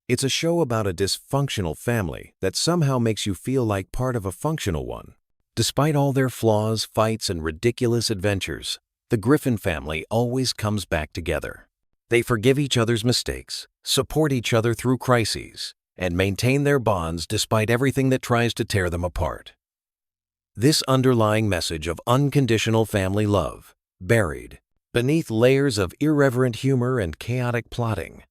It's a show about a dysfunctional family that somehow makes you feel like part of a functional one. Despite all their flaws, fights, and ridiculous adventures, the Griffin family always comes back together. They forgive each other's mistakes, support each other through crises, and maintain their bonds despite everything that tries to tear them apart. This underlying message of unconditional family love, buried beneath layers of irreverent humor and chaotic plotting,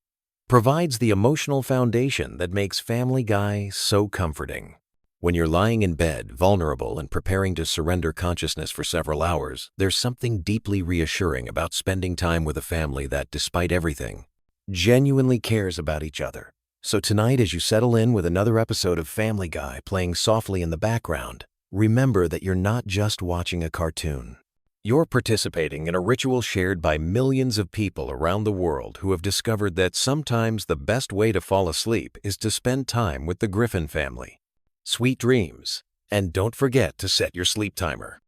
provides the emotional foundation that makes Family Guy so comforting. When you're lying in bed, vulnerable and preparing to surrender consciousness for several hours, there's something deeply reassuring about spending time with a family that, despite everything, genuinely cares about each other. So tonight, as you settle in with another episode of Family Guy playing softly in the background, remember that you're not just watching a cartoon. You're participating in a ritual shared by millions of people around the world who have discovered that sometimes the best way to fall asleep is to spend time with the Griffin family. Sweet dreams, and don't forget to set your sleep timer.